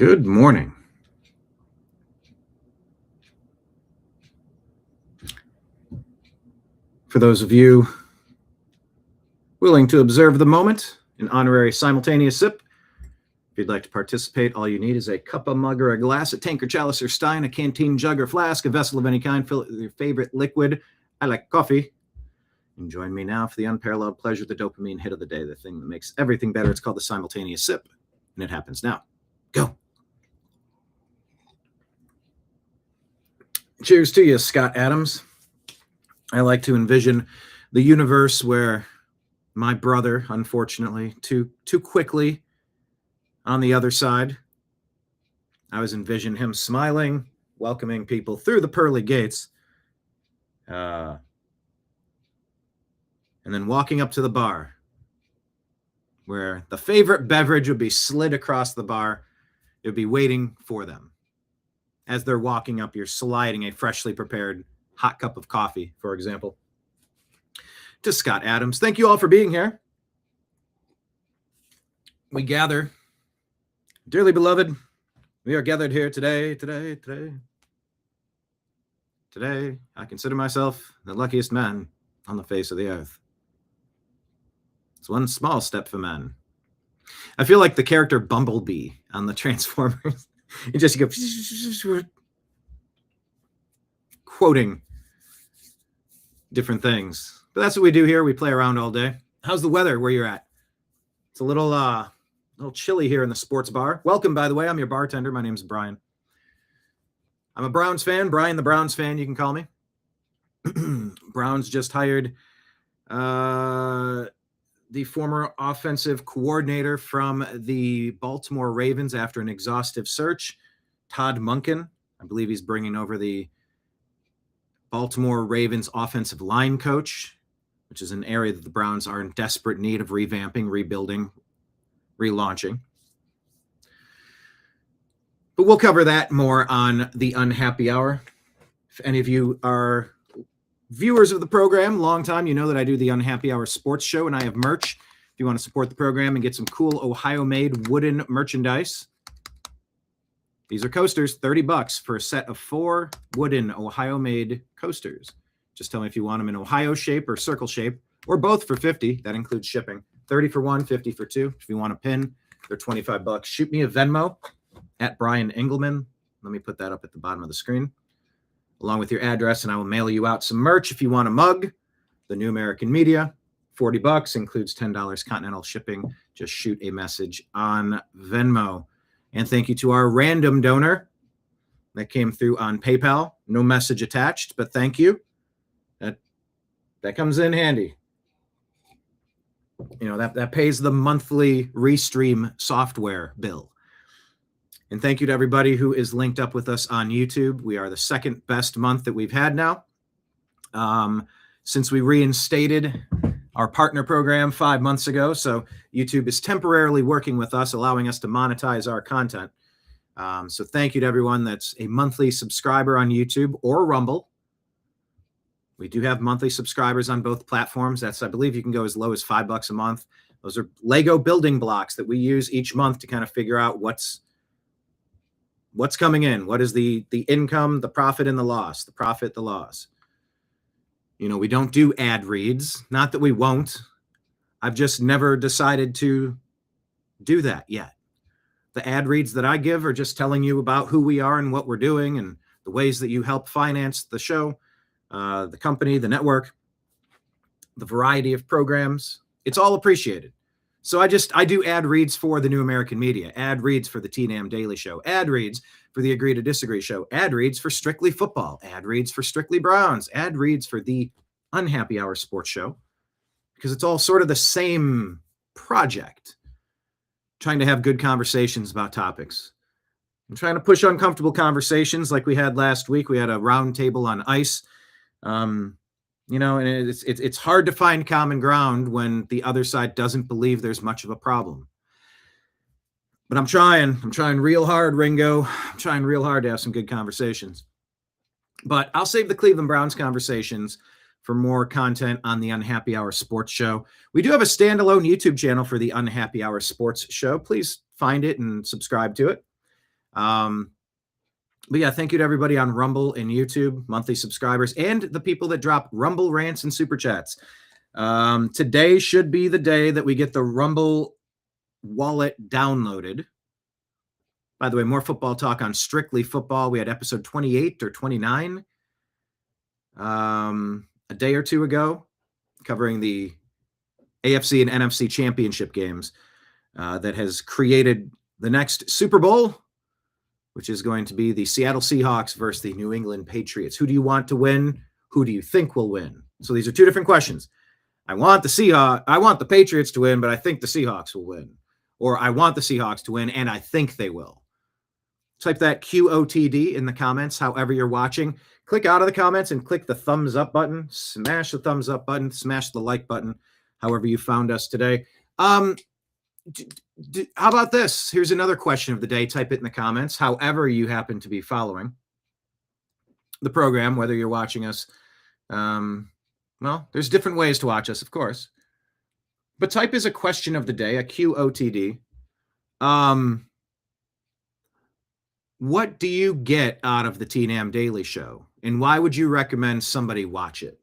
Good morning. For those of you willing to observe the moment, an honorary simultaneous sip. If you'd like to participate, all you need is a cup, a mug, or a glass, a tank or chalice or stein, a canteen, jug or flask, a vessel of any kind. Fill it with your favorite liquid. I like coffee. And join me now for the unparalleled pleasure, the dopamine hit of the day, the thing that makes everything better. It's called the simultaneous sip, and it happens now. Go. Cheers to you, Scott Adams. I like to envision the universe where my brother, unfortunately, too quickly on the other side. I always envision him smiling, welcoming people through the pearly gates, and then walking up to the bar where the favorite beverage would be slid across the bar. It would be waiting for them. As they're walking up, you're sliding a freshly prepared hot cup of coffee, for example. To Scott Adams, thank you all for being here. We gather, dearly beloved, we are gathered here today. Today, I consider myself the luckiest man on the face of the earth. It's one small step for man. I feel like the character Bumblebee on the Transformers. You just go quoting different things. But that's what we do here. We play around all day. How's the weather where you're at? It's a little chilly here in the sports bar. Welcome, by the way. I'm your bartender. My name's Brian. I'm a Browns fan. Brian the Browns fan, you can call me. Browns just hired the former offensive coordinator from the Baltimore Ravens after an exhaustive search, Todd Monken. I believe he's bringing over the Baltimore Ravens offensive line coach, which is an area that the Browns are in desperate need of revamping, rebuilding, relaunching. But we'll cover that more on the Unhappy Hour. If any of you are viewers of the program, long time, you know that I do the Unhappy Hour sports show, and I have merch. If you want to support the program and get some cool Ohio-made wooden merchandise, these are coasters, $30 for a set of 4 wooden Ohio-made coasters. Just tell me if you want them in Ohio shape or circle shape, or both for $50. That includes shipping. 30 for 1, 50 for 2. If you want a pin, they're $25. Shoot me a Venmo at Brian Engelman. Let me put that up at the bottom of the screen, along with your address, and I will mail you out some merch. If you want a mug, the New American Media, $40, includes $10 continental shipping. Just shoot a message on Venmo. And thank you to our random donor that came through on PayPal. No message attached, but thank you. That comes in handy. You know, that pays the monthly Restream software bill. And thank you to everybody who is linked up with us on YouTube. We are the second best month that we've had now. Since we reinstated our partner program 5 months ago. So YouTube is temporarily working with us, allowing us to monetize our content. So thank you to everyone that's a monthly subscriber on YouTube or Rumble. We do have monthly subscribers on both platforms. I believe you can go as low as $5 a month. Those are Lego building blocks that we use each month to kind of figure out what's coming in. What is the income, the profit, and the loss, the profit, the loss. You know, we don't do ad reads. Not that we won't. I've just never decided to do that yet. The ad reads that I give are just telling you about who we are and what we're doing and the ways that you help finance the show, the company, the network, the variety of programs. It's all appreciated. So I do ad reads for the New American Media, ad reads for the TNAM Daily Show, ad reads for the Agree to Disagree Show, ad reads for Strictly Football, ad reads for Strictly Browns, ad reads for the Unhappy Hour Sports Show, because it's all sort of the same project, trying to have good conversations about topics. I'm trying to push uncomfortable conversations like we had last week. We had a round table on ICE. You know, and it's hard to find common ground when the other side doesn't believe there's much of a problem. But I'm trying real hard, Ringo. I'm trying real hard to have some good conversations. But I'll save the Cleveland Browns conversations for more content on the Unhappy Hour Sports Show. We do have a standalone YouTube channel for the Unhappy Hour Sports Show. Please find it and subscribe to it. But yeah, thank you to everybody on Rumble and YouTube, monthly subscribers, and the people that drop Rumble rants and super chats. Today should be the day that we get the Rumble wallet downloaded. By the way, more football talk on Strictly Football. We had episode 28 or 29 a day or two ago, covering the AFC and NFC championship games that has created the next Super Bowl, which is going to be the Seattle Seahawks versus the New England Patriots. Who do you want to win? Who do you think will win? So these are two different questions. I want the Patriots to win, but I think the Seahawks will win. Or I want the Seahawks to win, and I think they will. Type that QOTD in the comments, however you're watching. Click out of the comments and click the thumbs up button. Smash the thumbs up button. Smash the like button, however you found us today. How about this? Here's another question of the day. Type it in the comments, however you happen to be following the program, whether you're watching us. Well, there's different ways to watch us, of course. But type as a question of the day, a QOTD. What do you get out of the TNAM Daily Show? And why would you recommend somebody watch it?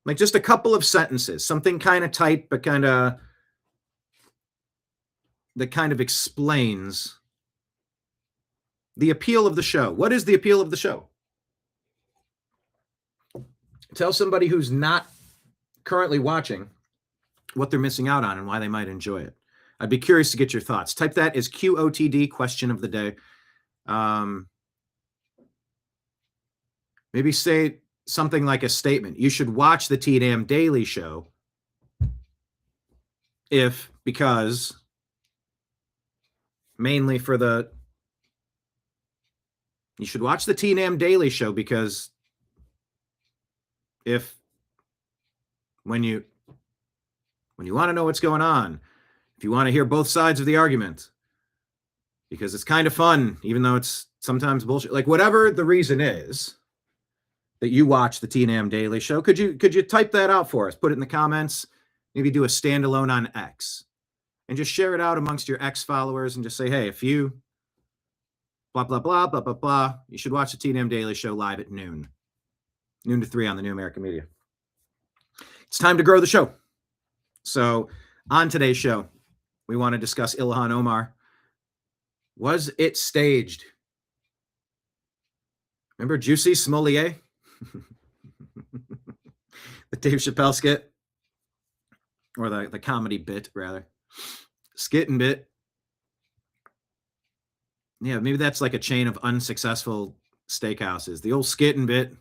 Like just a couple of sentences, something kind of tight, but that kind of explains the appeal of the show. What is the appeal of the show? Tell somebody who's not currently watching what they're missing out on and why they might enjoy it. I'd be curious to get your thoughts. Type that as QOTD, question of the day. Maybe say something like a statement. You should watch the TNAM Daily Show because mainly for you should watch the TNAM Daily Show because when you want to know what's going on, if you want to hear both sides of the argument, because it's kind of fun, even though it's sometimes bullshit, like whatever the reason is that you watch the TNAM Daily Show, could you type that out for us? Put it in the comments, maybe do a standalone on X and just share it out amongst your X followers and just say, hey, if you blah, blah, blah, blah, blah, blah, you should watch the TNAM Daily Show live at noon to 3 on the New American Media. It's time to grow the show. So on today's show, we want to discuss Ilhan Omar. Was it staged? Remember Jussie Smollett? The Dave Chappelle skit? Or the comedy bit, rather. Skit and bit. Yeah, maybe that's like a chain of unsuccessful steakhouses. The old skit and bit.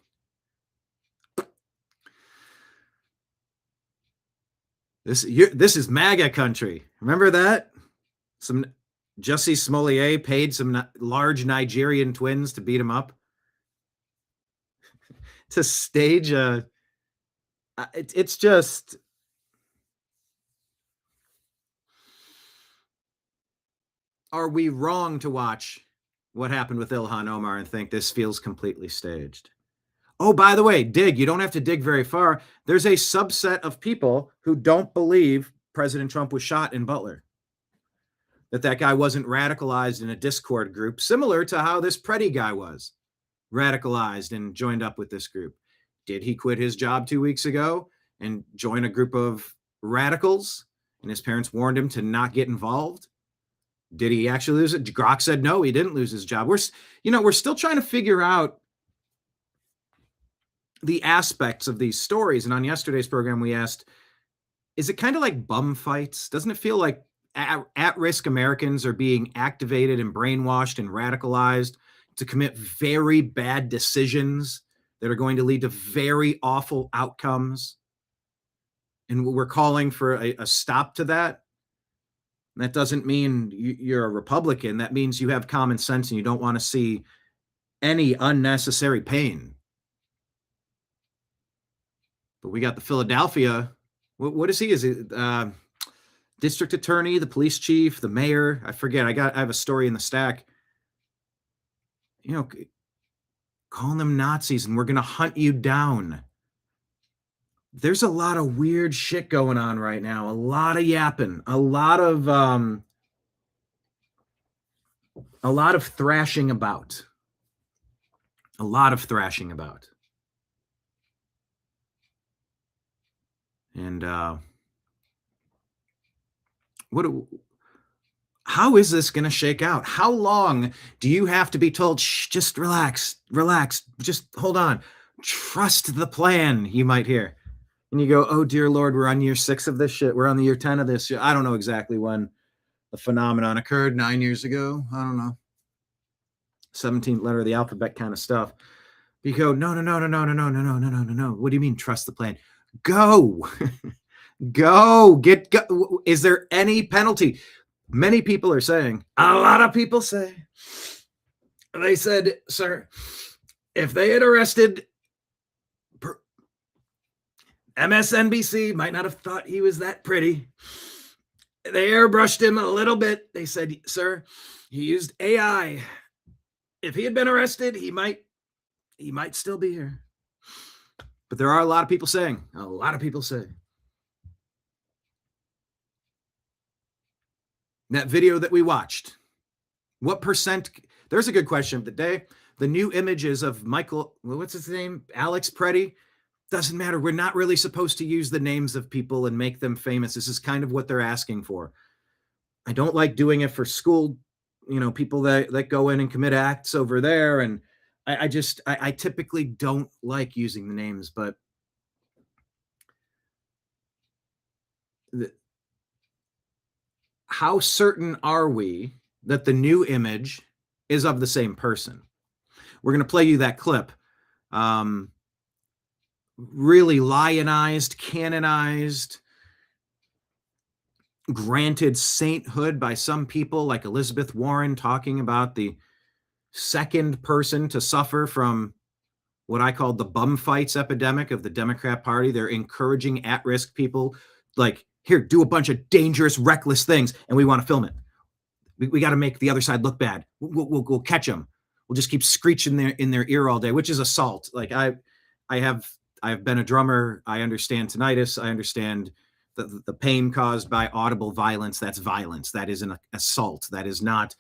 This is MAGA country. Remember that? Some Jussie Smollett paid some large Nigerian twins to beat him up. To stage it's just... Are we wrong to watch what happened with Ilhan Omar and think this feels completely staged? Oh, by the way, you don't have to dig very far. There's a subset of people who don't believe President Trump was shot in Butler. That guy wasn't radicalized in a Discord group, similar to how this Preddy guy was radicalized and joined up with this group. Did he quit his job 2 weeks ago and join a group of radicals? And his parents warned him to not get involved? Did he actually lose it? Grok said no, he didn't lose his job. We're still trying to figure out the aspects of these stories. And on yesterday's program, we asked, is it kind of like bum fights? Doesn't it feel like at-risk Americans are being activated and brainwashed and radicalized to commit very bad decisions that are going to lead to very awful outcomes? And we're calling for a stop to that. And that doesn't mean you're a Republican. That means you have common sense and you don't want to see any unnecessary pain. But we got the Philadelphia. What is he? Is it district attorney, the police chief, the mayor? I forget. I have a story in the stack. Calling them Nazis and we're going to hunt you down. There's a lot of weird shit going on right now. A lot of yapping. A lot of A lot of thrashing about. A lot of thrashing about. And how is this going to shake out? How long do you have to be told, shh, just relax, just hold on, trust the plan, you might hear. And you go, oh, dear Lord, we're on year 6 of this shit. We're on the year 10 of this. I don't know exactly when the phenomenon occurred, 9 years ago. I don't know. 17th letter of the alphabet kind of stuff. You go, no. What do you mean trust the plan? Go. Go. Is there any penalty? Many people are saying, a lot of people say, they said, sir, if they had arrested MSNBC, might not have thought he was that pretty. They airbrushed him a little bit. They said, sir, he used AI. If he had been arrested, he might still be here. But there are a lot of people saying, that video that we watched, what percent? There's a good question of the day. The new images of Michael, what's his name? Alex Preddy. Doesn't matter. We're not really supposed to use the names of people and make them famous. This is kind of what they're asking for. I don't like doing it for school, people that go in and commit acts over there. And I typically don't like using the names, but how certain are we that the new image is of the same person? We're going to play you that clip. Really lionized, canonized, granted sainthood by some people, like Elizabeth Warren, talking about the second person to suffer from what I call the bum fights epidemic of the Democrat Party. They're encouraging at-risk people, like, here, do a bunch of dangerous, reckless things, and we want to film it. We got to make the other side look bad. We'll catch them. We'll just keep screeching in their ear all day, which is assault. Like I've been a drummer. I understand tinnitus. I understand the pain caused by audible violence. That's violence. That is an assault. That is not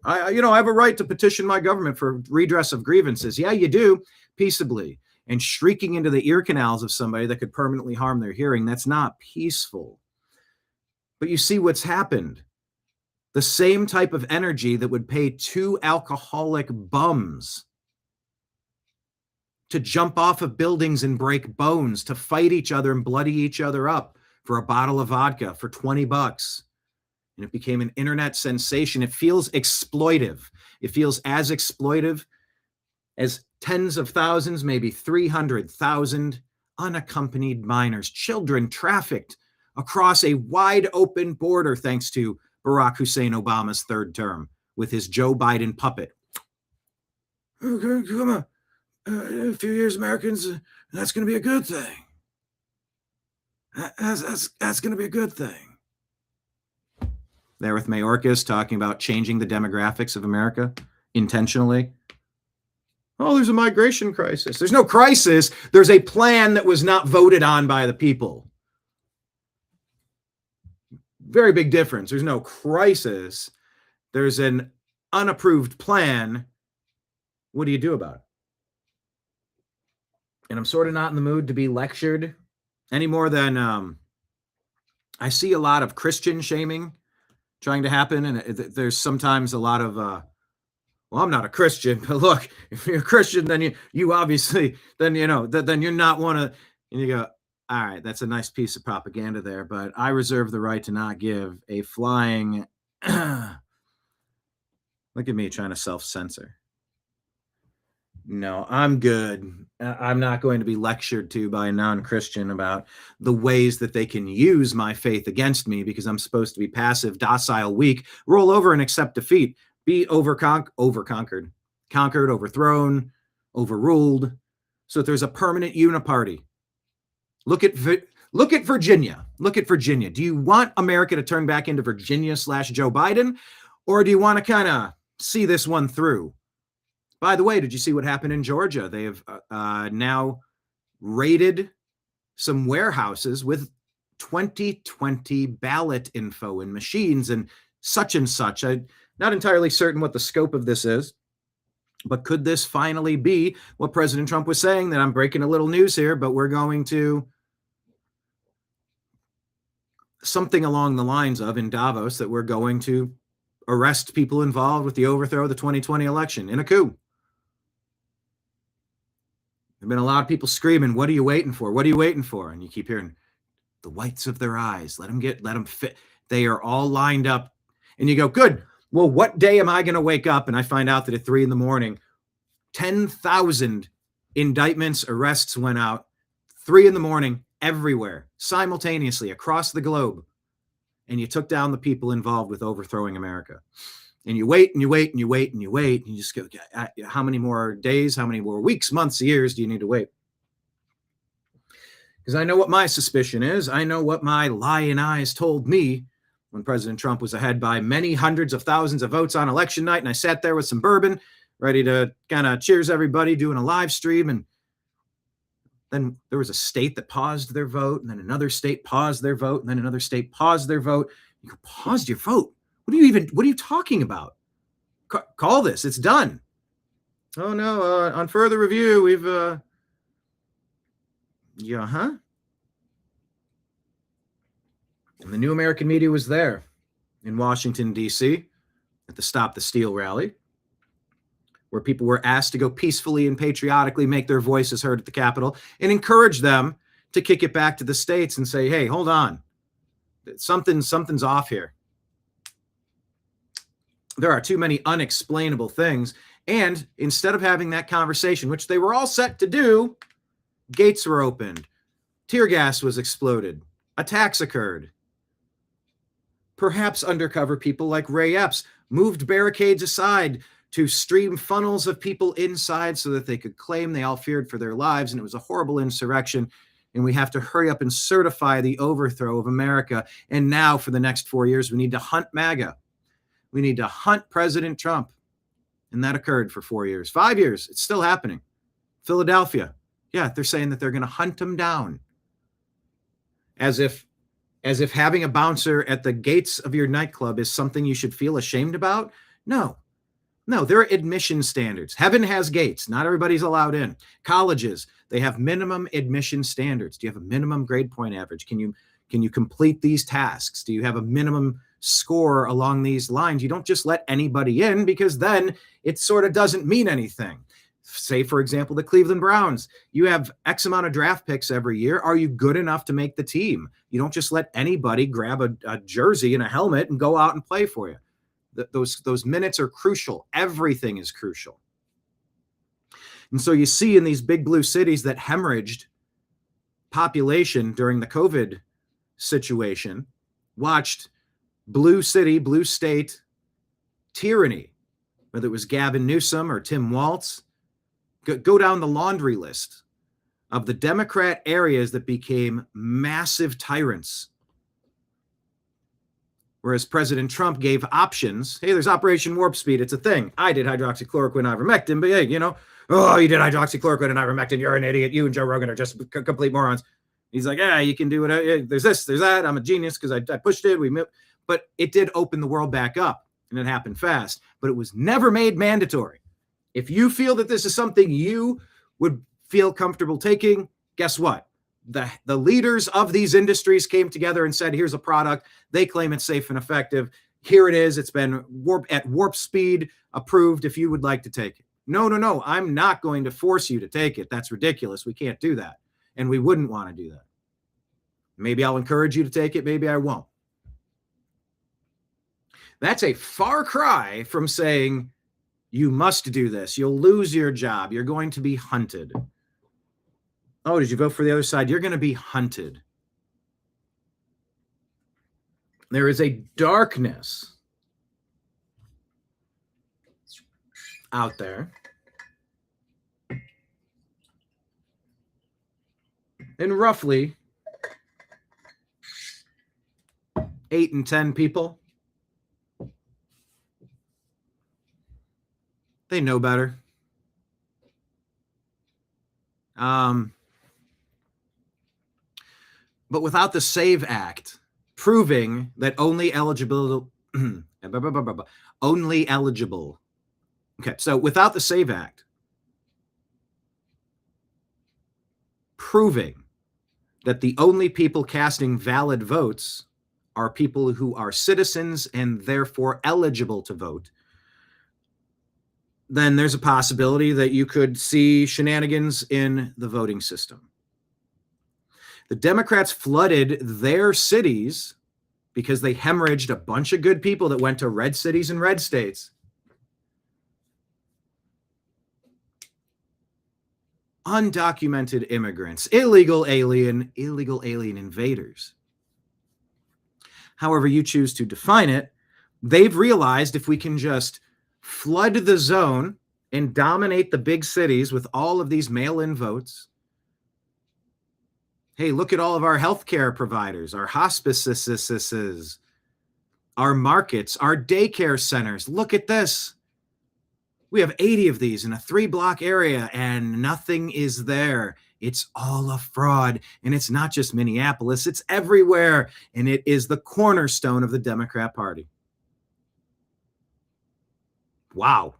I have a right to petition my government for redress of grievances. Yeah, you do, peaceably. And shrieking into the ear canals of somebody that could permanently harm their hearing, that's not peaceful. But you see what's happened. The same type of energy that would pay 2 alcoholic bums to jump off of buildings and break bones, to fight each other and bloody each other up for a bottle of vodka for $20. And it became an internet sensation. It feels exploitive. It feels as exploitive as tens of thousands, maybe 300,000 unaccompanied minors, children trafficked across a wide open border thanks to Barack Hussein Obama's 3rd term with his Joe Biden puppet. Okay, come on. In a few years, Americans, that's going to be a good thing. That's going to be a good thing. There with Mayorkas talking about changing the demographics of America intentionally. Oh, there's a migration crisis. There's no crisis. There's a plan that was not voted on by the people. Very big difference. There's no crisis. There's an unapproved plan. What do you do about it? And I'm sort of not in the mood to be lectured any more than I see a lot of Christian shaming trying to happen. And there's sometimes a lot of, well, I'm not a Christian, but look, if you're a Christian, then you obviously, then, then you're not one of, and you go, all right, that's a nice piece of propaganda there, but I reserve the right to not give a flying, look at me trying to self-censor. No, I'm good. I'm not going to be lectured to by a non-Christian about the ways that they can use my faith against me because I'm supposed to be passive, docile, weak, roll over and accept defeat, be conquered, overthrown, overruled, so that there's a permanent uniparty. Look at Virginia. Look at Virginia. Do you want America to turn back into Virginia/Joe Biden, or do you want to kind of see this one through? By the way, did you see what happened in Georgia? They have now raided some warehouses with 2020 ballot info and machines and such and such. I'm not entirely certain what the scope of this is, but could this finally be what President Trump was saying, that I'm breaking a little news here, but we're going to something along the lines of in Davos, that we're going to arrest people involved with the overthrow of the 2020 election in a coup. There have been a lot of people screaming, what are you waiting for? What are you waiting for? And you keep hearing the whites of their eyes. Let them fit. They are all lined up. And you go, good. Well, what day am I going to wake up and I find out that at 3 a.m, 10,000 indictments, arrests went out, 3 a.m, everywhere, simultaneously across the globe. And you took down the people involved with overthrowing America. And you wait and you wait and you wait and you wait. And you just go, how many more days, how many more weeks, months, years do you need to wait? Because I know what my suspicion is. I know what my lying eyes told me when President Trump was ahead by many hundreds of thousands of votes on election night. And I sat there with some bourbon, ready to kind of cheers everybody, doing a live stream. And then there was a state that paused their vote, and then another state paused their vote, and then another state paused their vote. You go, paused your vote? What are you talking about? Call this. It's done. Oh, no. On further review, we've, And the New American Media was there in Washington, D.C. at the Stop the Steal rally, where people were asked to go peacefully and patriotically make their voices heard at the Capitol and encourage them to kick it back to the states and say, hey, hold on. Something's off here. There are too many unexplainable things. And instead of having that conversation, which they were all set to do, gates were opened. Tear gas was exploded. Attacks occurred. Perhaps undercover people like Ray Epps moved barricades aside to stream funnels of people inside so that they could claim they all feared for their lives. And it was a horrible insurrection. And we have to hurry up and certify the overthrow of America. And now for the next 4 years, we need to hunt MAGA. We need to hunt President Trump. And that occurred for 4 years, 5 years. It's still happening. Philadelphia. Yeah, they're saying that they're going to hunt him down. As if having a bouncer at the gates of your nightclub is something you should feel ashamed about. No, there are admission standards. Heaven has gates. Not everybody's allowed in. Colleges, they have minimum admission standards. Do you have a minimum grade point average? Can you complete these tasks? Do you have a minimum score along these lines? You don't just let anybody in, because then it sort of doesn't mean anything. Say, for example, the Cleveland Browns. You have X amount of draft picks every year. Are you good enough to make the team? You don't just let anybody grab a jersey and a helmet and go out and play for you. Those minutes are crucial. Everything is crucial. And so you see in these big blue cities that hemorrhaged population during the COVID situation, watched blue city, blue state tyranny, whether it was Gavin Newsom or Tim Waltz. Go down the laundry list of the Democrat areas that became massive tyrants. Whereas President Trump gave options. Hey, there's Operation Warp Speed. It's a thing. I did hydroxychloroquine, ivermectin, but hey, you did hydroxychloroquine and ivermectin. You're an idiot. You and Joe Rogan are just complete morons. He's like, yeah, you can do it. There's this, there's that. I'm a genius because I pushed it. But it did open the world back up, and it happened fast. But it was never made mandatory. If you feel that this is something you would feel comfortable taking, guess what? The leaders of these industries came together and said, here's a product. They claim it's safe and effective. Here it is. It's been warp speed approved if you would like to take it. No. I'm not going to force you to take it. That's ridiculous. We can't do that. And we wouldn't want to do that. Maybe I'll encourage you to take it. Maybe I won't. That's a far cry from saying, you must do this. You'll lose your job. You're going to be hunted. Oh, did you vote for the other side? You're going to be hunted. There is a darkness out there. And roughly 8 in 10 people, they know better. But without the SAVE Act proving that only eligible only eligible. Okay, so without the SAVE Act, proving that the only people casting valid votes are people who are citizens and therefore eligible to vote, then there's a possibility that you could see shenanigans in the voting system. The Democrats flooded their cities because they hemorrhaged a bunch of good people that went to red cities and red states. Undocumented immigrants, illegal alien invaders. However you choose to define it, they've realized if we can just flood the zone and dominate the big cities with all of these mail-in votes. Hey, look at all of our healthcare providers, our hospices, our markets, our daycare centers. Look at this. We have 80 of these in a 3-block area and nothing is there. It's all a fraud. And it's not just Minneapolis, it's everywhere. And it is the cornerstone of the Democrat Party. Wow.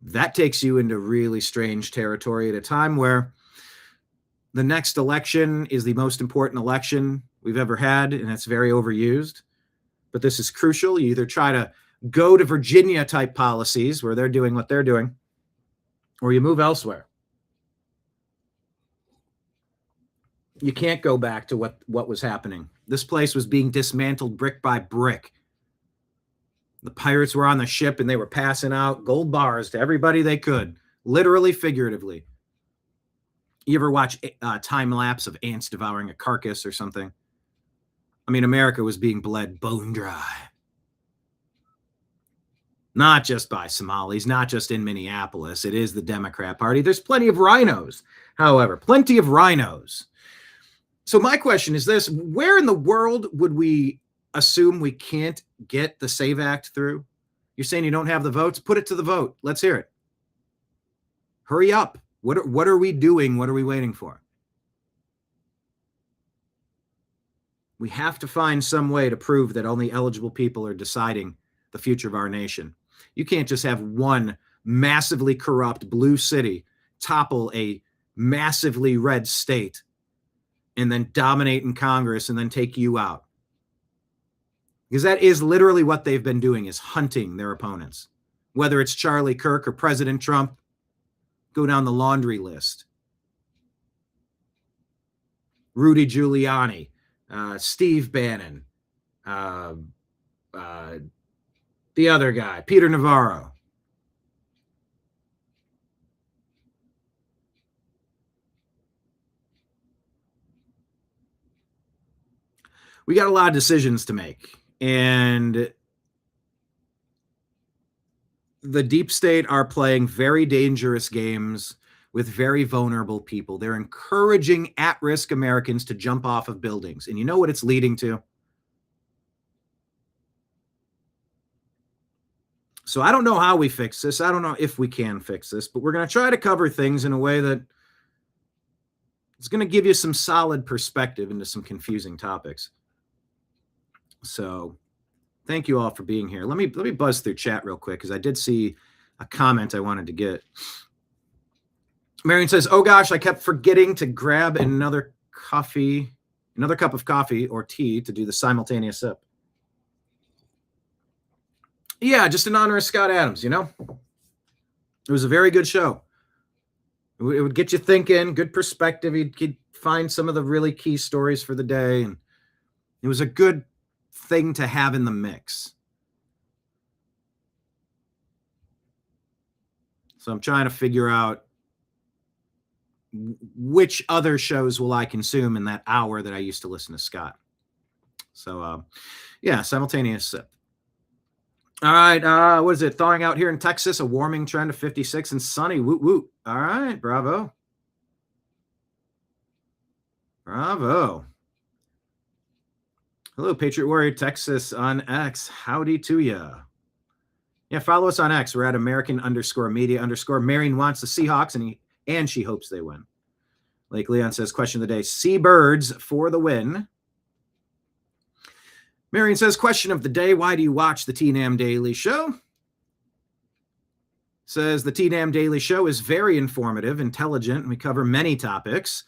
That takes you into really strange territory at a time where the next election is the most important election we've ever had, and it's very overused. But this is crucial. You either try to go to Virginia type policies where they're doing what they're doing, or you move elsewhere. You can't go back to what was happening. This place was being dismantled brick by brick. The pirates were on the ship and they were passing out gold bars to everybody they could, literally, figuratively. You ever watch a time lapse of ants devouring a carcass or something? I mean, America was being bled bone dry. Not just by Somalis, not just in Minneapolis. It is the Democrat Party. There's plenty of rhinos, however, plenty of rhinos. So my question is this: where in the world would we assume we can't get the SAVE Act through? You're saying you don't have the votes? Put it to the vote. Let's hear it. Hurry up. What are we doing? What are we waiting for? We have to find some way to prove that only eligible people are deciding the future of our nation. You can't just have one massively corrupt blue city topple a massively red state and then dominate in Congress and then take you out. Because that is literally what they've been doing, is hunting their opponents. Whether it's Charlie Kirk or President Trump, go down the laundry list. Rudy Giuliani, Steve Bannon, the other guy, Peter Navarro. We got a lot of decisions to make. And the deep state are playing very dangerous games with very vulnerable people. They're encouraging at-risk Americans to jump off of buildings. And you know what it's leading to? So I don't know how we fix this. I don't know if we can fix this, but we're going to try to cover things in a way that is going to give you some solid perspective into some confusing topics. So thank you all for being here. Let me buzz through chat real quick because I did see a comment I wanted to get. Marion says, "Oh gosh, I kept forgetting to grab another cup of coffee or tea to do the simultaneous sip." Yeah, just in honor of Scott Adams, you know? It was a very good show. It would get you thinking, good perspective. You'd find some of the really key stories for the day. And it was a good thing to have in the mix. So I'm trying to figure out which other shows will I consume in that hour that I used to listen to Scott. So, yeah, simultaneous sip. All right, what is it? Thawing out here in Texas, a warming trend of 56 and sunny. Woot, woot. All right, bravo. Bravo. Hello, Patriot Warrior Texas on X. Howdy to ya. Yeah, follow us on X. We're at American_media_. Marion wants the Seahawks, and she hopes they win. Lake Leon says, question of the day, Seabirds for the win. Marion says, question of the day, why do you watch the TNAM Daily Show? Says the TNAM Daily Show is very informative, intelligent, and we cover many topics.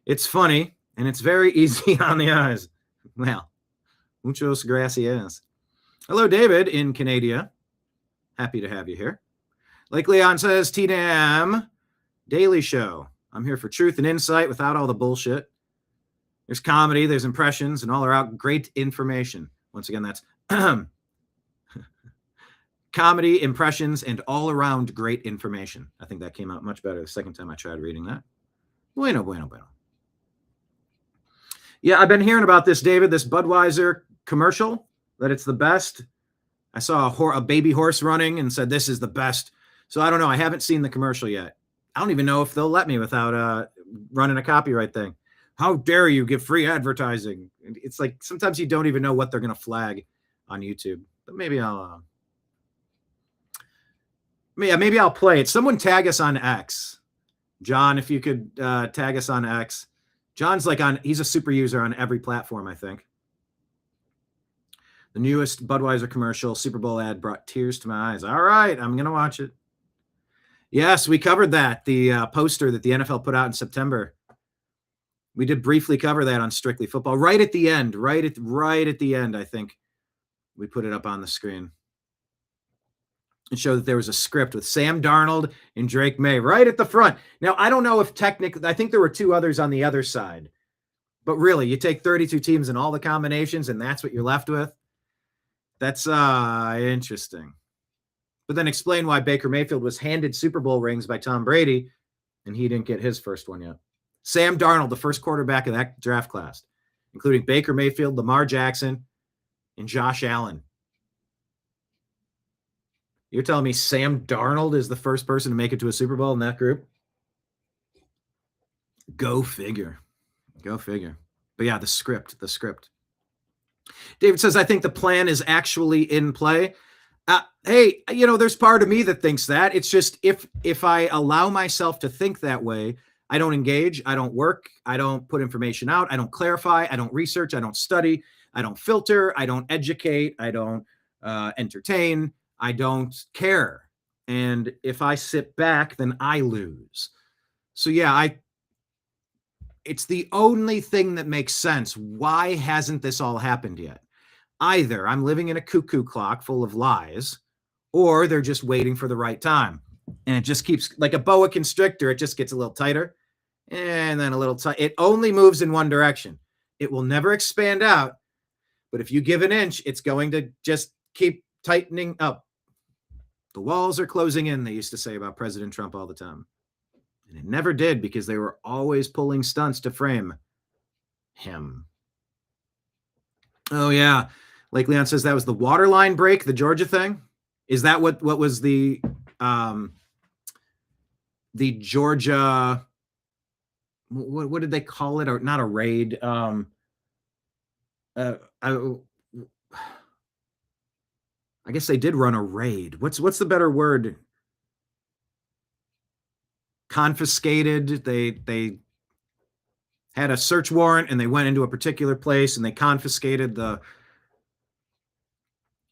It's funny, and it's very easy on the eyes. Well, muchos gracias. Hello, David in Canada. Happy to have you here. Like Leon says, TNAM Daily Show. I'm here for truth and insight without all the bullshit. There's comedy, there's impressions, and all around great information. Once again, that's comedy, impressions, and all around great information. I think that came out much better the second time I tried reading that. Bueno, bueno, bueno. Yeah, I've been hearing about this, David, this Budweiser commercial, that it's the best. I saw a baby horse running and said, this is the best. So I don't know. I haven't seen the commercial yet. I don't even know if they'll let me without running a copyright thing. How dare you give free advertising? It's like sometimes you don't even know what they're going to flag on YouTube. But maybe I'll play it. Someone tag us on X. John, if you could tag us on X. John's he's a super user on every platform, I think. The newest Budweiser commercial, Super Bowl ad brought tears to my eyes. All right, I'm going to watch it. Yes, we covered that, the poster that the NFL put out in September. We did briefly cover that on Strictly Football. Right at the end, right at the end, I think we put it up on the screen. It showed that there was a script with Sam Darnold and Drake May right at the front. Now, I don't know if technically, I think there were two others on the other side. But really, you take 32 teams and all the combinations, and that's what you're left with. That's interesting. But then explain why Baker Mayfield was handed Super Bowl rings by Tom Brady, and he didn't get his first one yet. Sam Darnold, the first quarterback of that draft class, including Baker Mayfield, Lamar Jackson, and Josh Allen. You're telling me Sam Darnold is the first person to make it to a Super Bowl in that group? Go figure. Go figure. But yeah, the script. David says, I think the plan is actually in play. Hey, there's part of me that thinks that. It's just if I allow myself to think that way, I don't engage, I don't work, I don't put information out, I don't clarify, I don't research, I don't study, I don't filter, I don't educate, I don't entertain, I don't care. And if I sit back, then I lose. So yeah, it's the only thing that makes sense. Why hasn't this all happened yet? Either I'm living in a cuckoo clock full of lies, or they're just waiting for the right time. And it just keeps, like a boa constrictor, it just gets a little tighter and then a little tight. It only moves in one direction. It will never expand out. But if you give an inch, it's going to just keep tightening up. The walls are closing in, they used to say about President Trump all the time. And it never did, because they were always pulling stunts to frame him. Oh, yeah. Like Leon says, that was the water line break, the Georgia thing. Is that what was the Georgia, what did they call it? Or not a raid. I guess they did run a raid. What's the better word? Confiscated. They had a search warrant and they went into a particular place and they confiscated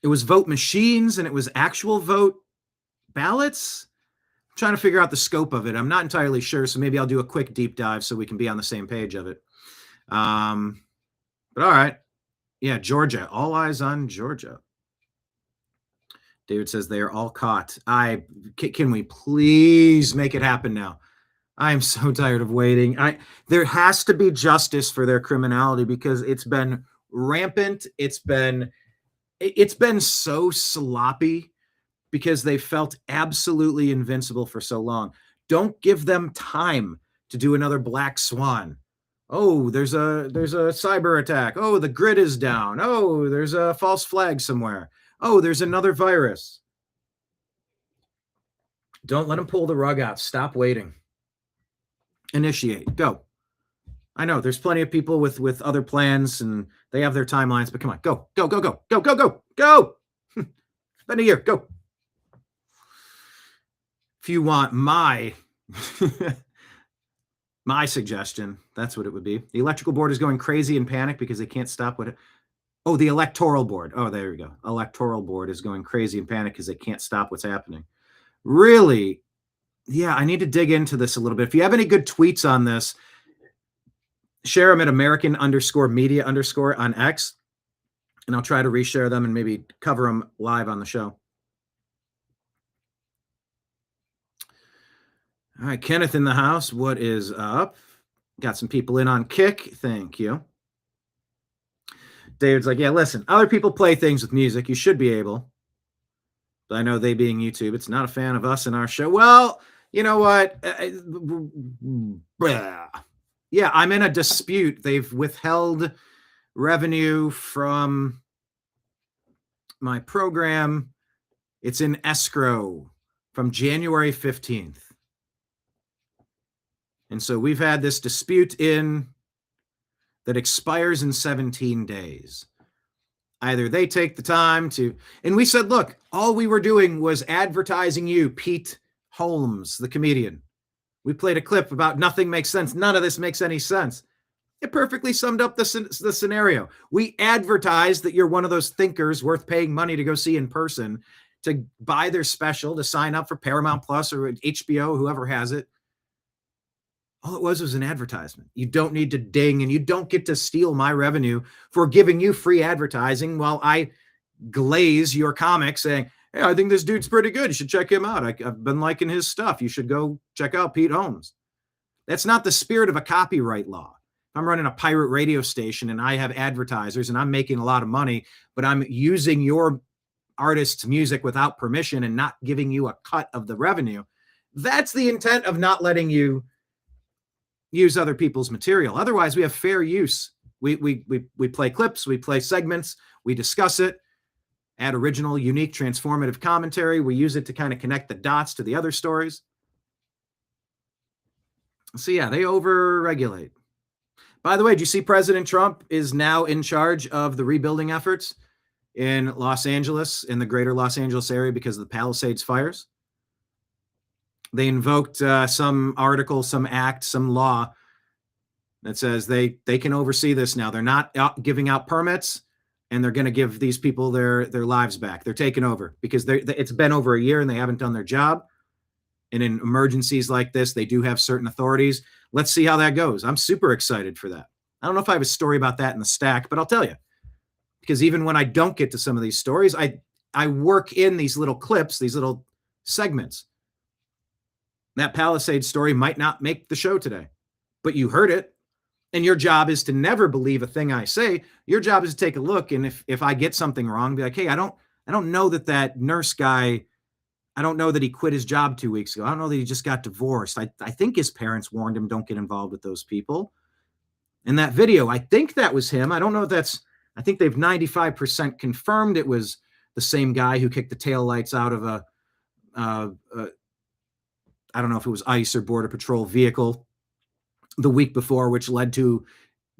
it was vote machines and it was actual vote ballots. I'm trying to figure out the scope of it. I'm not entirely sure. So maybe I'll do a quick deep dive so we can be on the same page of it. But all right. Yeah. Georgia, all eyes on Georgia. David says they are all caught. Can we please make it happen now? I am so tired of waiting. There has to be justice for their criminality, because it's been rampant. It's been so sloppy because they felt absolutely invincible for so long. Don't give them time to do another black swan. Oh, there's a cyber attack. Oh, the grid is down. Oh, there's a false flag somewhere. Oh, there's another virus. Don't let them pull the rug out. Stop waiting. Initiate. Go. I know there's plenty of people with other plans and they have their timelines, but come on, go. Spend a year. Go. If you want my suggestion, that's what it would be. The electrical board is going crazy in panic because they can't stop what Oh, the electoral board. Oh, there we go. Electoral board is going crazy in panic because they can't stop what's happening. Really? Yeah, I need to dig into this a little bit. If you have any good tweets on this, share them at American_media_ on X, and I'll try to reshare them and maybe cover them live on the show. All right, Kenneth in the house. What is up? Got some people in on Kick. Thank you. David's like, yeah, listen, other people play things with music. You should be able. But I know they being YouTube, it's not a fan of us and our show. Well, you know what? Yeah, I'm in a dispute. They've withheld revenue from my program. It's in escrow from January 15th. And so we've had this dispute in that expires in 17 days. Either they take the time to, and we said, look, all we were doing was advertising you, Pete Holmes, the comedian. We played a clip about nothing makes sense. None of this makes any sense. It perfectly summed up the scenario. We advertised that you're one of those thinkers worth paying money to go see in person, to buy their special, to sign up for Paramount Plus or HBO, whoever has it. All it was an advertisement. You don't need to ding, and you don't get to steal my revenue for giving you free advertising while I glaze your comic saying, hey, I think this dude's pretty good. You should check him out. I've been liking his stuff. You should go check out Pete Holmes. That's not the spirit of a copyright law. If I'm running a pirate radio station and I have advertisers and I'm making a lot of money, but I'm using your artist's music without permission and not giving you a cut of the revenue, that's the intent of not letting you use other people's material. Otherwise, we have fair use. We play clips, we play segments, we discuss it, add original, unique, transformative commentary. We use it to kind of connect the dots to the other stories. So yeah, they over-regulate. By the way, did you see President Trump is now in charge of the rebuilding efforts in Los Angeles, in the greater Los Angeles area, because of the Palisades fires? They invoked some article, some act, some law that says they can oversee this now. They're not giving out permits, and they're going to give these people their lives back. They're taking over because it's been over a year and they haven't done their job. And in emergencies like this, they do have certain authorities. Let's see how that goes. I'm super excited for that. I don't know if I have a story about that in the stack, but I'll tell you. Because even when I don't get to some of these stories, I work in these little clips, these little segments. That Palisades story might not make the show today, but you heard it. And your job is to never believe a thing I say. Your job is to take a look. And if I get something wrong, be like, hey, I don't know that nurse guy, I don't know that he quit his job 2 weeks ago. I don't know that he just got divorced. I think his parents warned him, don't get involved with those people. In that video, I think that was him. I don't know if I think they've 95% confirmed it was the same guy who kicked the taillights out of I don't know if it was ICE or Border Patrol vehicle the week before, which led to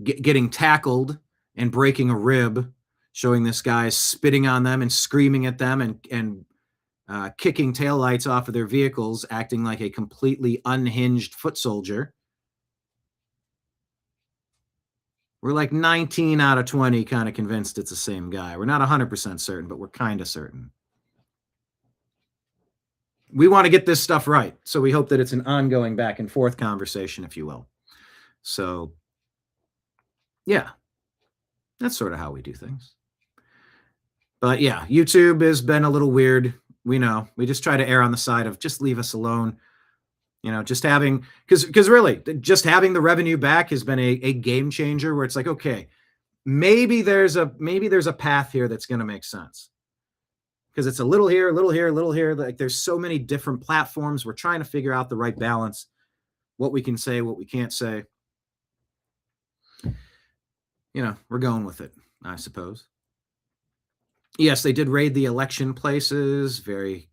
getting tackled and breaking a rib, showing this guy spitting on them and screaming at them and kicking taillights off of their vehicles, acting like a completely unhinged foot soldier. We're like 19 out of 20 kind of convinced it's the same guy. We're not 100% certain, but we're kind of certain. We want to get this stuff right. So we hope that it's an ongoing back and forth conversation, if you will. So, yeah, that's sort of how we do things. But yeah, YouTube has been a little weird. We know. We just try to err on the side of just leave us alone. You know, just having, because really, just having the revenue back has been a game changer where it's like, okay, maybe there's a path here that's going to make sense. Because it's a little here, a little here, a little here. Like there's so many different platforms. We're trying to figure out the right balance, what we can say, what we can't say. You know, we're going with it, I suppose. Yes, they did raid the election places. Very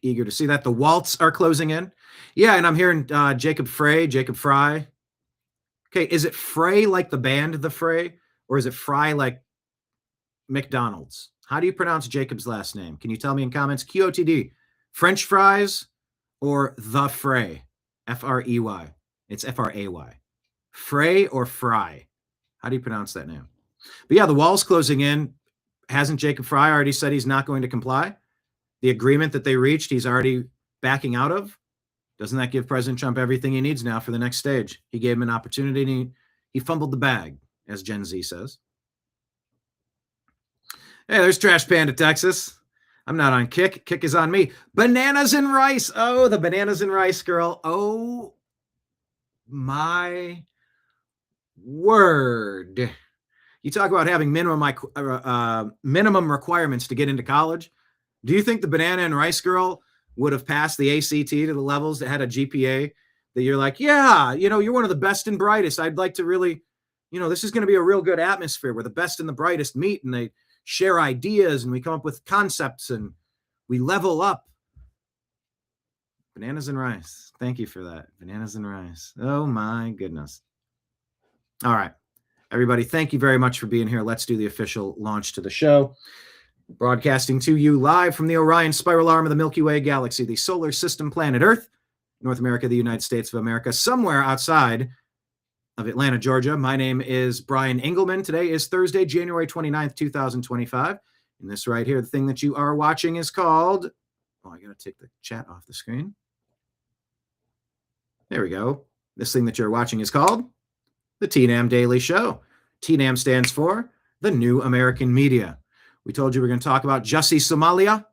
eager to see that. The Waltz are closing in. Yeah, and I'm hearing Jacob Frey. Okay, is it Frey like the band, the Frey? Or is it Fry like McDonald's? How do you pronounce Jacob's last name? Can you tell me in comments? QOTD. French fries or the Frey? F-R-E-Y. It's F-R-A-Y. Frey or Fry? How do you pronounce that name? But yeah, the wall's closing in. Hasn't Jacob Frey already said he's not going to comply? The agreement that they reached, he's already backing out of. Doesn't that give President Trump everything he needs now for the next stage? He gave him an opportunity and he fumbled the bag, as Gen Z says. Hey, there's Trash Panda, Texas. I'm not on Kick. Kick is on me. Bananas and rice. Oh, the bananas and rice girl. Oh, my word. You talk about having minimum requirements to get into college. Do you think the banana and rice girl would have passed the ACT to the levels that had a GPA that you're like, yeah, you're one of the best and brightest. I'd like to really, this is going to be a real good atmosphere where the best and the brightest meet and they share ideas and we come up with concepts and we level up. Bananas and rice. Thank you for that. Bananas and rice. Oh my goodness. All right, everybody. Thank you very much for being here. Let's do the official launch to the show. Broadcasting to you live from the Orion spiral arm of the Milky Way galaxy, the solar system, planet Earth, North America, the United States of America, somewhere outside of Atlanta, Georgia. My name is Brian Engelman. Today is Thursday, January 29th, 2025. And this right here, the thing that you are watching is called, I got to take the chat off the screen. There we go. This thing that you're watching is called the TNAM Daily Show. TNAM stands for the New American Media. We told you we're going to talk about Jussie, Somalia.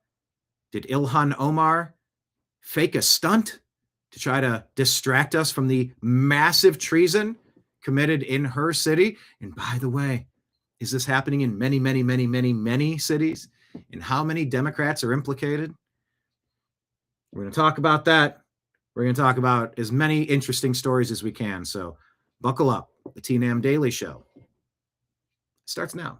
Did Ilhan Omar fake a stunt to try to distract us from the massive treason committed in her city? And by the way, is this happening in many, many, many, many, many cities? And how many Democrats are implicated? We're going to talk about that. We're going to talk about as many interesting stories as we can. So buckle up. The TNAM Daily Show starts now.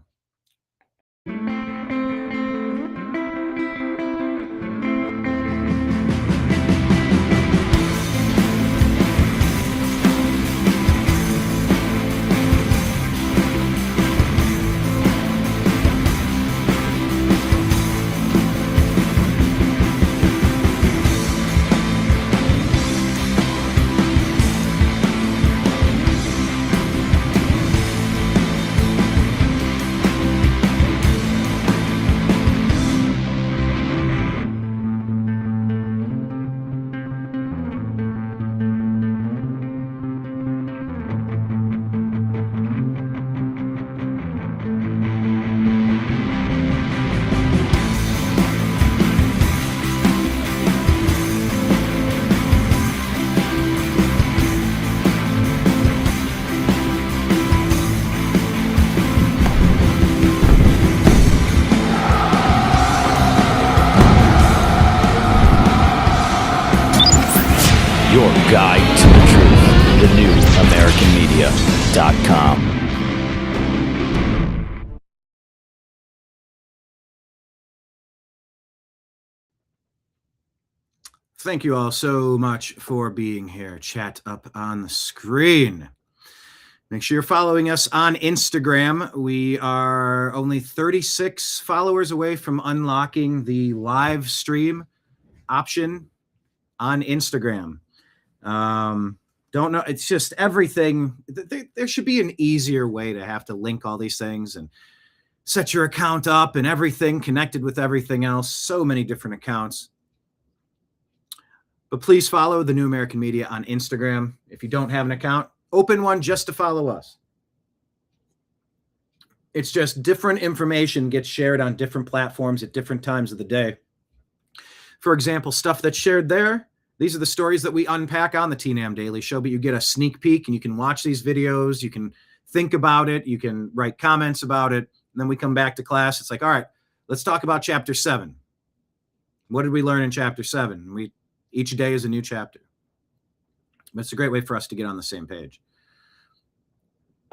Your guide to the truth, thenewamericanmedia.com. Thank you all so much for being here. Chat up on the screen. Make sure you're following us on Instagram. We are only 36 followers away from unlocking the live stream option on Instagram. Don't know. It's just everything. There should be an easier way to have to link all these things and set your account up and everything connected with everything else. So many different accounts. But please follow the New American Media on Instagram. If you don't have an account, open one just to follow us. It's just different information gets shared on different platforms at different times of the day. For example, stuff that's shared there, these are the stories that we unpack on the TNAM Daily Show, but you get a sneak peek and you can watch these videos. You can think about it. You can write comments about it. And then we come back to class. It's like, all right, let's talk about chapter 7. What did we learn in chapter 7? Each day is a new chapter. But it's a great way for us to get on the same page.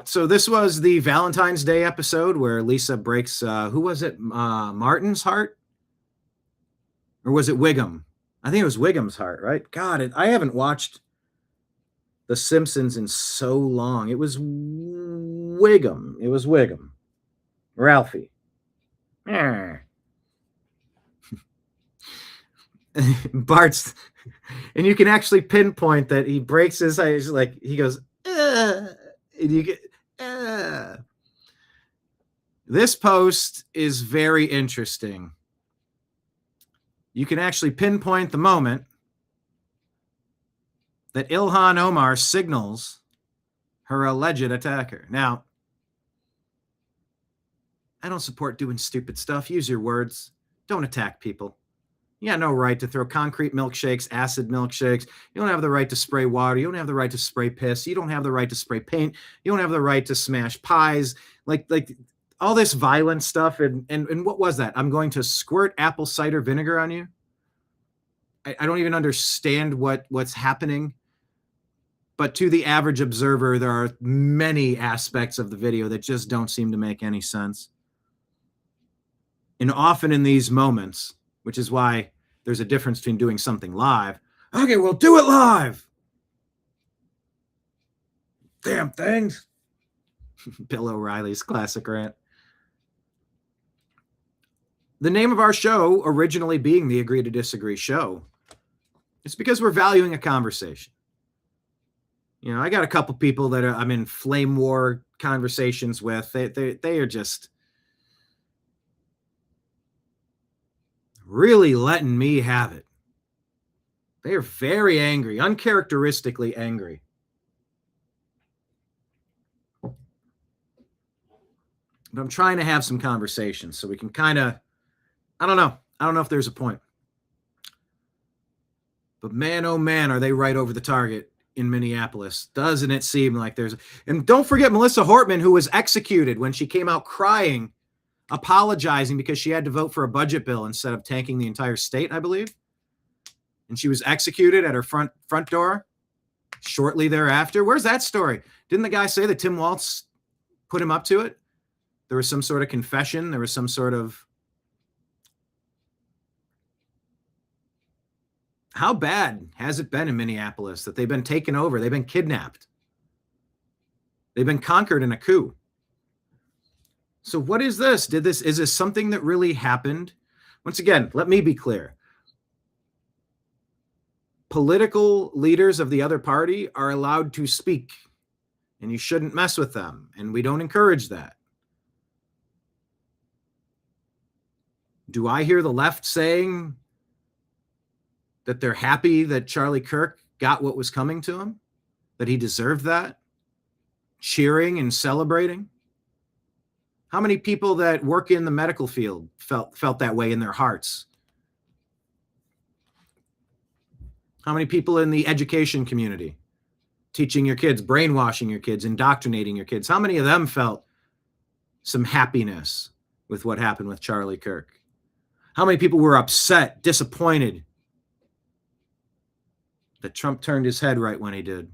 So this was the Valentine's Day episode where Lisa breaks, who was it? Martin's heart? Or was it Wiggum? I think it was Wiggum's heart, right? God, I haven't watched The Simpsons in so long. It was Wiggum. It was Wiggum. Ralphie. Bart's, and you can actually pinpoint that he breaks his eyes, like he goes, and you get, This post is very interesting. You can actually pinpoint the moment that Ilhan Omar signals her alleged attacker. Now, I don't support doing stupid stuff. Use your words. Don't attack people. You got no right to throw concrete milkshakes, acid milkshakes. You don't have the right to spray water. You don't have the right to spray piss. You don't have the right to spray paint. You don't have the right to smash pies. Like all this violent stuff. And what was that? I'm going to squirt apple cider vinegar on you. I don't even understand what's happening. But to the average observer, there are many aspects of the video that just don't seem to make any sense. And often in these moments, which is why there's a difference between doing something live. Okay, well, do it live. Damn things. Bill O'Reilly's classic rant. The name of our show, originally being the Agree to Disagree show, it's because we're valuing a conversation. You know, I got a couple people that I'm in flame war conversations with. They are just really letting me have it. They are very angry, uncharacteristically angry. But I'm trying to have some conversations so we can kind of, I don't know if there's a point. But man, oh man, are they right over the target in Minneapolis. Doesn't it seem like there's... And don't forget Melissa Hortman, who was executed when she came out crying, apologizing because she had to vote for a budget bill instead of tanking the entire state, I believe. And she was executed at her front door shortly thereafter. Where's that story? Didn't the guy say that Tim Waltz put him up to it? There was some sort of confession. There was some sort of... How bad has it been in Minneapolis that they've been taken over? They've been kidnapped. They've been conquered in a coup. So what is this? Is this something that really happened? Once again, let me be clear. Political leaders of the other party are allowed to speak, and you shouldn't mess with them, and we don't encourage that. Do I hear the left saying that they're happy that Charlie Kirk got what was coming to him, that he deserved that, cheering and celebrating? How many people that work in the medical field felt that way in their hearts? How many people in the education community, teaching your kids, brainwashing your kids, indoctrinating your kids, how many of them felt some happiness with what happened with Charlie Kirk? How many people were upset, disappointed that Trump turned his head right when he did?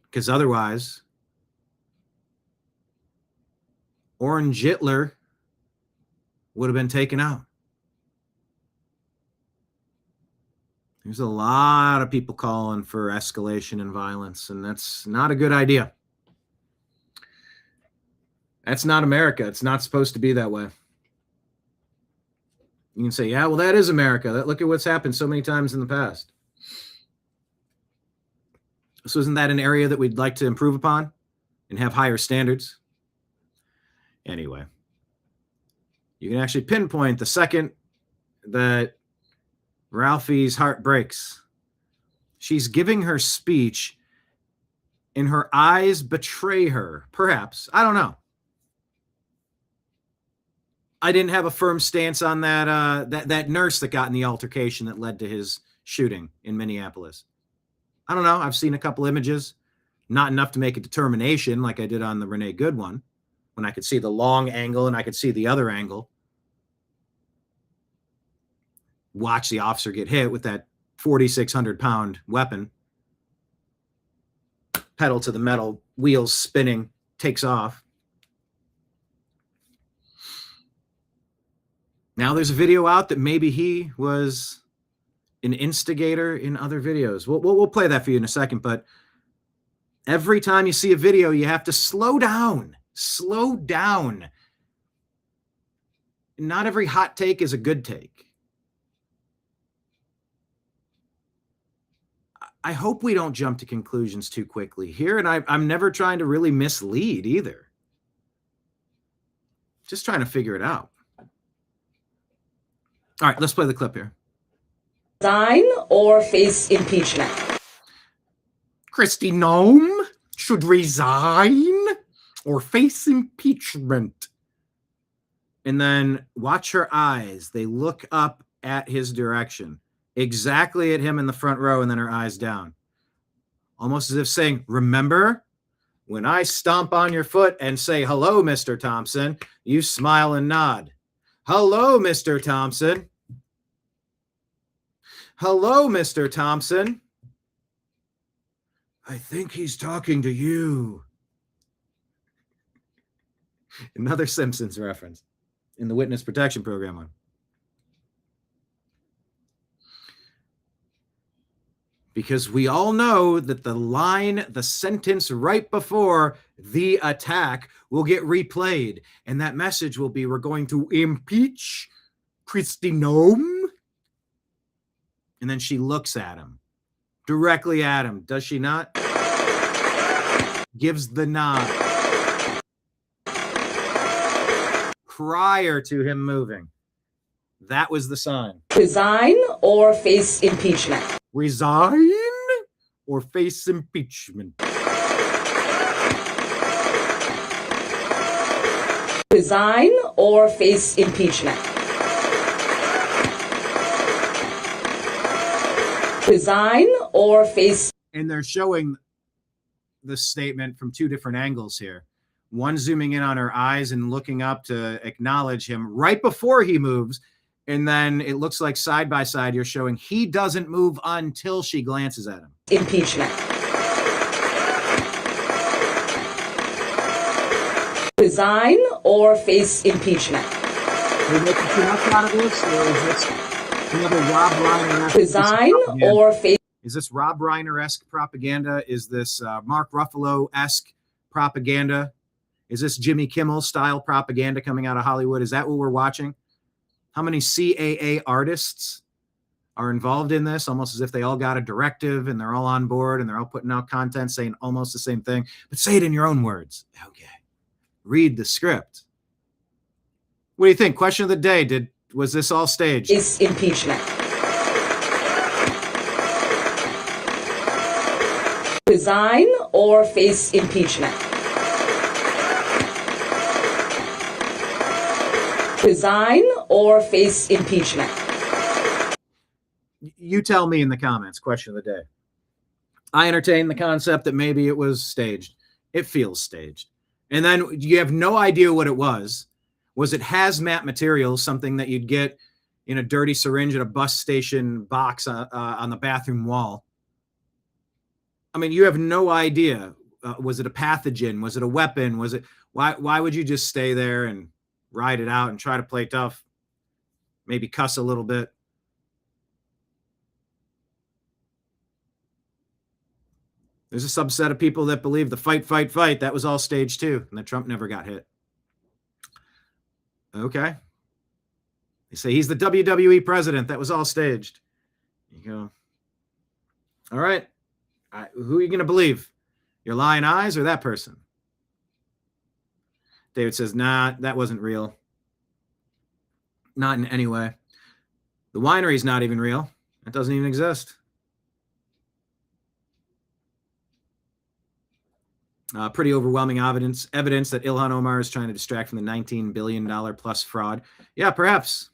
Because otherwise, Orange Hitler would have been taken out. There's a lot of people calling for escalation and violence, and that's not a good idea. That's not America. It's not supposed to be that way. You can say, yeah, well, that is America. Look at what's happened so many times in the past. So isn't that an area that we'd like to improve upon and have higher standards? Anyway, you can actually pinpoint the second that Ralphie's heart breaks. She's giving her speech and her eyes betray her. Perhaps. I don't know. I didn't have a firm stance on that nurse that got in the altercation that led to his shooting in Minneapolis. I don't know. I've seen a couple images, not enough to make a determination like I did on the Renee Good one, when I could see the long angle and I could see the other angle. Watch the officer get hit with that 4,600-pound weapon. Pedal to the metal, wheels spinning, takes off. Now there's a video out that maybe he was an instigator in other videos. We'll play that for you in a second, but every time you see a video, you have to slow down. Slow down. Not every hot take is a good take. I hope we don't jump to conclusions too quickly here, and I'm never trying to really mislead either. Just trying to figure it out. All right, let's play the clip here. Resign or face impeachment? Kristi Noem should resign or face impeachment. And then watch her eyes. They look up at his direction, exactly at him in the front row, and then her eyes down. Almost as if saying, remember, when I stomp on your foot and say, hello, Mr. Thompson, you smile and nod. Hello, Mr. Thompson. Hello, Mr. Thompson. I think he's talking to you. Another Simpsons reference in the witness protection program one. Because we all know that the sentence right before the attack will get replayed. And that message will be, we're going to impeach Kristi Noem. And then she looks at him, directly at him. Does she not? Gives the nod. Prior to him moving. That was the sign. Resign or face impeachment? Resign or face impeachment? Resign or face impeachment? Resign or face... And they're showing the statement from two different angles here. One zooming in on her eyes and looking up to acknowledge him right before he moves. And then it looks like side by side, you're showing he doesn't move until she glances at him. Impeachment. Resign or face impeachment? Are we making too much out of this, or is this another Rob Reiner-esque? Resign or face... Is this Rob Reiner-esque propaganda? Is this Mark Ruffalo-esque propaganda? Is this Jimmy Kimmel-style propaganda coming out of Hollywood? Is that what we're watching? How many CAA artists are involved in this? Almost as if they all got a directive and they're all on board and they're all putting out content saying almost the same thing. But say it in your own words. Okay. Read the script. What do you think? Question of the day. Was this all staged? Is impeachment. Resign or face impeachment? Resign or face impeachment? You tell me in the comments. Question of the day. I entertain the concept that maybe it was staged. It feels staged. And then you have no idea what it was. Was it hazmat material, something that you'd get in a dirty syringe at a bus station box on the bathroom wall? I mean, you have no idea. Was it a pathogen? Was it a weapon? Was it... Why would you just stay there and ride it out and try to play tough? Maybe cuss a little bit. There's a subset of people that believe the fight, that was all staged too, and that Trump never got hit. Okay. They say he's the WWE president. That was all staged. You go, all right. Who are you going to believe? Your lying eyes or that person? David says, nah, that wasn't real. Not in any way. The winery is not even real. It doesn't even exist. Pretty overwhelming evidence that Ilhan Omar is trying to distract from the $19 billion plus fraud. Yeah, perhaps.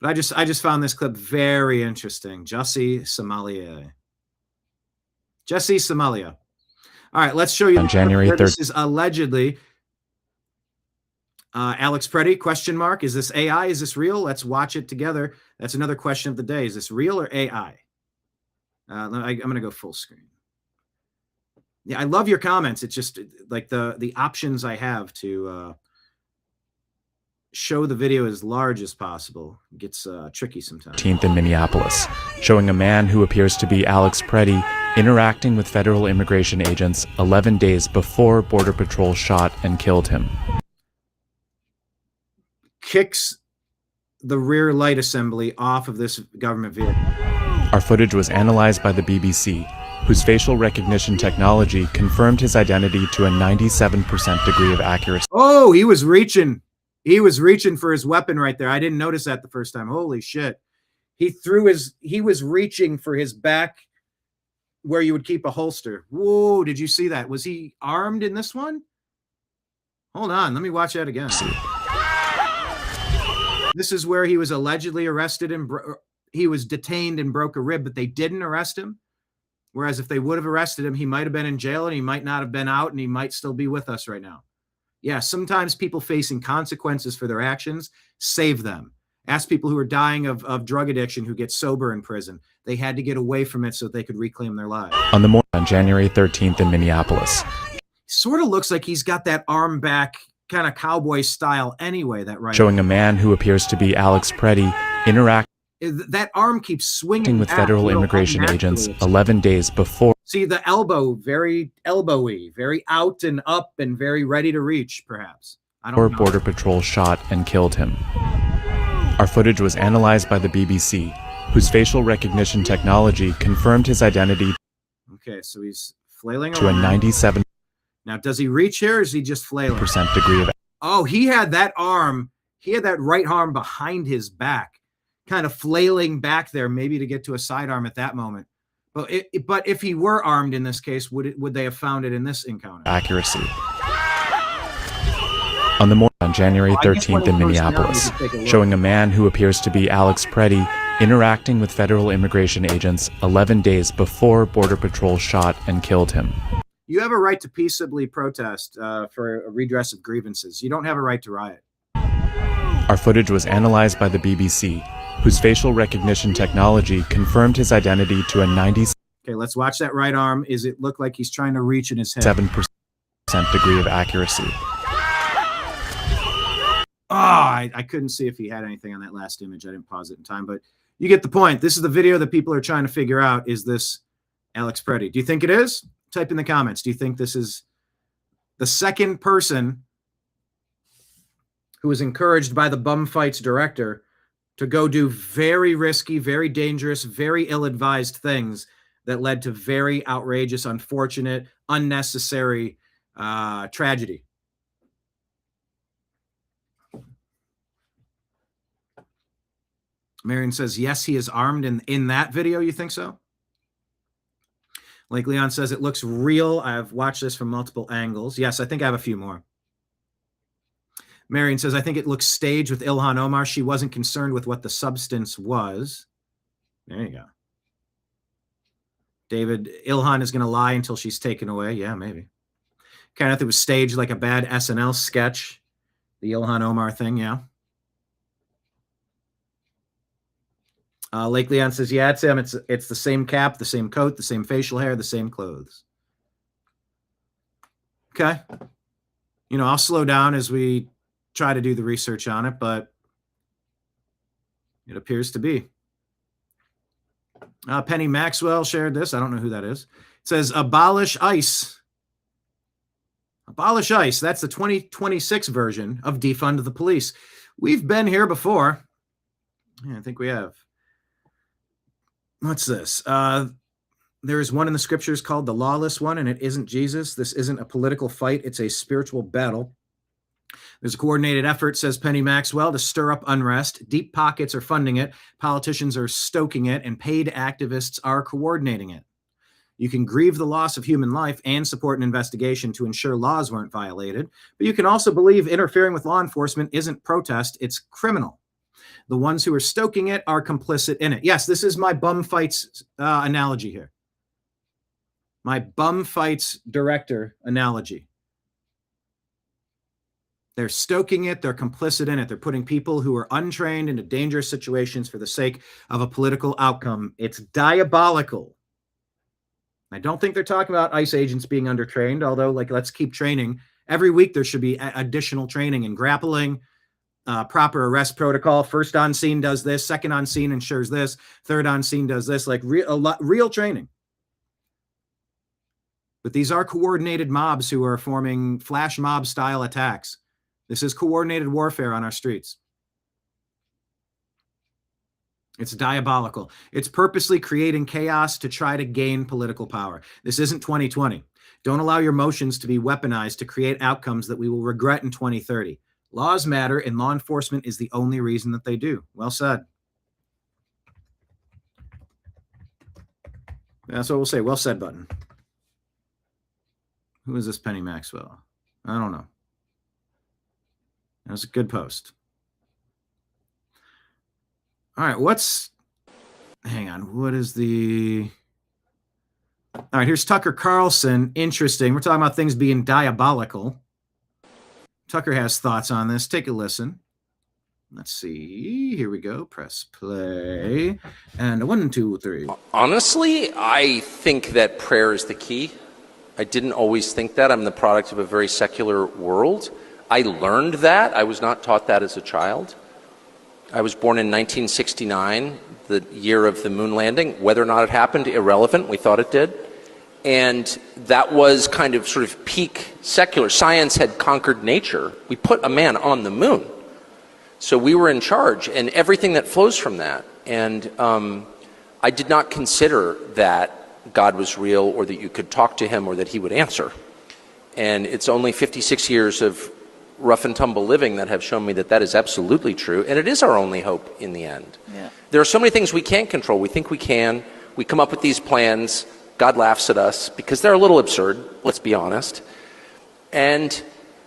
But I just found this clip very interesting. Jussie, Somalia. Jussie, Somalia. All right, let's show you. On January 3rd. This is allegedly Alex Preddy, question mark. Is this AI? Is this real? Let's watch it together. That's another question of the day. Is this real or AI? I'm going to go full screen. Yeah, I love your comments. It's just like the options I have to show the video as large as possible gets tricky sometimes. 13th in Minneapolis, showing a man who appears to be Alex Preddy interacting with federal immigration agents 11 days before Border Patrol shot and killed him. Kicks the rear light assembly off of this government vehicle. Our footage was analyzed by the BBC, whose facial recognition technology confirmed his identity to a 97% degree of accuracy. Oh, he was reaching. He was reaching for his weapon right there. I didn't notice that the first time. Holy shit. He was reaching for his back where you would keep a holster. Whoa, did you see that? Was he armed in this one? Hold on, let me watch that again. This is where he was allegedly arrested and he was detained and broke a rib, but they didn't arrest him. Whereas if they would have arrested him, he might have been in jail and he might not have been out and he might still be with us right now. Yeah, sometimes people facing consequences for their actions, save them. Ask people who are dying of drug addiction who get sober in prison. They had to get away from it so they could reclaim their lives. On the morning on January 13th in Minneapolis. Sort of looks like he's got that arm back kind of cowboy style anyway, that right. Showing a man who appears to be Alex Preddy interacting that arm keeps swinging with federal immigration agents 11 days before. See the elbow, very elbowy, very out and up and very ready to reach, perhaps. I don't know. Border Patrol shot and killed him. Our footage was analyzed by the BBC, whose facial recognition technology confirmed his identity. Okay, so he's flailing to a 97%. Now, does he reach here or is he just flailing? Degree of. Oh, he had that arm. He had that right arm behind his back, kind of flailing back there, maybe to get to a sidearm at that moment. But if he were armed in this case, would they have found it in this encounter? Accuracy. On the morning on January 13th in Minneapolis, showing a man who appears to be Alex Preddy interacting with federal immigration agents 11 days before Border Patrol shot and killed him. You have a right to peaceably protest for a redress of grievances. You don't have a right to riot. Our footage was analyzed by the BBC, whose facial recognition technology confirmed his identity to a 97%. Okay, let's watch that right arm. Is it look like he's trying to reach in his head? 7% degree of accuracy. Oh, I couldn't see if he had anything on that last image. I didn't pause it in time, but you get the point. This is the video that people are trying to figure out. Is this Alex Preddy? Do you think it is? Type in the comments. Do you think this is the second person who was encouraged by the bum fights director to go do very risky, very dangerous, very ill-advised things that led to very outrageous, unfortunate, unnecessary tragedy? Marion says, yes, he is armed in that video. You think so? Like Leon says, it looks real. I've watched this from multiple angles. Yes, I think I have a few more. Marion says, I think it looks staged with Ilhan Omar. She wasn't concerned with what the substance was. There you go. David, Ilhan is going to lie until she's taken away. Yeah, maybe. Kind of, it was staged like a bad SNL sketch. The Ilhan Omar thing, yeah. Lake Leon says, yeah, it's him. It's the same cap, the same coat, the same facial hair, the same clothes. Okay. You know, I'll slow down as we try to do the research on it, but it appears to be. Penny Maxwell shared this. I don't know who that is. It says, abolish ICE. Abolish ICE. That's the 2026 version of defund the police. We've been here before. Yeah, I think we have. What's this? There is one in the scriptures called the lawless one, and it isn't Jesus. This isn't a political fight. It's a spiritual battle. There's a coordinated effort, says Penny Maxwell, to stir up unrest. Deep pockets are funding it. Politicians are stoking it, and paid activists are coordinating it. You can grieve the loss of human life and support an investigation to ensure laws weren't violated. But you can also believe interfering with law enforcement isn't protest, it's criminal. The ones who are stoking it are complicit in it. Yes, this is my bum fights analogy here. My bum fights director analogy. They're stoking it. They're complicit in it. They're putting people who are untrained into dangerous situations for the sake of a political outcome. It's diabolical. I don't think they're talking about ICE agents being undertrained, although, like, let's keep training. Every week there should be additional training in grappling, proper arrest protocol. First on scene does this, second on scene ensures this, third on scene does this, like real training. But these are coordinated mobs who are forming flash mob style attacks. This is coordinated warfare on our streets. It's diabolical. It's purposely creating chaos to try to gain political power. This isn't 2020. Don't allow your emotions to be weaponized to create outcomes that we will regret in 2030. Laws matter, and law enforcement is the only reason that they do. Well said. That's what we'll say. Well said button. Who is this Penny Maxwell? I don't know. That was a good post. All right, hang on. What is the... All right, here's Tucker Carlson. Interesting. We're talking about things being diabolical. Tucker has thoughts on this. Take a listen. Let's see. Here we go. Press play. And 1, 2, 3. Honestly, I think that prayer is the key. I didn't always think that. I'm the product of a very secular world. I learned that. I was not taught that as a child. I was born in 1969, the year of the moon landing. Whether or not it happened, irrelevant. We thought it did. And that was kind of sort of peak secular. Science had conquered nature. We put a man on the moon. So we were in charge, and everything that flows from that. And I did not consider that God was real, or that you could talk to him, or that he would answer. And it's only 56 years of rough and tumble living that have shown me that that is absolutely true, and it is our only hope in the end. Yeah. There are so many things we can't control. We think we can. We come up with these plans. God laughs at us because they're a little absurd, let's be honest. And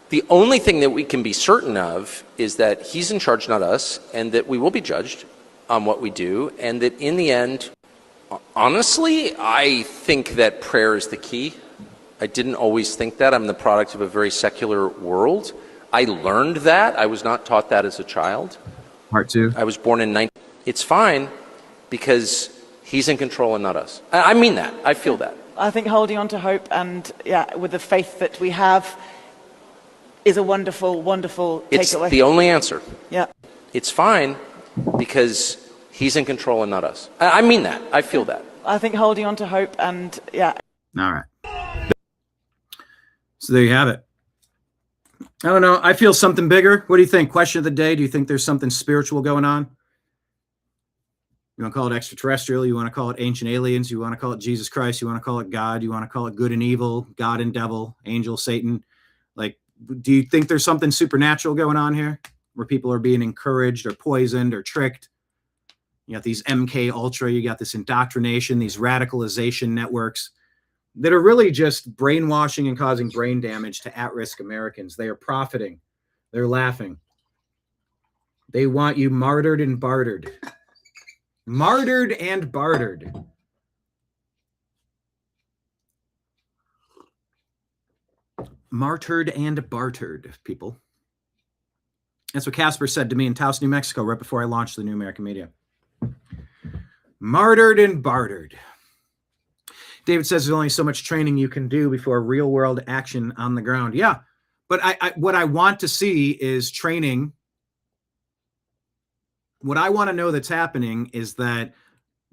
the only thing that we can be certain of is that he's in charge, not us, and that we will be judged on what we do, and that in the end, honestly, I think that prayer is the key. I didn't always think that. I'm the product of a very secular world. I learned that. I was not taught that as a child. Part 2. I was born in It's fine because he's in control and not us. I mean that. I feel that. I think holding on to hope and, with the faith that we have is a wonderful, wonderful takeaway. It's the only answer. Yeah. It's fine because he's in control and not us. I mean that. I feel that. I think holding on to hope and, All right. So there you have it. I don't know. I feel something bigger. What do you think? Question of the day. Do you think there's something spiritual going on? You want to call it extraterrestrial? You want to call it ancient aliens? You want to call it Jesus Christ? You want to call it God? You want to call it good and evil, God and devil, angel, Satan? Like, do you think there's something supernatural going on here where people are being encouraged or poisoned or tricked? You got these MK Ultra, you got this indoctrination, these radicalization networks that are really just brainwashing and causing brain damage to at-risk Americans. They are profiting. They're laughing. They want you martyred and bartered. Martyred and bartered. Martyred and bartered, people. That's what Casper said to me in Taos, New Mexico, right before I launched the New American Media. Martyred and bartered. David says there's only so much training you can do before real world action on the ground. Yeah, but what I want to see is training. What I want to know that's happening is that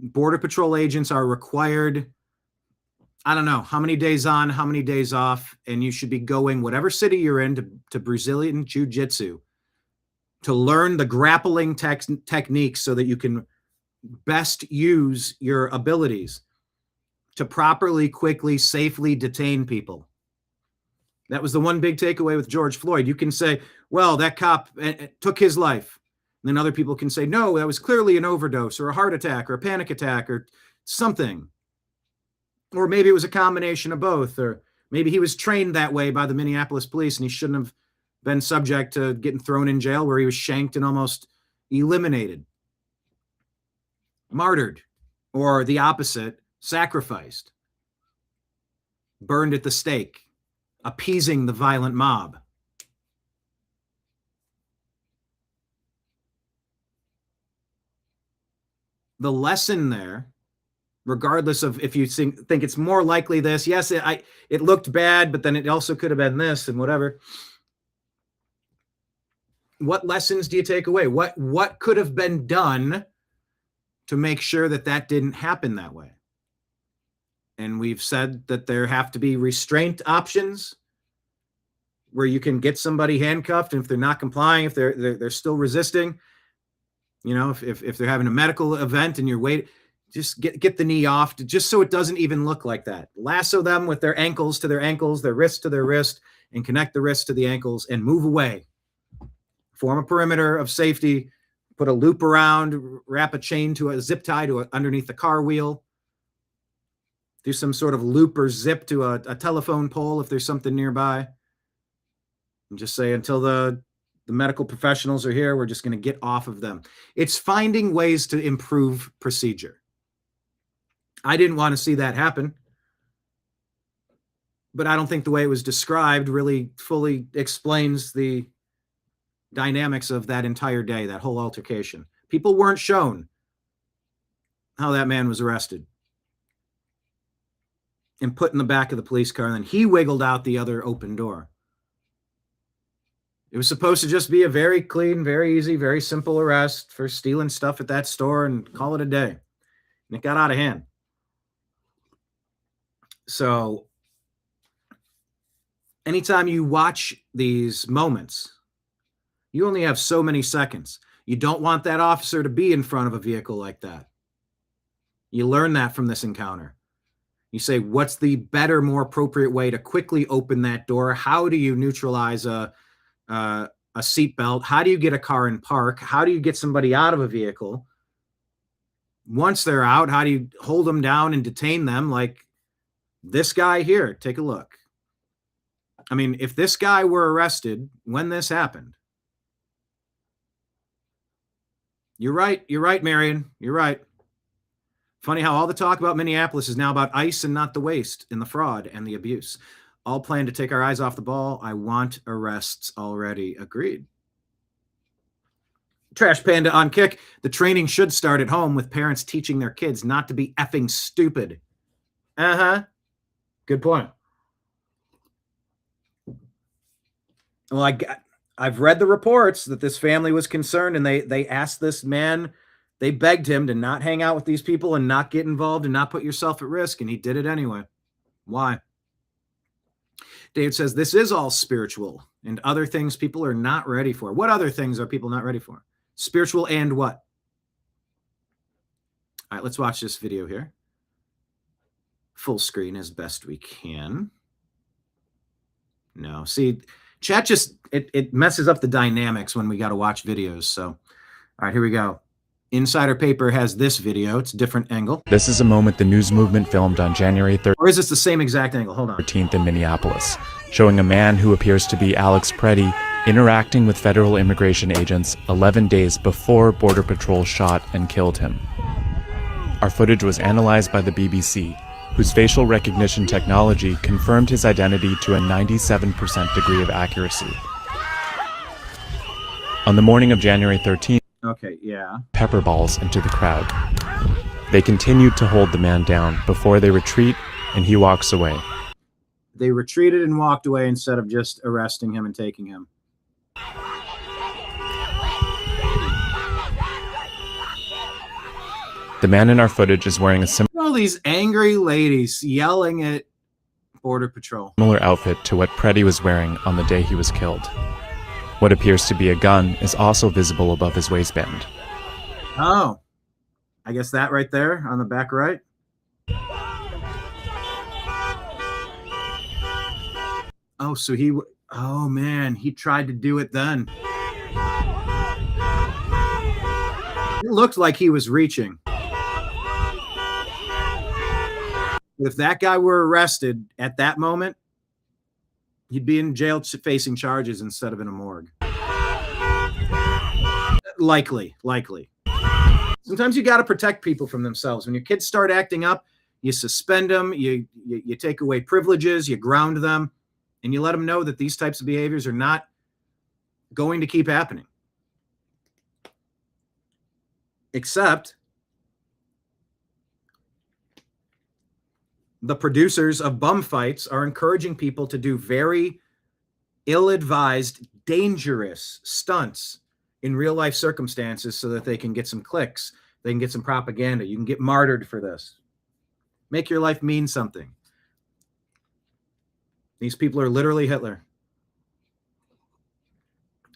Border Patrol agents are required, I don't know, how many days on, how many days off, and you should be going, whatever city you're in, to Brazilian Jiu-Jitsu to learn the grappling techniques so that you can best use your abilities to properly, quickly, safely detain people. That was the one big takeaway with George Floyd. You can say, well, that cop took his life. And then other people can say, no, that was clearly an overdose or a heart attack or a panic attack or something. Or maybe it was a combination of both. Or maybe he was trained that way by the Minneapolis police and he shouldn't have been subject to getting thrown in jail where he was shanked and almost eliminated. Martyred, or the opposite, sacrificed, burned at the stake, appeasing the violent mob. The lesson there, regardless of if you think it's more likely this, yes, it looked bad, but then it also could have been this and whatever. What lessons do you take away? What could have been done to make sure that that didn't happen that way? And we've said that there have to be restraint options where you can get somebody handcuffed, and if they're not complying, if they're still resisting, You know, if they're having a medical event and you're waiting, just get the knee off, just so it doesn't even look like that. Lasso them with their ankles to their ankles, their wrist to their wrist, and connect the wrist to the ankles and move away. Form a perimeter of safety, put a loop around, wrap a chain to a zip tie to underneath the car wheel. Do some sort of loop or zip to a telephone pole if there's something nearby. And just say, until the medical professionals are here, we're just going to get off of them. It's finding ways to improve procedure. I didn't want to see that happen, but I don't think the way it was described really fully explains the dynamics of that entire day, that whole altercation. People weren't shown how that man was arrested and put in the back of the police car, and then he wiggled out the other open door. It was supposed to just be a very clean, very easy, very simple arrest for stealing stuff at that store and call it a day. And it got out of hand. So anytime you watch these moments, you only have so many seconds. You don't want that officer to be in front of a vehicle like that. You learn that from this encounter. You say, what's the better, more appropriate way to quickly open that door? How do you neutralize a seatbelt? How do you get a car in park? How do you get somebody out of a vehicle? Once they're out, how do you hold them down and detain them? Like this guy here, take a look. I mean, if this guy were arrested when this happened, you're right, Marion, you're right. Funny how all the talk about Minneapolis is now about ICE and not the waste and the fraud and the abuse. All plan to take our eyes off the ball. I want arrests already. Agreed. Trash Panda on Kick. The training should start at home with parents teaching their kids not to be effing stupid. Uh-huh. Good point. Well, I've read the reports that this family was concerned, and they asked this man, they begged him to not hang out with these people and not get involved and not put yourself at risk, and he did it anyway. Why? David says, this is all spiritual and other things people are not ready for. What other things are people not ready for? Spiritual and what? All right, let's watch this video here. Full screen as best we can. No, see, chat just, it messes up the dynamics when we got to watch videos. So, all right, here we go. Insider Paper has this video. It's a different angle. This is a moment the news movement filmed on January 13th. Or is this the same exact angle? Hold on. In Minneapolis, showing a man who appears to be Alex Preddy interacting with federal immigration agents 11 days before Border Patrol shot and killed him. Our footage was analyzed by the BBC, whose facial recognition technology confirmed his identity to a 97% degree of accuracy. On the morning of January 13th, okay, yeah. pepper balls into the crowd. They continued to hold the man down before they retreat, and he walks away. They retreated and walked away instead of just arresting him and taking him. The man in our footage is wearing a All these angry ladies yelling at Border Patrol. similar outfit to what Preddy was wearing on the day he was killed. What appears to be a gun is also visible above his waistband. Oh, I guess that right there on the back right. Oh, so oh man, he tried to do it then. It looked like he was reaching. If that guy were arrested at that moment, he'd be in jail facing charges instead of in a morgue. Likely. Sometimes you got to protect people from themselves. When your kids start acting up, you suspend them, you take away privileges, you ground them, and you let them know that these types of behaviors are not going to keep happening. Except the producers of bum fights are encouraging people to do very ill-advised, dangerous stunts in real-life circumstances so that they can get some clicks, they can get some propaganda, you can get martyred for this. Make your life mean something. These people are literally Hitler.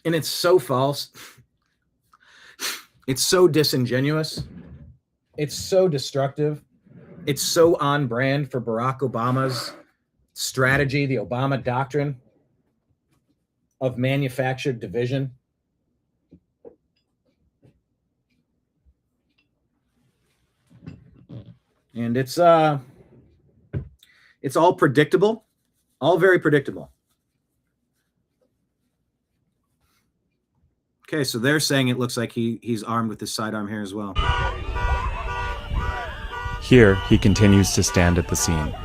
And it's so false. It's so disingenuous. It's so destructive. It's so on brand for Barack Obama's strategy, the Obama doctrine of manufactured division. And it's all predictable, all very predictable. Okay, so they're saying it looks like he's armed with his sidearm here as well. Here, he continues to stand at the scene.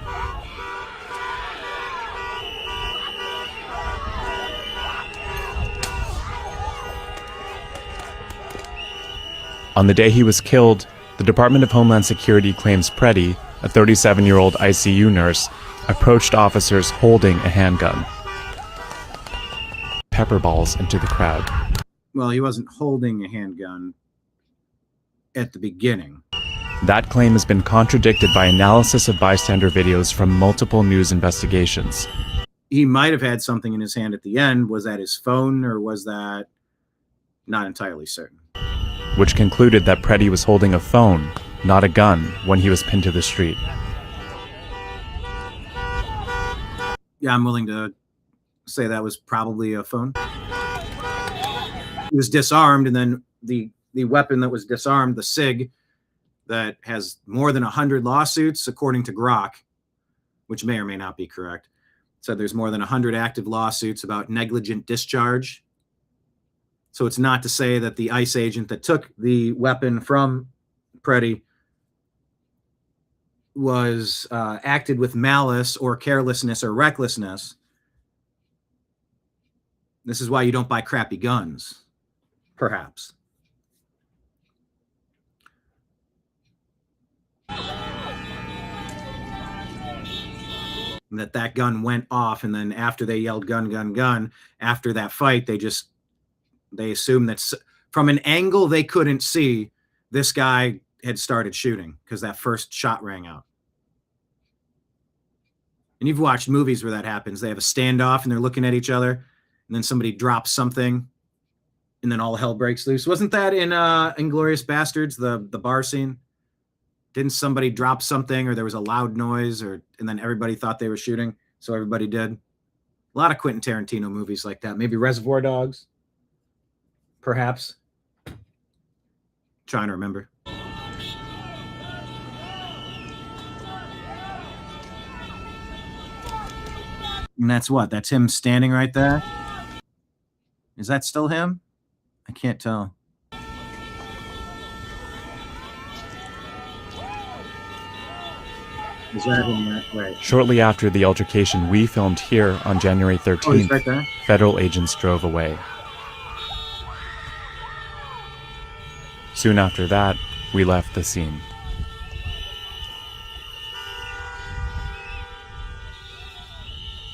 On the day he was killed, the Department of Homeland Security claims Preddy, a 37-year-old ICU nurse, approached officers holding a handgun. Pepper balls into the crowd. Well, he wasn't holding a handgun at the beginning. That claim has been contradicted by analysis of bystander videos from multiple news investigations. He might have had something in his hand at the end. Was that his phone, or was that not entirely certain? Which concluded that Preddy was holding a phone, not a gun, when he was pinned to the street. Yeah, I'm willing to say that was probably a phone. He was disarmed, and then the weapon that was disarmed, the SIG, that has more than 100 lawsuits, according to Grok, which may or may not be correct, said there's more than 100 active lawsuits about negligent discharge. So it's not to say that the ICE agent that took the weapon from Preddy was acted with malice or carelessness or recklessness. This is why you don't buy crappy guns, perhaps. That gun went off, and then after they yelled gun, gun, gun, after that fight, they assumed that from an angle they couldn't see, this guy had started shooting because that first shot rang out. And you've watched movies where that happens. They have a standoff and they're looking at each other, and then somebody drops something, and then all hell breaks loose. Wasn't that in Inglourious Bastards, the bar scene? Didn't somebody drop something, or there was a loud noise, and then everybody thought they were shooting, so everybody did? A lot of Quentin Tarantino movies like that. Maybe Reservoir Dogs, perhaps. Trying to remember. And that's what? That's him standing right there? Is that still him? I can't tell. Is that him? Right. Shortly after the altercation we filmed here on January 13th, Oh, he's right there? federal agents drove away. Soon after that, we left the scene.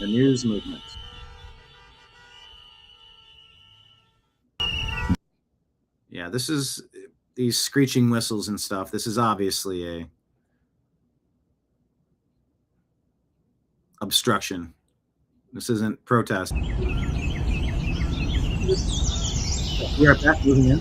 The news movement. Yeah, this is these screeching whistles and stuff. This is obviously a obstruction. This isn't protest. We're back, moving in.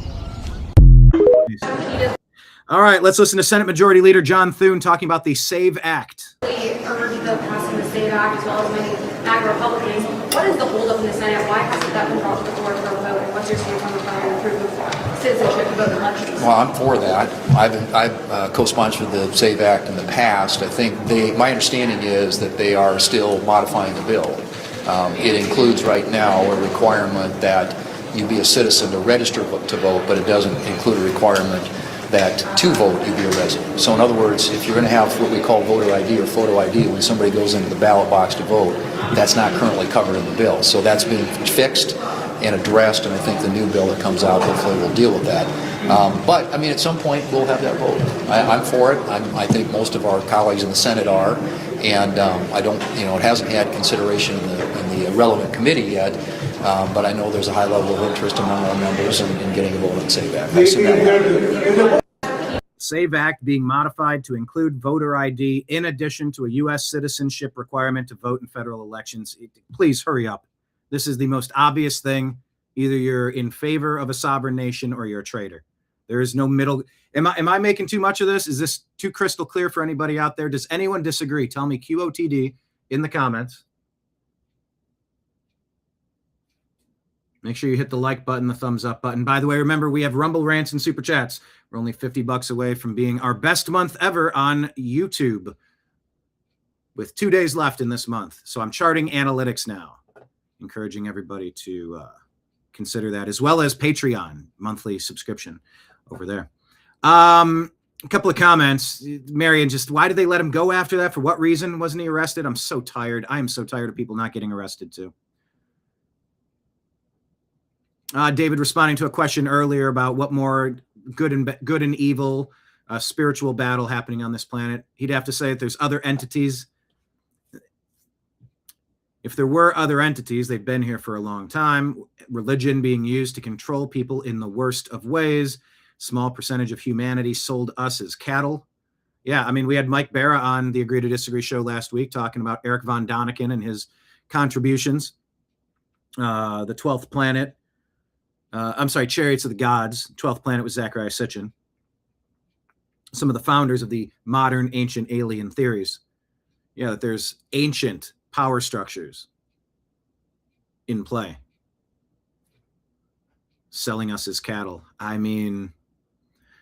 All right, let's listen to Senate Majority Leader John Thune talking about the SAVE Act. Urged the passing the SAVE Act as well as many MAGA Republicans. What is the holdup in the Senate? Why hasn't that been brought to the floor for a vote? And what's your stance on requiring proof of citizenship to vote in elections? Well, I'm for that. I've co-sponsored the SAVE Act in the past. I think my understanding is that they are still modifying the bill. It includes right now a requirement that you be a citizen to register to vote, but it doesn't include a requirement that to vote you be a resident. So in other words, if you're going to have what we call voter ID or photo ID when somebody goes into the ballot box to vote, that's not currently covered in the bill. So that's been fixed and addressed, and I think the new bill that comes out hopefully will deal with that. But I mean, at some point we'll have that vote. I'm for it. I think most of our colleagues in the Senate are, and I don't, it hasn't had consideration in the relevant committee yet. But I know there's a high level of interest among our members in getting a vote on SAVE Act. SAVE Act being modified to include voter ID in addition to a U.S. citizenship requirement to vote in federal elections. Please hurry up. This is the most obvious thing. Either you're in favor of a sovereign nation or you're a traitor. There is no middle. Am I making too much of this? Is this too crystal clear for anybody out there? Does anyone disagree? Tell me QOTD in the comments. Make sure you hit the like button, the thumbs up button. By the way, remember, we have Rumble Rants and Super Chats. We're only $50 away from being our best month ever on YouTube, with 2 days left in this month. So I'm charting analytics now, encouraging everybody to consider that, as well as Patreon monthly subscription over there. A couple of comments. Marion, just why did they let him go after that? For what reason wasn't he arrested? I'm so tired. I am so tired of people not getting arrested too. David responding to a question earlier about what more good and evil spiritual battle happening on this planet. He'd have to say that there's other entities. If there were other entities, they've been here for a long time. Religion being used to control people in the worst of ways. Small percentage of humanity sold us as cattle. Yeah, I mean, we had Mike Barra on the Agree to Disagree show last week talking about Eric von Daniken and his contributions. The 12th Planet. I'm sorry, Chariots of the Gods. 12th Planet was Zecharia Sitchin. Some of the founders of the modern ancient alien theories. Yeah, that there's ancient power structures in play. Selling us as cattle. I mean,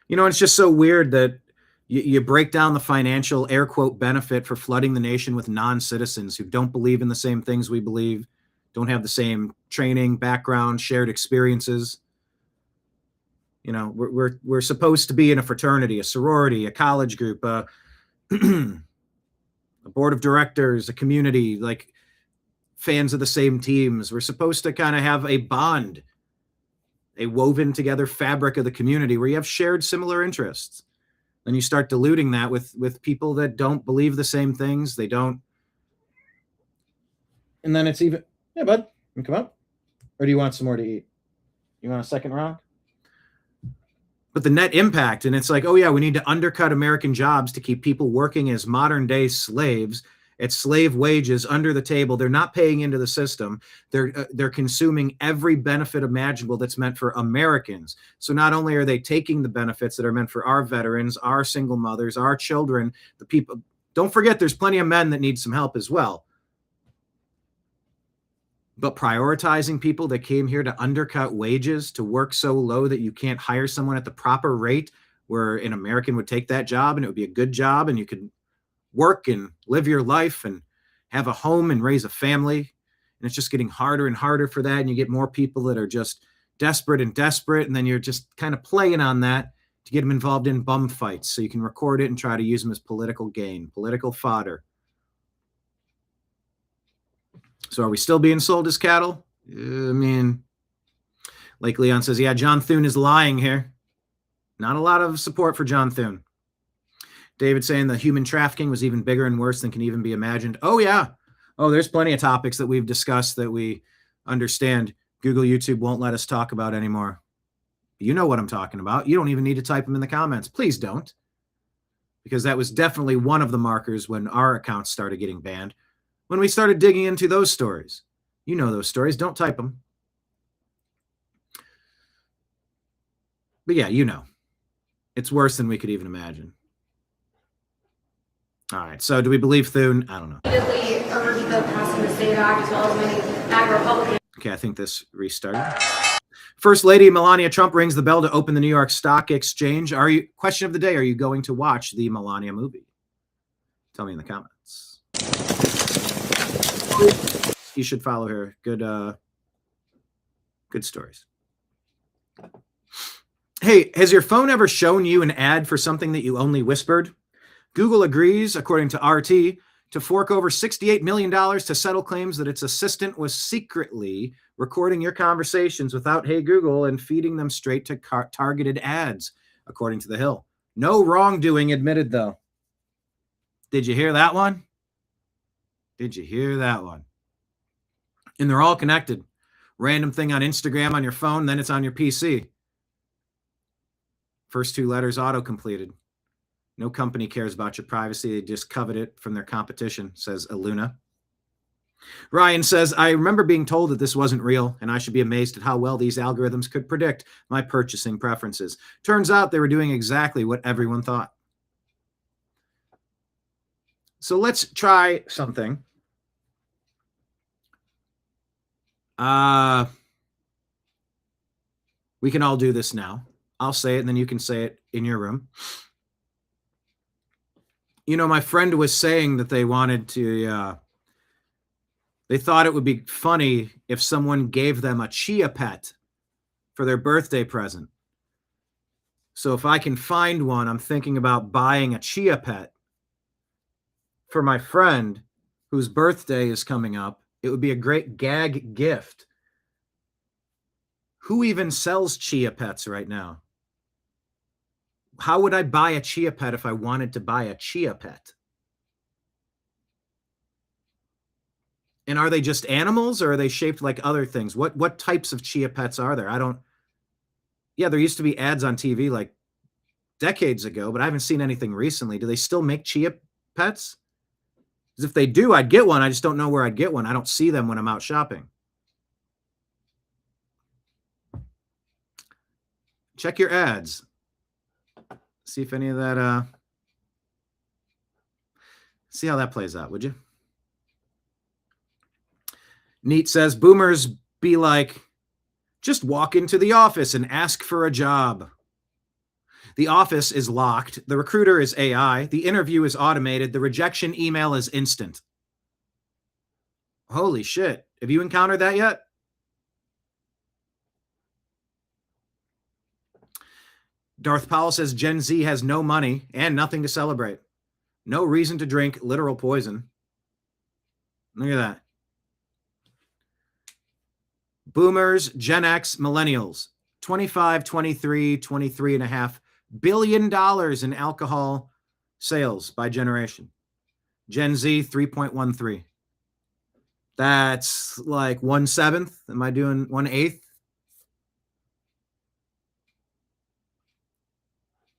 you know, it's just so weird that you break down the financial air quote benefit for flooding the nation with non-citizens who don't believe in the same things we believe, don't have the same training, background, shared experiences. You know, we're supposed to be in a fraternity, a sorority, a college group, a board of directors, a community, like fans of the same teams. We're supposed to kind of have a bond, a woven together fabric of the community where you have shared similar interests. Then you start diluting that with people that don't believe the same things. They don't. And then it's even, yeah, bud, you come up. Or do you want some more to eat? You want a second round? But the net impact, and it's like, oh yeah, we need to undercut American jobs to keep people working as modern day slaves at slave wages under the table. They're not paying into the system. They're consuming every benefit imaginable that's meant for Americans. So not only are they taking the benefits that are meant for our veterans, our single mothers, our children, the people. Don't forget, there's plenty of men that need some help as well. But prioritizing people that came here to undercut wages, to work so low that you can't hire someone at the proper rate, where an American would take that job and it would be a good job and you could work and live your life and have a home and raise a family. And it's just getting harder and harder for that. And you get more people that are just desperate. And then you're just kind of playing on that to get them involved in bum fights. So you can record it and try to use them as political gain, political fodder. So are we still being sold as cattle? I mean, like Leon says, yeah, John Thune is lying here. Not a lot of support for John Thune. David saying the human trafficking was even bigger and worse than can even be imagined. Oh, yeah. Oh, there's plenty of topics that we've discussed that we understand Google, YouTube won't let us talk about anymore. You know what I'm talking about. You don't even need to type them in the comments. Please don't. Because that was definitely one of the markers when our accounts started getting banned. When we started digging into those stories. You know those stories. Don't type them. But yeah, you know. It's worse than we could even imagine. All right. So do we believe Thune? I don't know. Immediately urged the passing of the SAVE Act as well as many MAGA Republicans. Okay, I think this restarted. First Lady Melania Trump rings the bell to open the New York Stock Exchange. Question of the day, are you going to watch the Melania movie? Tell me in the comments. You should follow her. Good stories. Hey, has your phone ever shown you an ad for something that you only whispered? Google agrees, according to RT, to fork over $68 million to settle claims that its assistant was secretly recording your conversations without Hey Google and feeding them straight to targeted ads, according to The Hill. No wrongdoing admitted, though. Did you hear that one? Did you hear that one? And they're all connected. Random thing on Instagram on your phone, then it's on your PC. First two letters auto-completed. No company cares about your privacy. They just covet it from their competition, says Iluna. Ryan says, I remember being told that this wasn't real, and I should be amazed at how well these algorithms could predict my purchasing preferences. Turns out they were doing exactly what everyone thought. So let's try something. We can all do this now. I'll say it, and then you can say it in your room. You know, my friend was saying that they wanted to, they thought it would be funny if someone gave them a chia pet for their birthday present. So if I can find one, I'm thinking about buying a chia pet for my friend whose birthday is coming up. It would be a great gag gift. Who even sells chia pets right now? How would I buy a chia pet if I wanted to buy a chia pet? And are they just animals, or are they shaped like other things? What types of chia pets are there? Yeah, there used to be ads on TV like decades ago, but I haven't seen anything recently. Do they still make chia pets? Because if they do, I'd get one. I just don't know where I'd get one. I don't see them when I'm out shopping. Check your ads. See if any of that, see how that plays out, would you? Neat says, boomers be like, just walk into the office and ask for a job. The office is locked. The recruiter is AI. The interview is automated. The rejection email is instant. Holy shit. Have you encountered that yet? Darth Powell says Gen Z has no money and nothing to celebrate. No reason to drink literal poison. Look at that. Boomers, Gen X, millennials, 25, 23, 23.5 billion dollars in alcohol sales by generation. Gen Z, 3.13. That's like 1/7. Am I doing 1/8?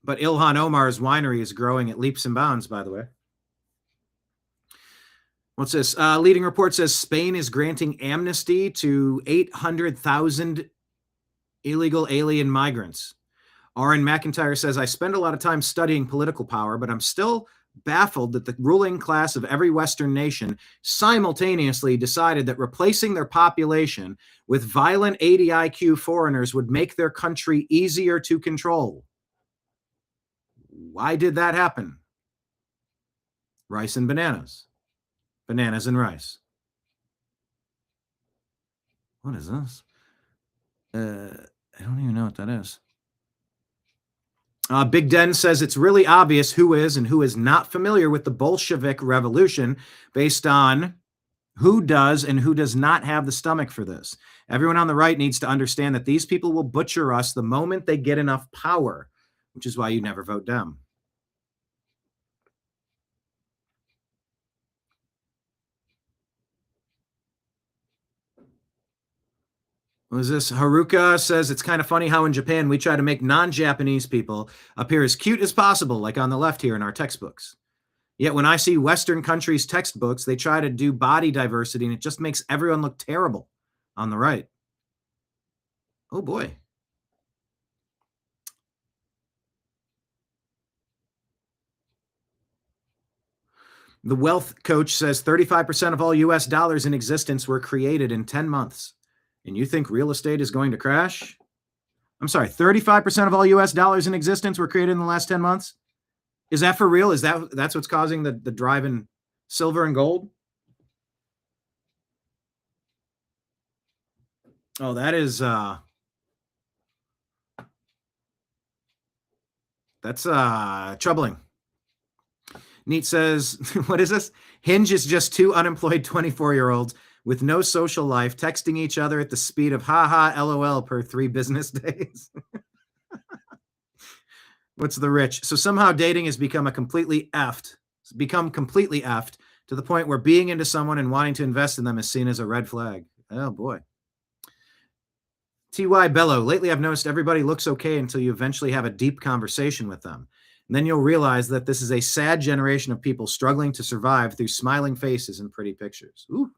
But Ilhan Omar's winery is growing at leaps and bounds, by the way. What's this? Leading report says Spain is granting amnesty to 800,000 illegal alien migrants. Aaron McIntyre says, I spend a lot of time studying political power, but I'm still baffled that the ruling class of every Western nation simultaneously decided that replacing their population with violent 80 IQ foreigners would make their country easier to control. Why did that happen? Rice and bananas. Bananas and rice. What is this? I don't even know what that is. Big Den says it's really obvious who is and who is not familiar with the Bolshevik Revolution based on who does and who does not have the stomach for this. Everyone on the right needs to understand that these people will butcher us the moment they get enough power, which is why you never vote Dem. What is this? Haruka says it's kind of funny how in Japan we try to make non-Japanese people appear as cute as possible, like on the left here in our textbooks. Yet when I see Western countries' textbooks, they try to do body diversity, and it just makes everyone look terrible on the right. Oh, boy. The wealth coach says 35% of all U.S. dollars in existence were created in 10 months. And you think real estate is going to crash? I'm sorry, 35% of all U.S. dollars in existence were created in the last 10 months? Is that for real? That's what's causing the drive in silver and gold? Oh, that is that's troubling. Neat says, what is this? Hinge is just two unemployed 24-year-olds with no social life texting each other at the speed of haha LOL per 3 business days. What's the rich? So somehow dating has become completely effed to the point where being into someone and wanting to invest in them is seen as a red flag. Oh boy. T.Y. Bello, lately I've noticed everybody looks okay until you eventually have a deep conversation with them. And then you'll realize that this is a sad generation of people struggling to survive through smiling faces and pretty pictures. Ooh.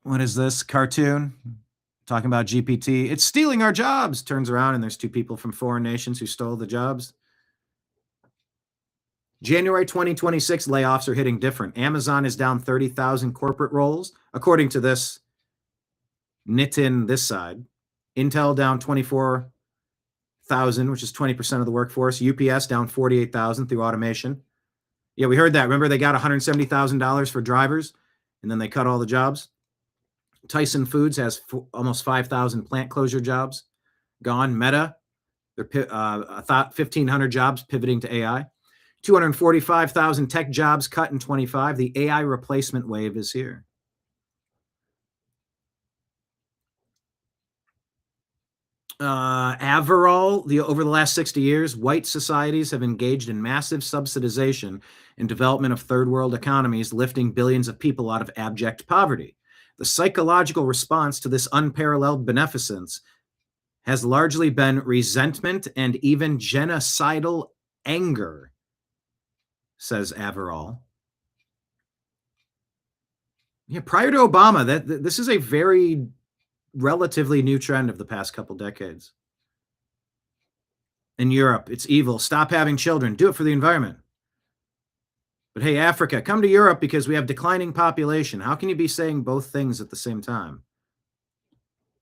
What is this cartoon? Talking about GPT. It's stealing our jobs. Turns around and there's two people from foreign nations who stole the jobs. January 2026 layoffs are hitting different. Amazon is down 30,000 corporate roles, according to this Nitin this side. Intel down 24,000, which is 20% of the workforce. UPS down 48,000 through automation. Yeah, we heard that. Remember, they got $170,000 for drivers, and then they cut all the jobs. Tyson Foods has almost 5,000 plant closure jobs gone. Meta, they're 1,500 jobs pivoting to AI. 245,000 tech jobs cut in 25. The AI replacement wave is here. Overall, over the last 60 years, white societies have engaged in massive subsidization and development of third world economies, lifting billions of people out of abject poverty. The psychological response to this unparalleled beneficence has largely been resentment and even genocidal anger, says Averall. Yeah, prior to Obama, this is a very relatively new trend of the past couple decades. In Europe, it's evil. Stop having children. Do it for the environment. But hey, Africa, come to Europe because we have declining population. How can you be saying both things at the same time?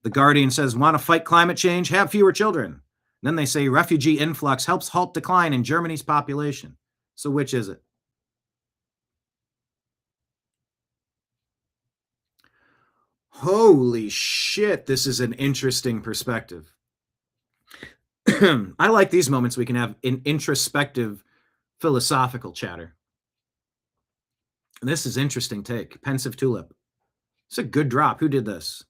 The Guardian says, want to fight climate change? Have fewer children. And then they say refugee influx helps halt decline in Germany's population. So which is it? Holy shit, this is an interesting perspective. I like these moments we can have an introspective philosophical chatter. This is interesting take. Pensive Tulip. It's a good drop. Who did this?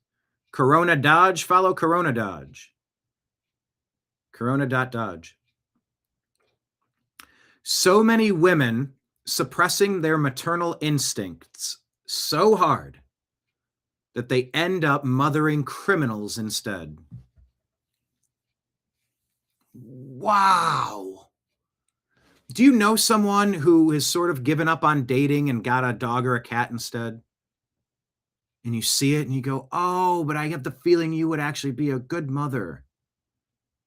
Corona Dodge. Follow Corona Dodge. Corona.Dodge. So many women suppressing their maternal instincts so hard that they end up mothering criminals instead. Wow. Do you know someone who has sort of given up on dating and got a dog or a cat instead? And you see it and you go, oh, but I have the feeling you would actually be a good mother.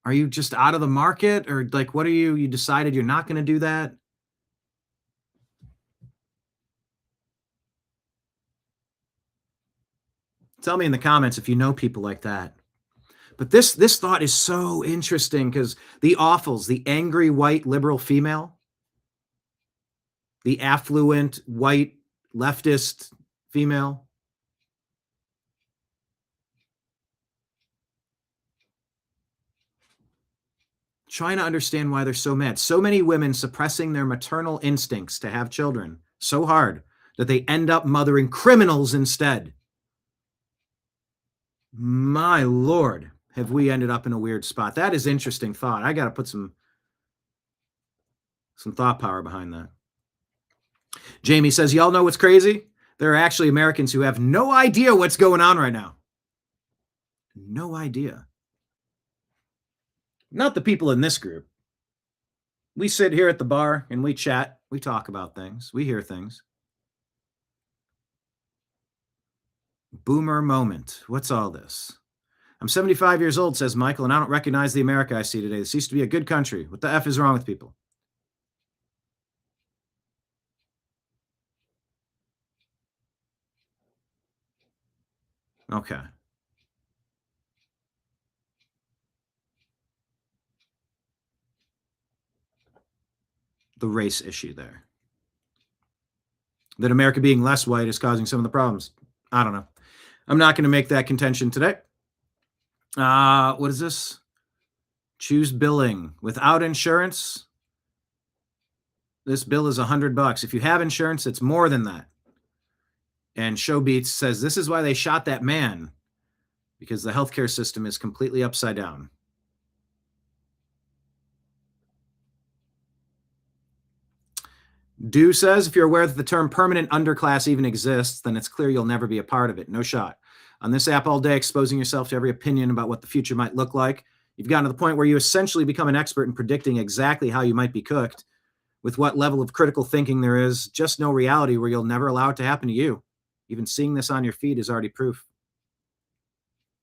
Are you just out of the market? Or like, what are you decided you're not going to do that? Tell me in the comments if you know people like that. But this thought is so interesting because the awfuls, the angry white liberal female, the affluent white leftist female, trying to understand why they're so mad. So many women suppressing their maternal instincts to have children so hard that they end up mothering criminals instead. My Lord, have we ended up in a weird spot. That is interesting thought. I got to put some thought power behind that. Jamie says, y'all know what's crazy? There are actually Americans who have no idea what's going on right now. No idea. Not the people in this group. We sit here at the bar and we chat. We talk about things. We hear things. Boomer moment. What's all this? I'm 75 years old, says Michael, and I don't recognize the America I see today. This used to be a good country. What the F is wrong with people? Okay. The race issue there. That America being less white is causing some of the problems. I don't know. I'm not going to make that contention today. What is this? Choose billing. Without insurance, this bill is $100. If you have insurance, it's more than that. And Showbeats says this is why they shot that man, because the healthcare system is completely upside down. Do says, if you're aware that the term permanent underclass even exists, then it's clear you'll never be a part of it. No shot. On this app all day, exposing yourself to every opinion about what the future might look like, you've gotten to the point where you essentially become an expert in predicting exactly how you might be cooked, with what level of critical thinking there is, just no reality where you'll never allow it to happen to you. Even seeing this on your feed is already proof.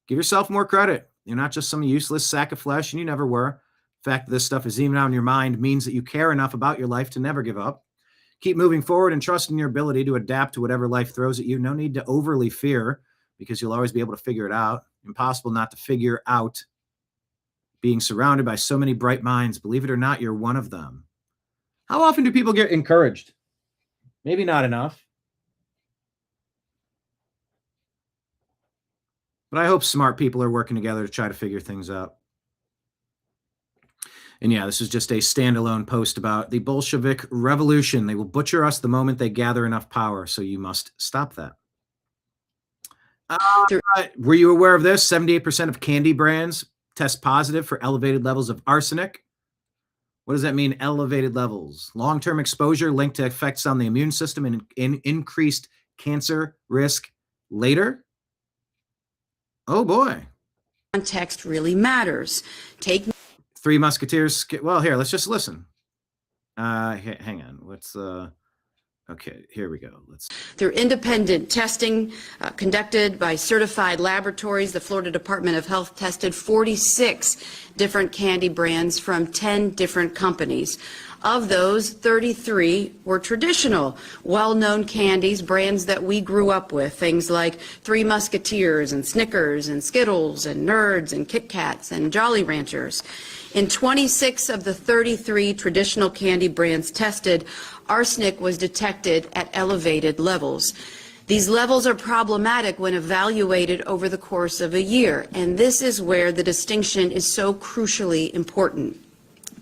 Give yourself more credit. You're not just some useless sack of flesh, and you never were. The fact that this stuff is even on your mind means that you care enough about your life to never give up. Keep moving forward and trust in your ability to adapt to whatever life throws at you. No need to overly fear, because you'll always be able to figure it out. Impossible not to figure out. Being surrounded by so many bright minds, believe it or not, you're one of them. How often do people get encouraged? Maybe not enough. But I hope smart people are working together to try to figure things out. And yeah, this is just a standalone post about the Bolshevik Revolution. They will butcher us the moment they gather enough power, so you must stop that. Were you aware of this? 78% of candy brands test positive for elevated levels of arsenic. What does that mean, elevated levels? Long-term exposure linked to effects on the immune system and increased cancer risk later. Oh, boy. Context really matters. Take Three Musketeers. Well, here, let's just listen. Hang on. Let's... Okay, here we go. Through independent testing conducted by certified laboratories, the Florida Department of Health tested 46 different candy brands from 10 different companies. Of those, 33 were traditional, well-known candies, brands that we grew up with, things like Three Musketeers and Snickers and Skittles and Nerds and Kit Kats and Jolly Ranchers. In 26 of the 33 traditional candy brands tested, arsenic was detected at elevated levels. These levels are problematic when evaluated over the course of a year, and this is where the distinction is so crucially important.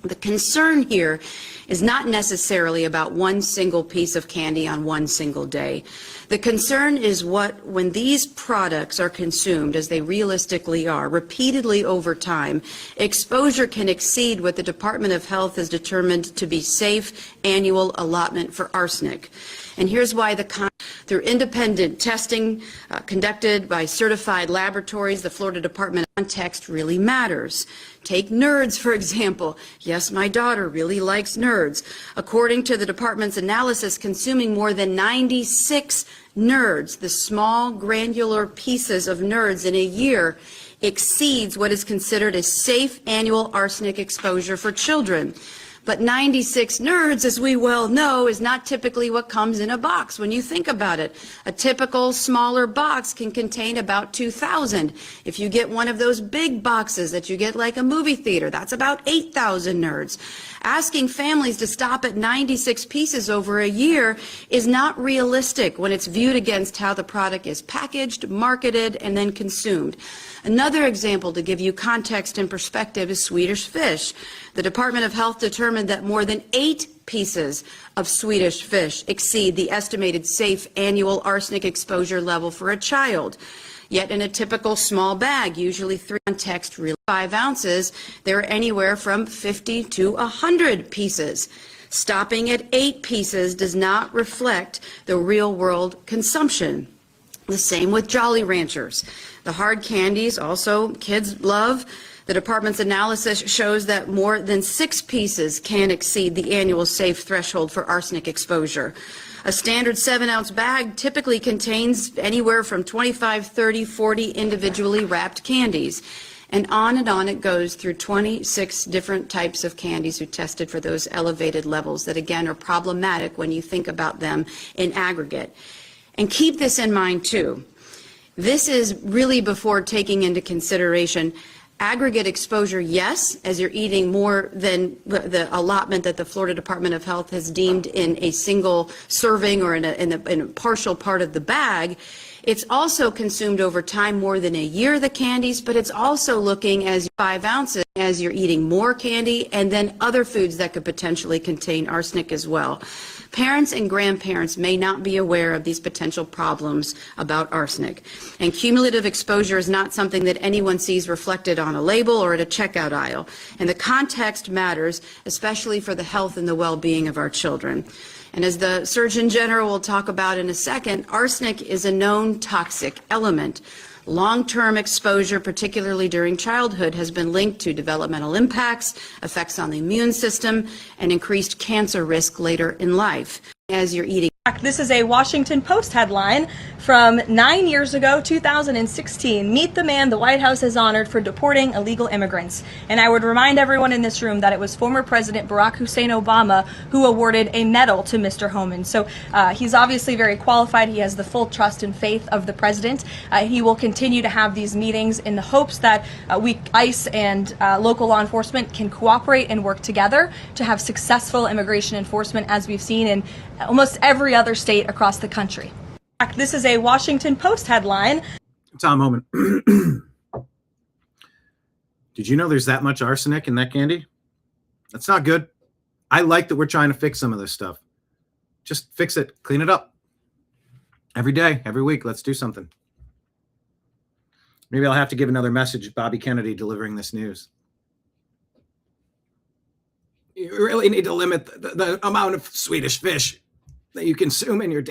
The concern here is not necessarily about one single piece of candy on one single day. The concern is when these products are consumed, as they realistically are, repeatedly over time, exposure can exceed what the Department of Health has determined to be safe annual allotment for arsenic. And here's why through independent testing conducted by certified laboratories, the Florida Department context really matters. Take Nerds, for example. Yes, my daughter really likes Nerds. According to the department's analysis, consuming more than 96 Nerds, the small granular pieces of Nerds in a year, exceeds what is considered a safe annual arsenic exposure for children. But 96 Nerds, as we well know, is not typically what comes in a box when you think about it. A typical smaller box can contain about 2,000. If you get one of those big boxes that you get like a movie theater, that's about 8,000 Nerds. Asking families to stop at 96 pieces over a year is not realistic when it's viewed against how the product is packaged, marketed, and then consumed. Another example to give you context and perspective is Swedish fish. The Department of Health determined that more than 8 pieces of Swedish fish exceed the estimated safe annual arsenic exposure level for a child. Yet in a typical small bag, usually 3 context, really 5 ounces, there are anywhere from 50 to 100 pieces. Stopping at 8 pieces does not reflect the real-world consumption. The same with Jolly Ranchers. The hard candies also kids love. The department's analysis shows that more than 6 pieces can exceed the annual safe threshold for arsenic exposure. A standard 7-ounce bag typically contains anywhere from 25, 30, 40 individually wrapped candies. And on it goes through 26 different types of candies who tested for those elevated levels that, again, are problematic when you think about them in aggregate. And keep this in mind, too. This is really before taking into consideration aggregate exposure, yes, as you're eating more than the allotment that the Florida Department of Health has deemed in a single serving or in a partial part of the bag. It's also consumed over time, more than a year, the candies, but it's also looking as 5 ounces as you're eating more candy and then other foods that could potentially contain arsenic as well. Parents and grandparents may not be aware of these potential problems about arsenic. And cumulative exposure is not something that anyone sees reflected on a label or at a checkout aisle. And the context matters, especially for the health and the well-being of our children. And as the Surgeon General will talk about in a second, arsenic is a known toxic element. Long-term exposure, particularly during childhood, has been linked to developmental impacts, effects on the immune system, and increased cancer risk later in life. as you're eating. This is a Washington Post headline from 9 years ago, 2016. Meet the man the White House has honored for deporting illegal immigrants. And I would remind everyone in this room that it was former President Barack Hussein Obama who awarded a medal to Mr. Homan. So he's obviously very qualified. He has the full trust and faith of the president. He will continue to have these meetings in the hopes that ICE and local law enforcement can cooperate and work together to have successful immigration enforcement, as we've seen in almost every other state across the country. This is a Washington Post headline. Tom Homan. Did you know there's that much arsenic in that candy? That's not good. I like that we're trying to fix some of this stuff. Just fix it. Clean it up. Every day, every week, let's do something. Maybe I'll have to give another message, Bobby Kennedy delivering this news. You really need to limit the amount of Swedish fish that you consume in your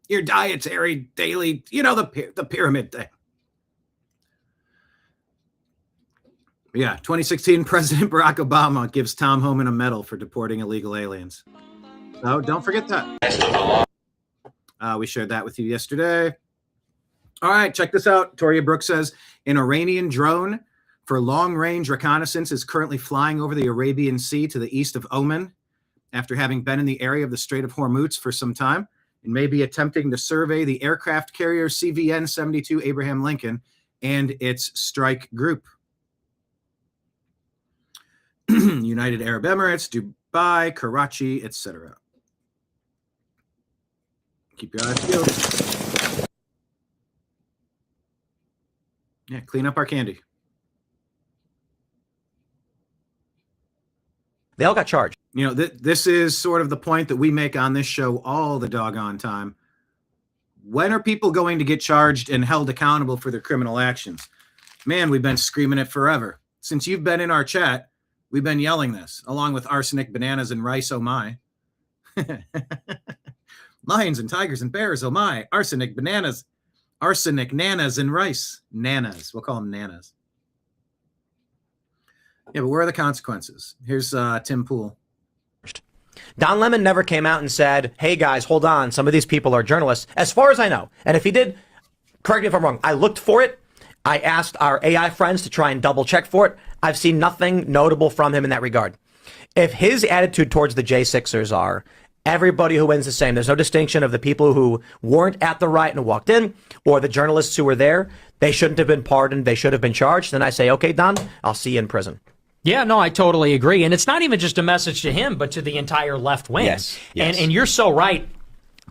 your dietary daily, the pyramid thing. Yeah, 2016 President Barack Obama gives Tom Homan a medal for deporting illegal aliens. So don't forget that. We shared that with you yesterday. All right, check this out. Toria Brooks says, an Iranian drone for long-range reconnaissance is currently flying over the Arabian Sea to the east of Oman after having been in the area of the Strait of Hormuz for some time and may be attempting to survey the aircraft carrier CVN-72 Abraham Lincoln and its strike group. United Arab Emirates, Dubai, Karachi, etc. Keep your eyes peeled. Yeah, clean up our candy. They all got charged. This is sort of the point that we make on this show all the doggone time. When are people going to get charged and held accountable for their criminal actions? Man, we've been screaming it forever. Since you've been in our chat, we've been yelling this, along with arsenic, bananas, and rice, oh my. Lions and tigers and bears, oh my. Arsenic, bananas, arsenic, nanas, and rice. Nanas. We'll call them nanas. Yeah, but where are the consequences? Here's Tim Pool. Don Lemon never came out and said, hey guys, hold on, some of these people are journalists, as far as I know. And if he did, correct me if I'm wrong, I looked for it. I asked our AI friends to try and double check for it. I've seen nothing notable from him in that regard. If his attitude towards the J6ers are, everybody who wins the same, there's no distinction of the people who weren't at the riot and walked in, or the journalists who were there, they shouldn't have been pardoned, they should have been charged, then I say, okay, Don, I'll see you in prison. Yeah, no, I totally agree. And it's not even just a message to him, but to the entire left wing. Yes. And you're so right.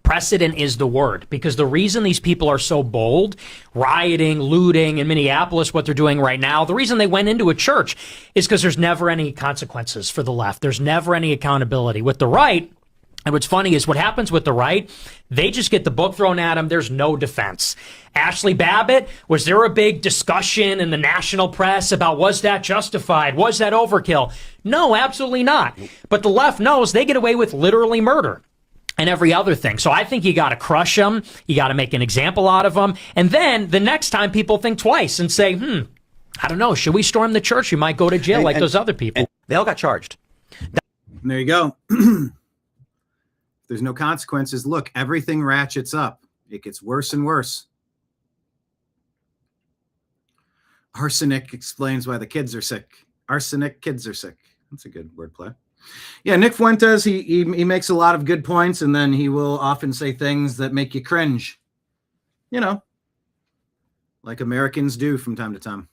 Precedent is the word, because the reason these people are so bold, rioting, looting in Minneapolis, what they're doing right now, the reason they went into a church is because there's never any consequences for the left. There's never any accountability. With the right, and what's funny is what happens with the right, they just get the book thrown at them. There's no defense. Ashley Babbitt, was there a big discussion in the national press about was that justified? Was that overkill? No, absolutely not. But the left knows they get away with literally murder and every other thing. So I think you got to crush them. You got to make an example out of them. And then the next time people think twice and say, I don't know, should we storm the church? You might go to jail like those other people. They all got charged. There you go. There's no consequences. Look, everything ratchets up. It gets worse and worse. Arsenic explains why the kids are sick. Arsenic, kids are sick. That's a good wordplay. Yeah, Nick Fuentes, he makes a lot of good points, and then he will often say things that make you cringe. Like Americans do from time to time.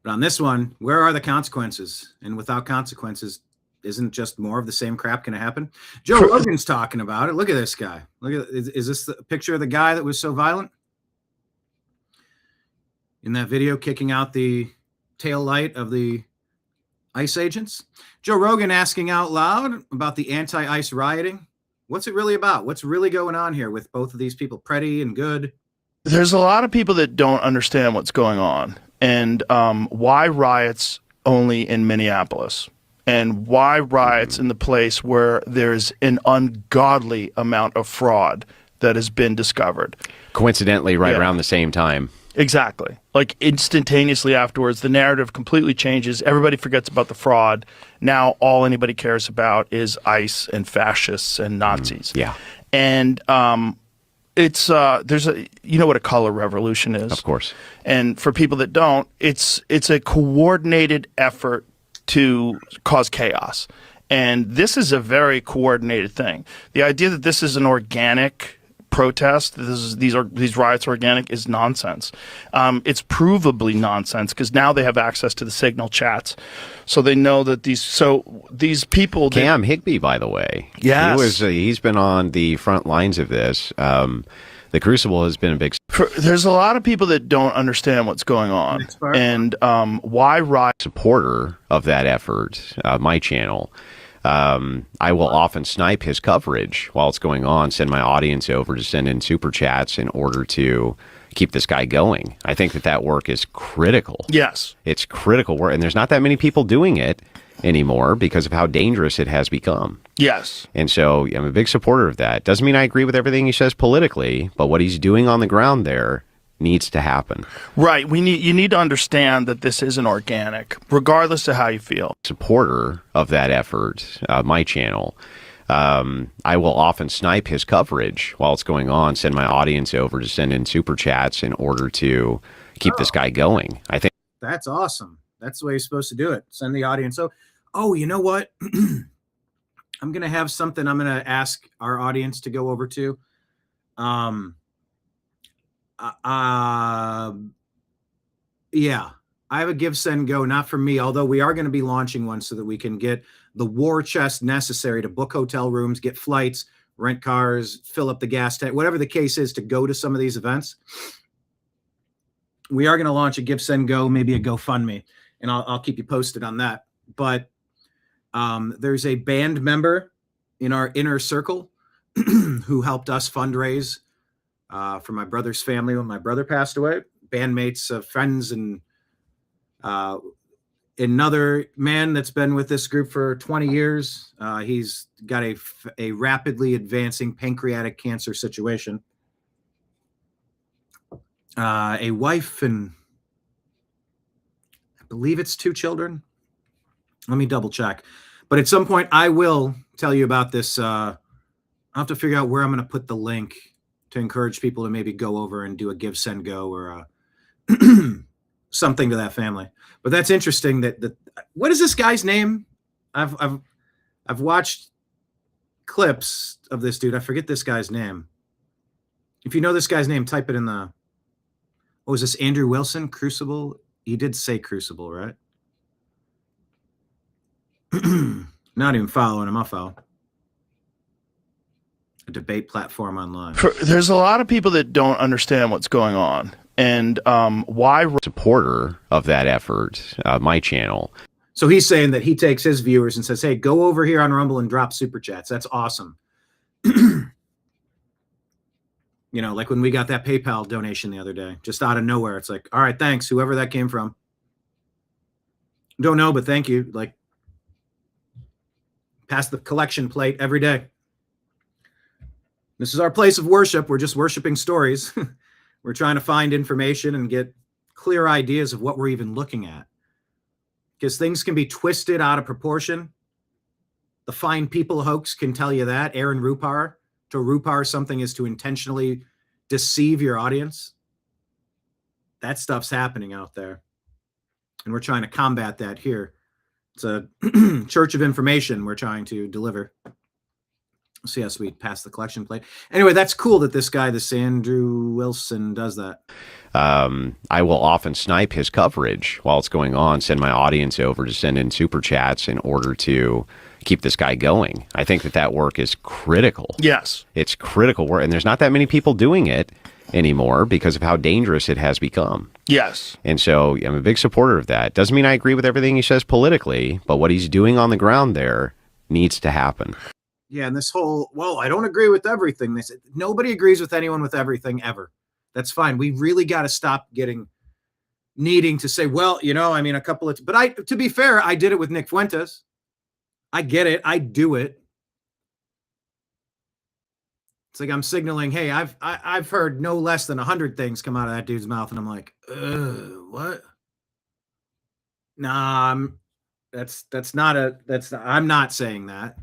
But on this one, where are the consequences? And without consequences, isn't just more of the same crap going to happen? Joe Rogan's talking about it. Look at this guy. Is this the picture of the guy that was so violent? In that video, kicking out the tail light of the ICE agents? Joe Rogan asking out loud about the anti-ICE rioting. What's it really about? What's really going on here with both of these people, Pretty and Good? There's a lot of people that don't understand what's going on and why riots only in Minneapolis. And why riots in the place where there's an ungodly amount of fraud that has been discovered. Coincidentally, right around the same time. Exactly. Like instantaneously afterwards, the narrative completely changes. Everybody forgets about the fraud. Now all anybody cares about is ICE and fascists and Nazis. Yeah. And it's there's a, you know what a color revolution is, Of course. and for people that don't, it's a coordinated effort to cause chaos. And this is a very coordinated thing. The idea that this is an organic protest, these riots are organic, is nonsense. It's provably nonsense because now they have access to the Signal chats, so they know that these people. Cam Higbee, by the way, yes, he's been on the front lines of this. The Crucible has been a big. There's a lot of people that don't understand what's going on, and why riot. Supporter of that effort, my channel. I will often snipe his coverage while it's going on, send my audience over to send in super chats in order to keep this guy going. I think that work is critical. Yes. It's critical work, and there's not that many people doing it anymore because of how dangerous it has become. Yes. And so I'm a big supporter of that. Doesn't mean I agree with everything he says politically, but what he's doing on the ground there needs to happen. Right. You need to understand that this isn't organic, regardless of how you feel. Supporter of that effort, my channel. I will often snipe his coverage while it's going on, send my audience over to send in super chats in order to keep this guy going. I think that's awesome. That's the way you're supposed to do it. Send the audience. Oh, you know what? I'm going to have something I'm going to ask our audience to go over to. Yeah, I have a give, send, go, not for me, although we are going to be launching one so that we can get the war chest necessary to book hotel rooms, get flights, rent cars, fill up the gas tank, whatever the case is to go to some of these events. We are going to launch a give, send, go, maybe a GoFundMe, and I'll keep you posted on that. But there's a band member in our inner circle who helped us fundraise for my brother's family when my brother passed away. Bandmates, friends, and another man that's been with this group for 20 years. He's got a rapidly advancing pancreatic cancer situation. A wife and I believe it's 2 children. Let me double check. But at some point I will tell you about this. I'll have to figure out where I'm going to put the link to encourage people to maybe go over and do a give, send, go, or something to that family. But that's interesting. What is this guy's name? I've watched clips of this dude. I forget this guy's name. If you know this guy's name, type it in the. What was this? Andrew Wilson, Crucible. He did say Crucible, right? Not even following him. I'll follow. A debate platform online. There's a lot of people that don't understand what's going on, and why. Supporter of that effort, my channel. So he's saying that he takes his viewers and says, "Hey, go over here on Rumble and drop super chats." That's awesome. You know, like when we got that PayPal donation the other day, just out of nowhere. It's like, all right, thanks, whoever that came from. Don't know, but thank you. Like, pass the collection plate every day. This is our place of worship. We're just worshiping stories. We're trying to find information and get clear ideas of what we're even looking at. Because things can be twisted out of proportion. The Fine People hoax can tell you that. Aaron Rupar. To Rupar something is to intentionally deceive your audience. That stuff's happening out there. And we're trying to combat that here. It's a church of information we're trying to deliver. See how sweet, pass the collection plate. Anyway, that's cool that this guy, this Andrew Wilson, does that. I will often snipe his coverage while it's going on, send my audience over to send in super chats in order to keep this guy going. I think that work is critical. Yes. It's critical work, and there's not that many people doing it anymore because of how dangerous it has become. Yes. And so I'm a big supporter of that. Doesn't mean I agree with everything he says politically, but what he's doing on the ground there needs to happen. Yeah, and this whole, well, I don't agree with everything. They said nobody agrees with anyone with everything ever. That's fine. We really got to stop needing to say, well, you know, I mean, but to be fair, I did it with Nick Fuentes. I get it. I do it. It's like I'm signaling, hey, I've heard no less than 100 things come out of that dude's mouth, and I'm like, what? Nah, I'm not saying that.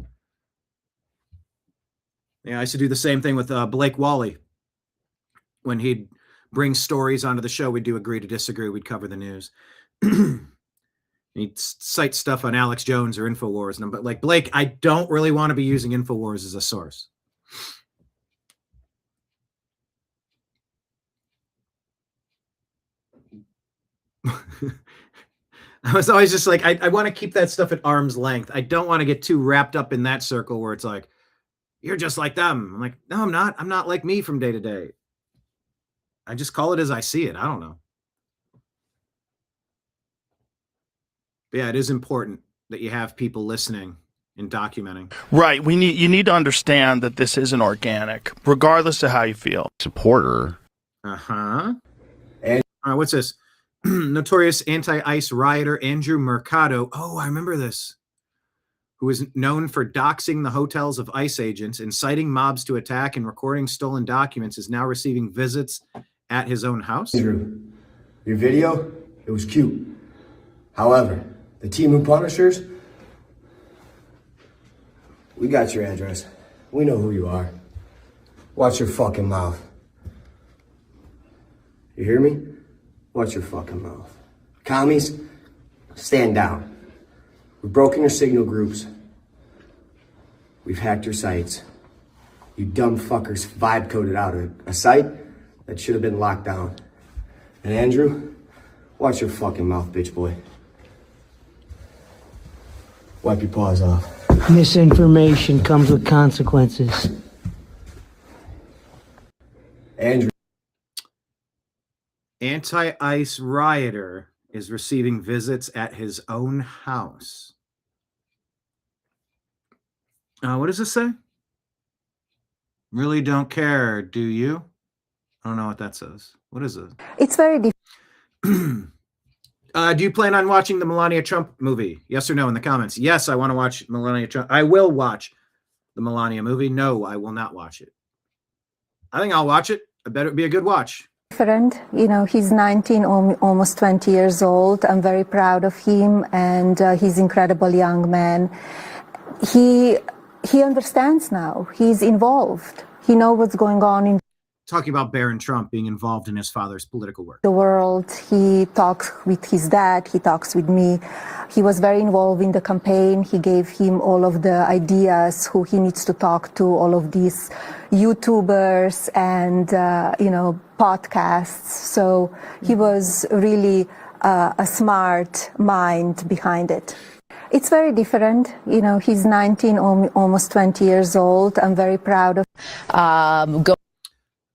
Yeah, I used to do the same thing with Blake Wally. When he'd bring stories onto the show, we'd do agree to disagree. We'd cover the news. He'd cite stuff on Alex Jones or InfoWars, but like Blake, I don't really want to be using InfoWars as a source. I was always just like, I want to keep that stuff at arm's length. I don't want to get too wrapped up in that circle where it's like, you're just like them. I'm like, no, I'm not. I'm not like me from day to day. I just call it as I see it. I don't know. But yeah, it is important that you have people listening and documenting. Right. You need to understand that this isn't organic, regardless of how you feel. Supporter. Uh-huh. And what's this? Notorious anti-ICE rioter Andrew Mercado. Oh, I remember this. Who is known for doxing the hotels of ICE agents, inciting mobs to attack, and recording stolen documents, is now receiving visits at his own house. Andrew, your video, it was cute. However, the team of Punishers, we got your address. We know who you are. Watch your fucking mouth. You hear me? Watch your fucking mouth. Commies, stand down. We've broken your signal groups. We've hacked your sites. You dumb fuckers vibe coded out a site that should have been locked down. And Andrew, watch your fucking mouth, bitch boy. Wipe your paws off. Misinformation comes with consequences. Andrew. Anti-ICE rioter is receiving visits at his own house. What does this say? Really don't care, do you? I don't know what that says. What is it? It's very different. Do you plan on watching the Melania Trump movie? Yes or no in the comments. Yes, I want to watch Melania Trump. I will watch the Melania movie. No, I will not watch it. I think I'll watch it. I bet it would be a good watch. Different. You know, he's 19, almost 20 years old. I'm very proud of him, and he's an incredible young man. He understands now. He's involved. He knows what's going on in Talking about Barron Trump being involved in his father's political work. the world. He talks with his dad. He talks with me. He was very involved in the campaign. He gave him all of the ideas, who he needs to talk to, all of these YouTubers and, podcasts. So he was really a smart mind behind it. It's very different. You know, he's 19, almost 20 years old. I'm very proud of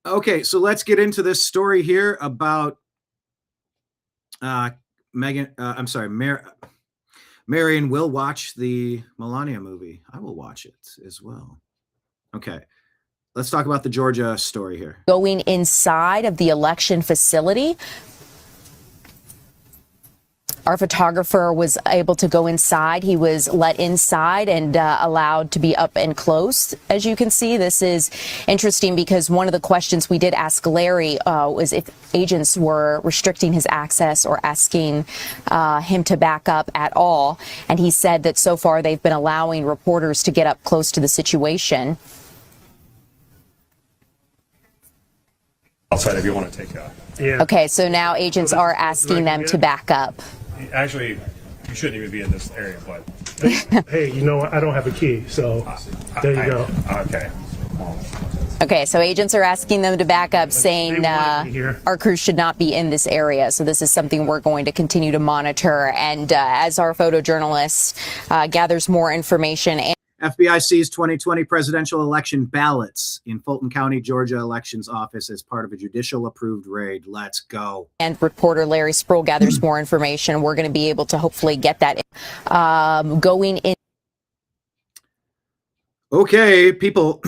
Okay, so let's get into this story here about Marion will watch the Melania movie. I will watch it as well. Okay, let's talk about the Georgia story here. Going inside of the election facility. Our photographer was able to go inside. He was let inside and allowed to be up and close. As you can see, this is interesting because one of the questions we did ask Larry was if agents were restricting his access or asking him to back up at all. And he said that so far they've been allowing reporters to get up close to the situation. Outside if you want to take a... Yeah. Okay, so now agents are asking them to back up. Actually, you shouldn't even be in this area, but... Hey, you know what? I don't have a key, so there you go. Okay. Okay, so agents are asking them to back up, saying our crew should not be in this area. So this is something we're going to continue to monitor. And as our photojournalist gathers more information... FBI seized 2020 presidential election ballots in Fulton County, Georgia elections office as part of a judicial approved raid. Let's go. And reporter Larry Sproul gathers more information. We're going to be able to hopefully get that going in. Okay, people.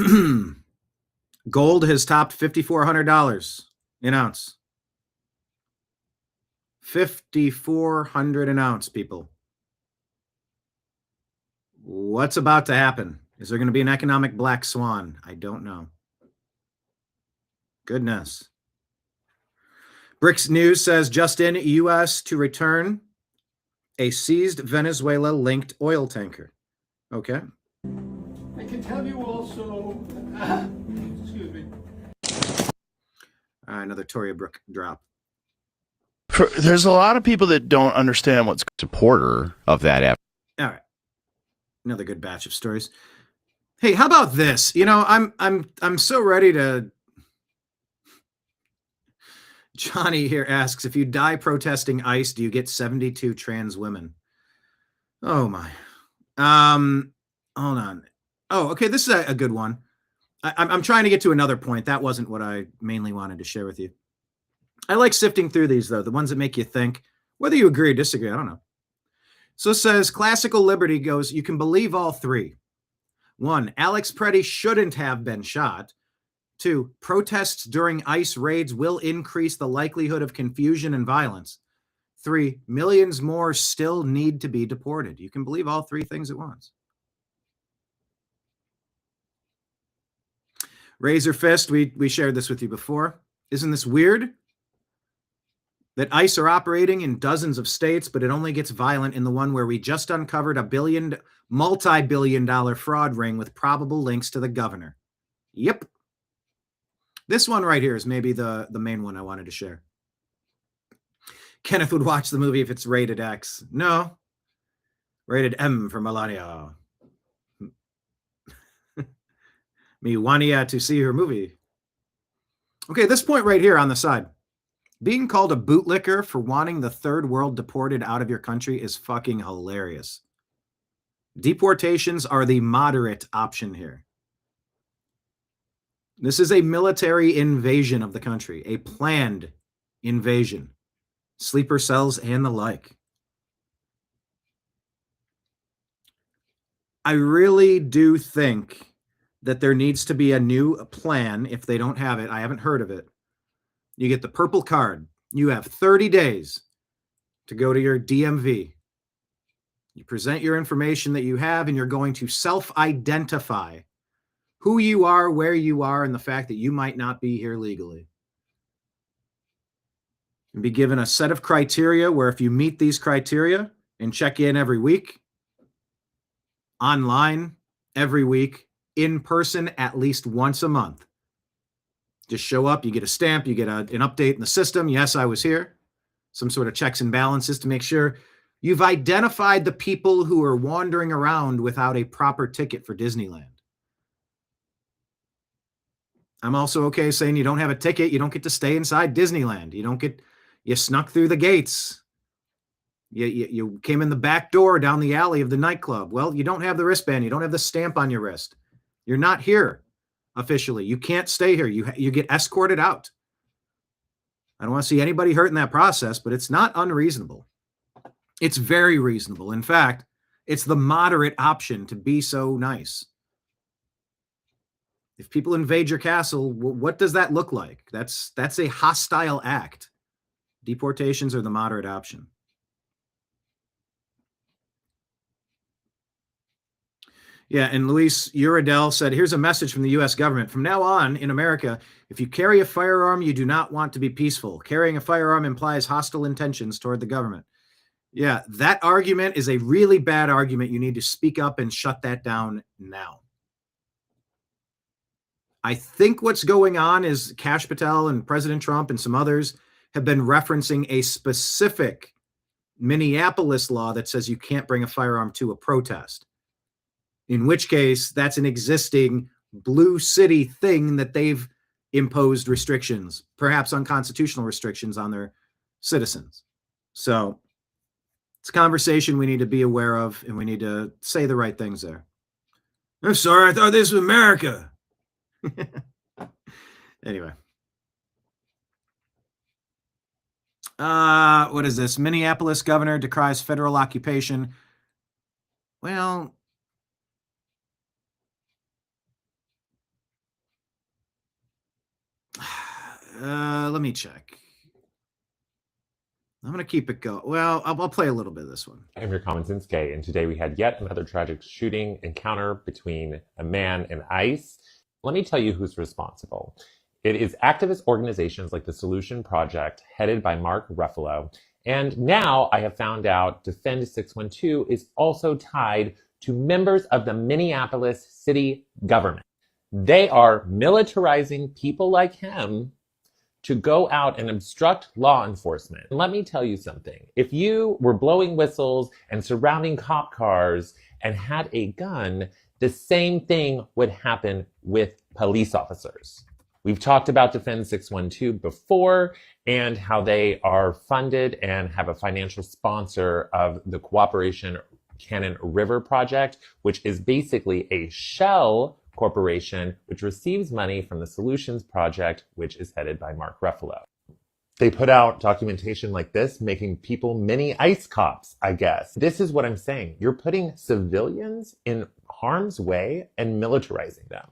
Gold has topped $5,400 an ounce. $5,400 an ounce, people. What's about to happen? Is there going to be an economic black swan? I don't know. Goodness. Bricks News says, just in, U.S. to return a seized Venezuela-linked oil tanker. Okay. I can tell you also, excuse me. All right, another Toria Brook drop. There's a lot of people that don't understand what's supporter of that effort. All right. Another good batch of stories. Hey, how about this? You know, I'm so ready to. Johnny here asks, if you die protesting ICE, do you get 72 trans women? Oh my. Hold on. Oh, okay. This is a good one. I'm trying to get to another point. That wasn't what I mainly wanted to share with you. I like sifting through these, though, the ones that make you think, whether you agree or disagree. I don't know. So it says, Classical Liberty goes, you can believe all three. 1, Alex Preddy shouldn't have been shot. 2, protests during ICE raids will increase the likelihood of confusion and violence. 3, millions more still need to be deported. You can believe all three things at once. Razor Fist, we shared this with you before. Isn't this weird? That ICE are operating in dozens of states, but it only gets violent in the one where we just uncovered a multi-billion-dollar fraud ring with probable links to the governor. Yep. This one right here is maybe the main one I wanted to share. Kenneth would watch the movie if it's rated X. No. Rated M for Melania. Me wanting to see her movie. Okay, this point right here on the side. Being called a bootlicker for wanting the third world deported out of your country is fucking hilarious. Deportations are the moderate option here. This is a military invasion of the country, a planned invasion. Sleeper cells and the like. I really do think that there needs to be a new plan. If they don't have it, I haven't heard of it. You get the purple card. You have 30 days to go to your DMV. You present your information that you have, and you're going to self-identify who you are, where you are, and the fact that you might not be here legally. And be given a set of criteria where if you meet these criteria and check in every week, online every week, in person at least once a month. Just show up, you get a stamp, you get an update in the system. Yes, I was here. Some sort of checks and balances to make sure you've identified the people who are wandering around without a proper ticket for Disneyland. I'm also okay saying you don't have a ticket, you don't get to stay inside Disneyland. You snuck through the gates. You came in the back door down the alley of the nightclub. Well, you don't have the wristband, you don't have the stamp on your wrist. You're not here. Officially, you can't stay here. You get escorted out. I don't want to see anybody hurt in that process, but it's not unreasonable. It's very reasonable. In fact, it's the moderate option to be so nice. If people invade your castle, what does that look like? That's a hostile act. Deportations are the moderate option. Yeah, and Luis Uradel said, here's a message from the U.S. government. From now on, in America, if you carry a firearm, you do not want to be peaceful. Carrying a firearm implies hostile intentions toward the government. Yeah, that argument is a really bad argument. You need to speak up and shut that down now. I think what's going on is Kash Patel and President Trump and some others have been referencing a specific Minneapolis law that says you can't bring a firearm to a protest. In which case, that's an existing blue city thing that they've imposed restrictions, perhaps unconstitutional restrictions on their citizens. So it's a conversation we need to be aware of, and we need to say the right things there. I'm sorry, I thought this was America. Anyway. What is this? Minneapolis governor decries federal occupation. Well, let me check. I'm going to keep it go. Well, I'll play a little bit of this one. I'm your common sense gay, and today we had yet another tragic shooting encounter between a man and ICE. Let me tell you who's responsible. It is activist organizations like the Solution Project, headed by Mark Ruffalo. And now I have found out Defend 612 is also tied to members of the Minneapolis city government. They are militarizing people like him to go out and obstruct law enforcement. Let me tell you something. If you were blowing whistles and surrounding cop cars and had a gun, the same thing would happen with police officers. We've talked about Defend 612 before and how they are funded and have a financial sponsor of the Cooperation Cannon River Project, which is basically a shell corporation which receives money from the Solutions Project, which is headed by Mark Ruffalo. They put out documentation like this, making people mini ICE cops, I guess. This is what I'm saying. You're putting civilians in harm's way and militarizing them.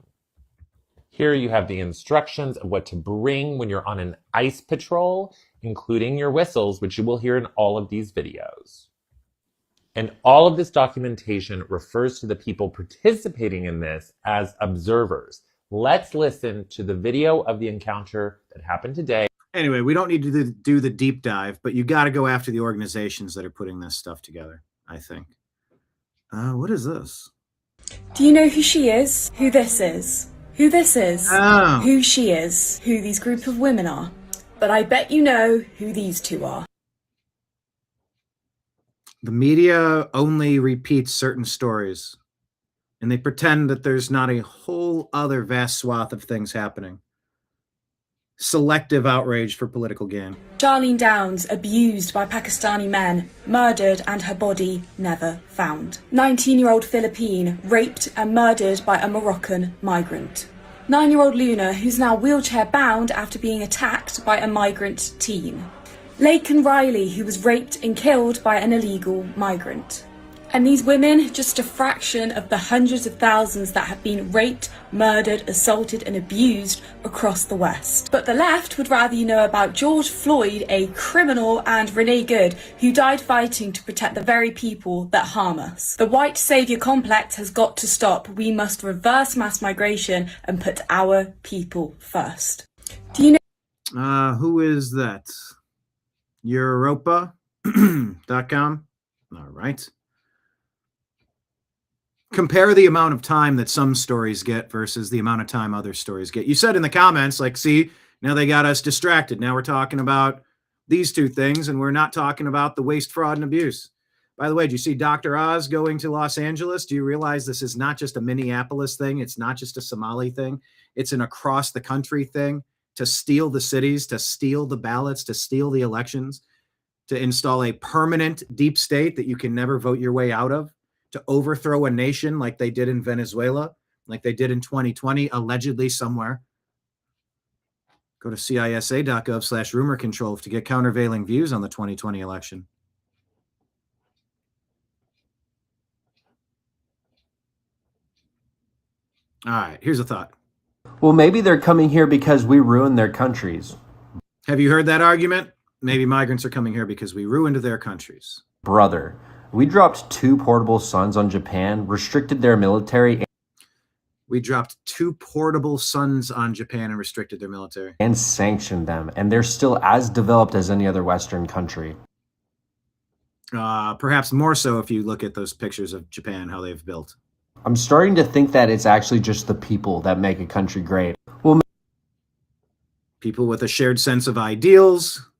Here you have the instructions of what to bring when you're on an ICE patrol, including your whistles, which you will hear in all of these videos. And all of this documentation refers to the people participating in this as observers. Let's listen to the video of the encounter that happened today. Anyway, we don't need to do the deep dive, but you got to go after the organizations that are putting this stuff together, I think. What is this? Do you know who she is? Who this is? Who this is? Oh. Who she is? Who these group of women are? But I bet you know who these two are. The media only repeats certain stories, and they pretend that there's not a whole other vast swath of things happening. Selective outrage for political gain. Charlene Downs, abused by Pakistani men, murdered and her body never found. 19-year-old Philippine, raped and murdered by a Moroccan migrant. 9-year-old Luna, who's now wheelchair-bound after being attacked by a migrant teen. Laken Riley, who was raped and killed by an illegal migrant. And these women, just a fraction of the hundreds of thousands that have been raped, murdered, assaulted and abused across the West. But the left would rather you know about George Floyd, a criminal, and Renee Good, who died fighting to protect the very people that harm us. The white saviour complex has got to stop. We must reverse mass migration and put our people first. Do you know... Who is that? Europa.com? All right. Compare the amount of time that some stories get versus the amount of time other stories get. You said in the comments, like, see, now they got us distracted. Now we're talking about these two things, and we're not talking about the waste, fraud, and abuse. By the way, do you see Dr. Oz going to Los Angeles? Do you realize this is not just a Minneapolis thing? It's not just a Somali thing. It's an across-the-country thing to steal the cities, to steal the ballots, to steal the elections, to install a permanent deep state that you can never vote your way out of, to overthrow a nation like they did in Venezuela, like they did in 2020, allegedly somewhere. Go to CISA.gov/rumor control to get countervailing views on the 2020 election. All right, here's a thought. Well, maybe they're coming here because we ruined their countries. Have you heard that argument? Maybe migrants are coming here because we ruined their countries. Brother, we dropped 2 portable suns on Japan, restricted their military. We dropped 2 portable suns on Japan and restricted their military. And sanctioned them, and they're still as developed as any other Western country. Perhaps more so if you look at those pictures of Japan, how they've built. I'm starting to think that it's actually just the people that make a country great. Well, people with a shared sense of ideals,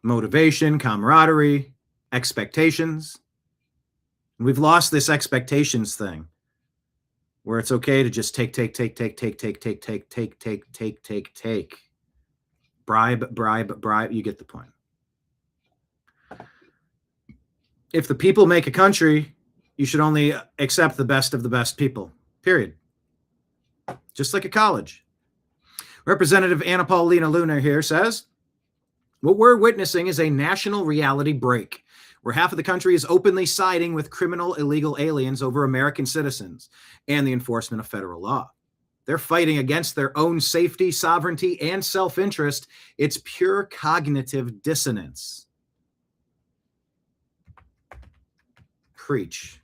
motivation, camaraderie, expectations. We've lost this expectations thing where it's okay to just take. Bribe. You get the point. If the people make a country, you should only accept the best of the best people, period. Just like a college. Representative Anna Paulina Luna here says, what we're witnessing is a national reality break, where half of the country is openly siding with criminal illegal aliens over American citizens and the enforcement of federal law. They're fighting against their own safety, sovereignty, and self-interest. It's pure cognitive dissonance. Preach.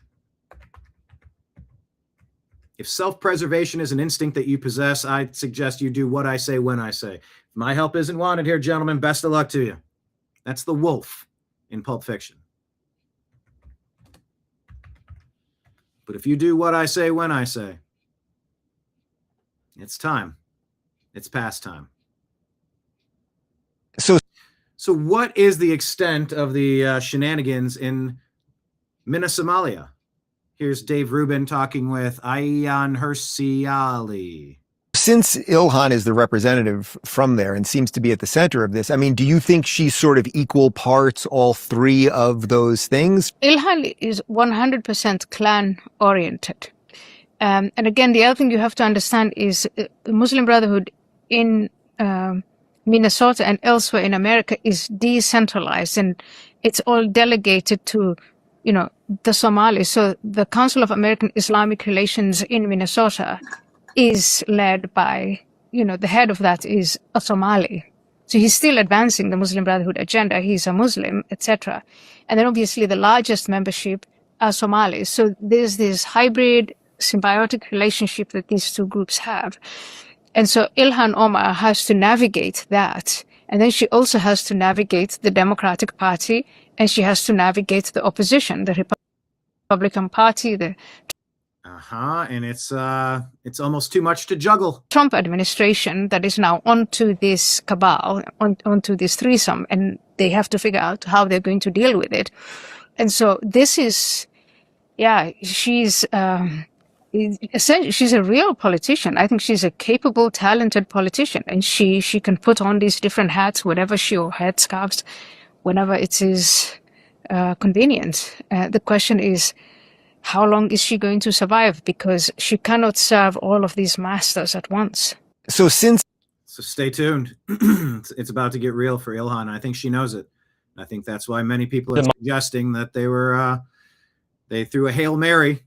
If self-preservation is an instinct that you possess, I suggest you do what I say when I say. If my help isn't wanted here, gentlemen, best of luck to you. That's the wolf in Pulp Fiction. But if you do what I say when I say, it's time. It's past time. So what is the extent of the shenanigans in Somalia? Here's Dave Rubin talking with Ayaan Hirsi Ali. Since Ilhan is the representative from there and seems to be at the center of this, I mean, do you think she's sort of equal parts all three of those things? Ilhan is 100% clan-oriented. And again, the other thing you have to understand is the Muslim Brotherhood in Minnesota and elsewhere in America is decentralized, and it's all delegated to, the Somalis. So the Council of American Islamic Relations in Minnesota is led by, the head of that is a Somali. So he's still advancing the Muslim Brotherhood agenda. He's a Muslim, etc. And then obviously the largest membership are Somalis. So there's this hybrid symbiotic relationship that these two groups have. And so Ilhan Omar has to navigate that. And then she also has to navigate the Democratic Party, and she has to navigate the opposition, the Republican Party, the And it's almost too much to juggle. Trump administration that is now onto this cabal, onto this threesome, and they have to figure out how they're going to deal with it. And so this is, she's essentially, she's a real politician. I think she's a capable, talented politician, and she can put on these different hats, whatever or headscarves, whenever it is convenient. The question is, how long is she going to survive? Because she cannot serve all of these masters at once. So stay tuned. It's about to get real for Ilhan. I think she knows it. I think that's why many people are suggesting that they threw a Hail Mary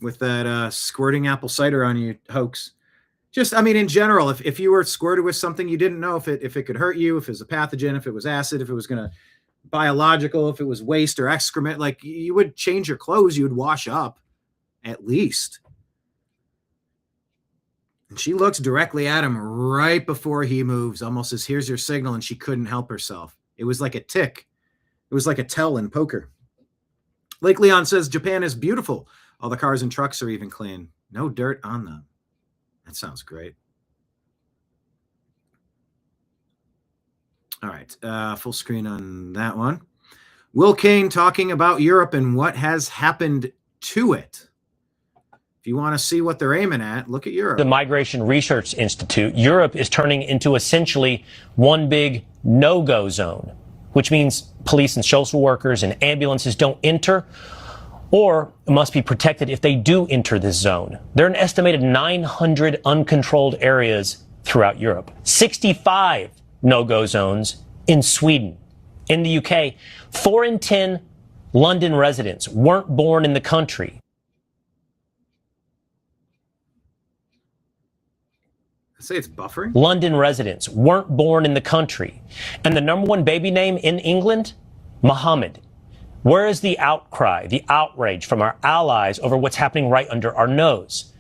with that squirting apple cider on you hoax. In general, if you were squirted with something you didn't know if it could hurt you, if it was a pathogen, if it was acid, if it was going to biological, if it was waste or excrement, like you would change your clothes, you would wash up at least. And she looks directly at him right before he moves, almost as here's your signal, and she couldn't help herself. It was like a tick. It was like a tell in poker. Lake Leon says Japan is beautiful. All the cars and trucks are even clean. No dirt on them. That sounds great. All right, full screen on that one. Will Kane talking about Europe and what has happened to it. If you want to see what they're aiming at, look at Europe. The Migration Research Institute, Europe is turning into essentially one big no-go zone, which means police and social workers and ambulances don't enter or must be protected if they do enter this zone. There are an estimated 900 uncontrolled areas throughout Europe. 65 no-go zones in Sweden. In the UK, 4 in 10 London residents weren't born in the country. I say it's buffering. London residents weren't born in the country. And the number one baby name in England? Muhammad. Where is the outcry, the outrage from our allies over what's happening right under our nose?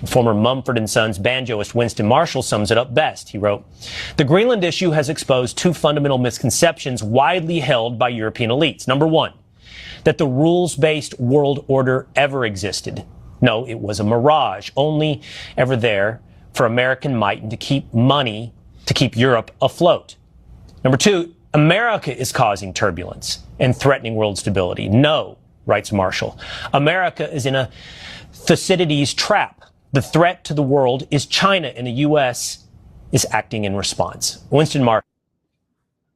Former Mumford & Sons banjoist Winston Marshall sums it up best. He wrote, "The Greenland issue has exposed two fundamental misconceptions widely held by European elites. Number one, that the rules-based world order ever existed. No, it was a mirage, only ever there for American might and to keep money to keep Europe afloat. Number two, America is causing turbulence and threatening world stability. No, writes Marshall, America is in a Thucydides trap. The threat to the world is China, and the U.S. is acting in response." Winston Marshall,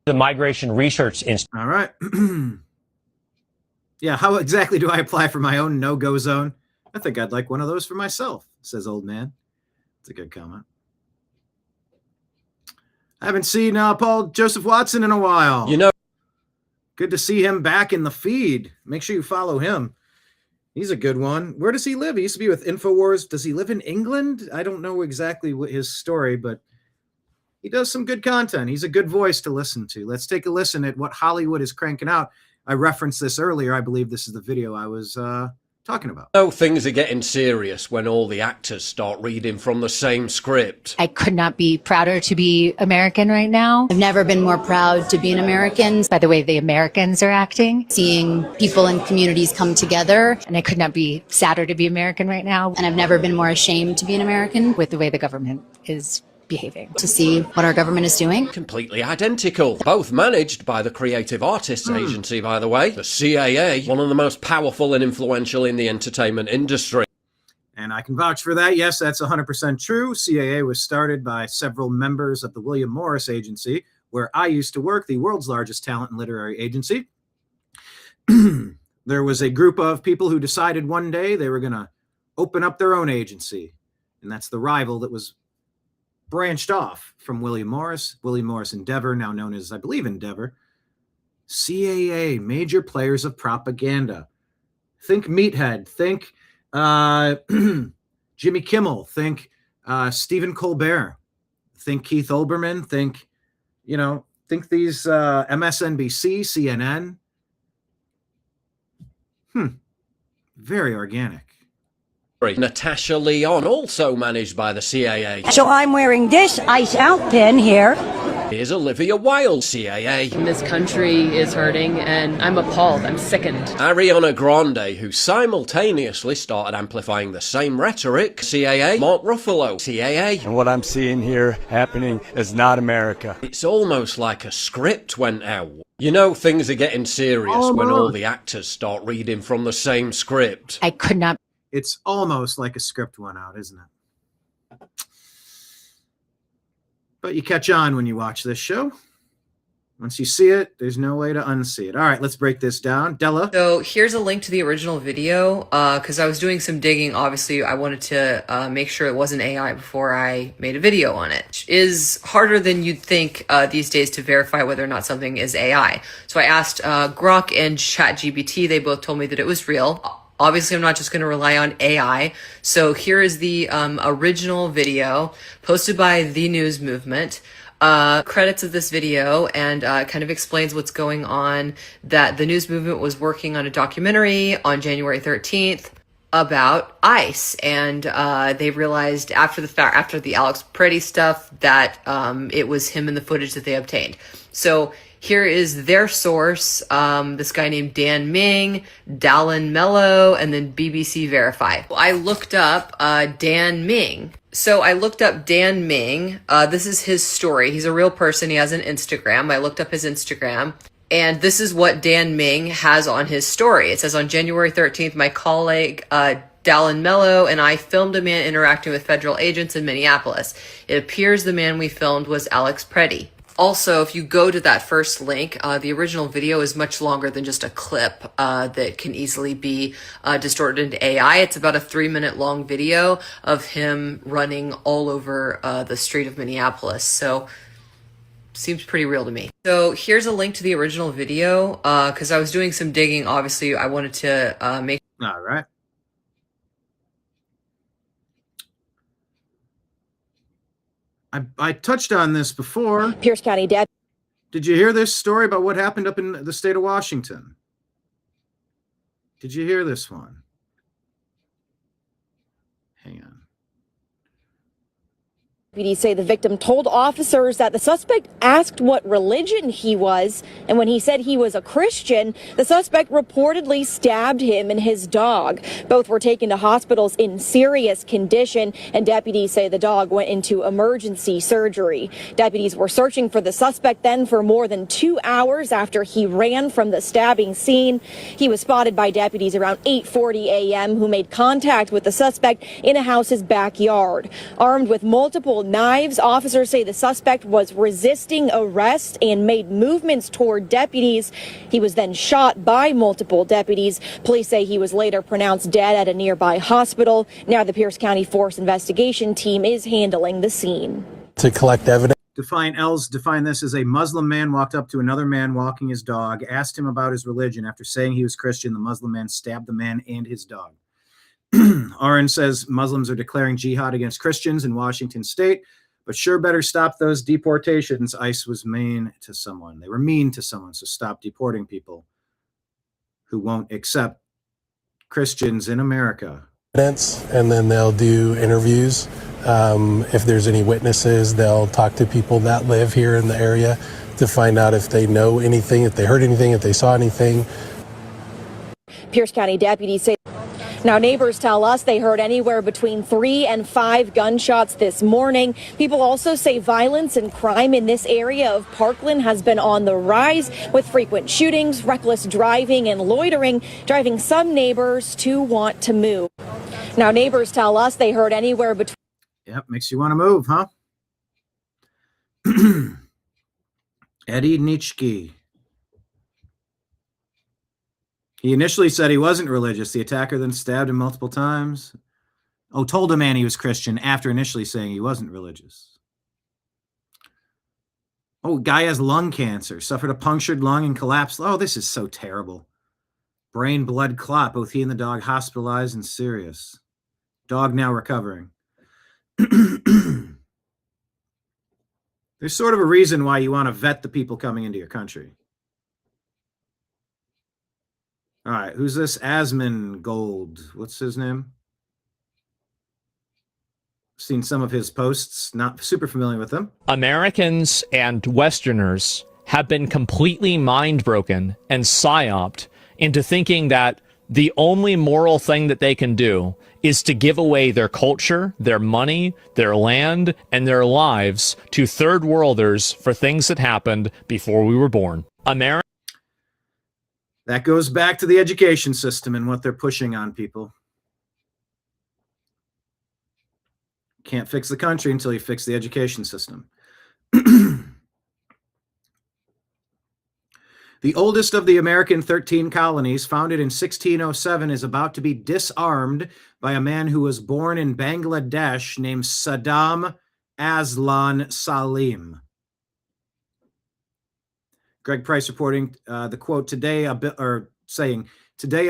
the Migration Research Institute. All right. Yeah, how exactly do I apply for my own no-go zone? I think I'd like one of those for myself, says old man. It's a good comment. I haven't seen Paul Joseph Watson in a while. Good to see him back in the feed. Make sure you follow him. He's a good one. Where does he live? He used to be with InfoWars. Does he live in England? I don't know exactly what his story, but he does some good content. He's a good voice to listen to. Let's take a listen at what Hollywood is cranking out. I referenced this earlier. I believe this is the video I was talking about. No, things are getting serious when all the actors start reading from the same script. I could not be prouder to be American right now. I've never been more proud to be an American by the way the Americans are acting, seeing people and communities come together. And I could not be sadder to be American right now. And I've never been more ashamed to be an American with the way the government is behaving. To see what our government is doing. Completely identical. Both managed by the Creative Artists Agency, by the way. The CAA, one of the most powerful and influential in the entertainment industry. And I can vouch for that. Yes, that's 100% true. CAA was started by several members of the William Morris Agency, where I used to work, the world's largest talent and literary agency. There was a group of people who decided one day they were going to open up their own agency. And that's the rival that was branched off from William Morris Endeavor, now known as, I believe, Endeavor. CAA, major players of propaganda. Think Meathead, think Jimmy Kimmel, think Stephen Colbert, think Keith Olbermann, think these MSNBC, CNN. Very organic. Natasha Leon, also managed by the CAA. So I'm wearing this ice out pin here. Here's Olivia Wilde, CAA. This country is hurting, and I'm appalled. I'm sickened. Ariana Grande, who simultaneously started amplifying the same rhetoric. CAA. Mark Ruffalo, CAA. And what I'm seeing here happening is not America. It's almost like a script went out. You know, things are getting serious when all the actors start reading from the same script. I could not. It's almost like a script went out, isn't it? But you catch on when you watch this show. Once you see it, there's no way to unsee it. All right, let's break this down. Della? So here's a link to the original video, because I was doing some digging. Obviously, I wanted to make sure it wasn't AI before I made a video on it. It is harder than you'd think these days to verify whether or not something is AI. So I asked Grok and ChatGPT. They both told me that it was real. Obviously, I'm not just going to rely on AI. So here is the original video posted by The News Movement. Credits of this video and kind of explains what's going on, that the News Movement was working on a documentary on January 13th about ICE. And they realized after the fact, after the Alex Pretty stuff, that it was him in the footage that they obtained. So here is their source, this guy named Dan Ming, Dallin Mello, and then BBC Verify. I looked up Dan Ming. So I looked up Dan Ming. This is his story. He's a real person. He has an Instagram. I looked up his Instagram. And this is what Dan Ming has on his story. It says, on January 13th, my colleague Dallin Mello and I filmed a man interacting with federal agents in Minneapolis. It appears the man we filmed was Alex Pretty. Also, if you go to that first link, the original video is much longer than just a clip that can easily be distorted into AI. It's about a 3-minute long video of him running all over the street of Minneapolis. So, seems pretty real to me. So here's a link to the original video, because I was doing some digging. Obviously, I wanted to make... All right. I touched on this before. Pierce County Dad. Did you hear this story about what happened up in the state of Washington? Did you hear this one? Hang on. Deputies say the victim told officers that the suspect asked what religion he was, and when he said he was a Christian, the suspect reportedly stabbed him and his dog. Both were taken to hospitals in serious condition, and deputies say the dog went into emergency surgery. Deputies were searching for the suspect then for more than 2 hours after he ran from the stabbing scene. He was spotted by deputies around 8:40 a.m. who made contact with the suspect in a house's backyard. Armed with multiple knives, officers say the suspect was resisting arrest and made movements toward deputies. He was then shot by multiple deputies. Police say he was later pronounced dead at a nearby hospital. Now the Pierce County Force Investigation Team is handling the scene. To collect evidence. Define this as: a Muslim man walked up to another man walking his dog, asked him about his religion. After saying he was Christian, the Muslim man stabbed the man and his dog. Aaron says Muslims are declaring jihad against Christians in Washington state, but sure better stop those deportations. ICE was mean to someone. They were mean to someone, so stop deporting people who won't accept Christians in America. And then they'll do interviews. If there's any witnesses, they'll talk to people that live here in the area to find out if they know anything, if they heard anything, if they saw anything. Pierce County deputies say. Now, neighbors tell us they heard anywhere between 3 and 5 gunshots this morning. People also say violence and crime in this area of Parkland has been on the rise, with frequent shootings, reckless driving, and loitering, driving some neighbors to want to move. Now, neighbors tell us they heard anywhere between. Yep, makes you want to move, huh? Eddie Nitschke. He initially said he wasn't religious. The attacker then stabbed him multiple times. Oh, told a man he was Christian after initially saying he wasn't religious. Oh, guy has lung cancer, suffered a punctured lung and collapsed. Oh, this is so terrible. Brain blood clot, both he and the dog hospitalized and serious. Dog now recovering. There's sort of a reason why you want to vet the people coming into your country. All right, who's this? Asmongold. What's his name? Seen some of his posts, not super familiar with them. Americans and Westerners have been completely mind-broken and psyoped into thinking that the only moral thing that they can do is to give away their culture, their money, their land, and their lives to third worlders for things that happened before we were born. That goes back to the education system and what they're pushing on people. Can't fix the country until you fix the education system. The oldest of the American 13 colonies, founded in 1607, is about to be disarmed by a man who was born in Bangladesh named Saddam Aslan Salim. Greg Price reporting the quote, today a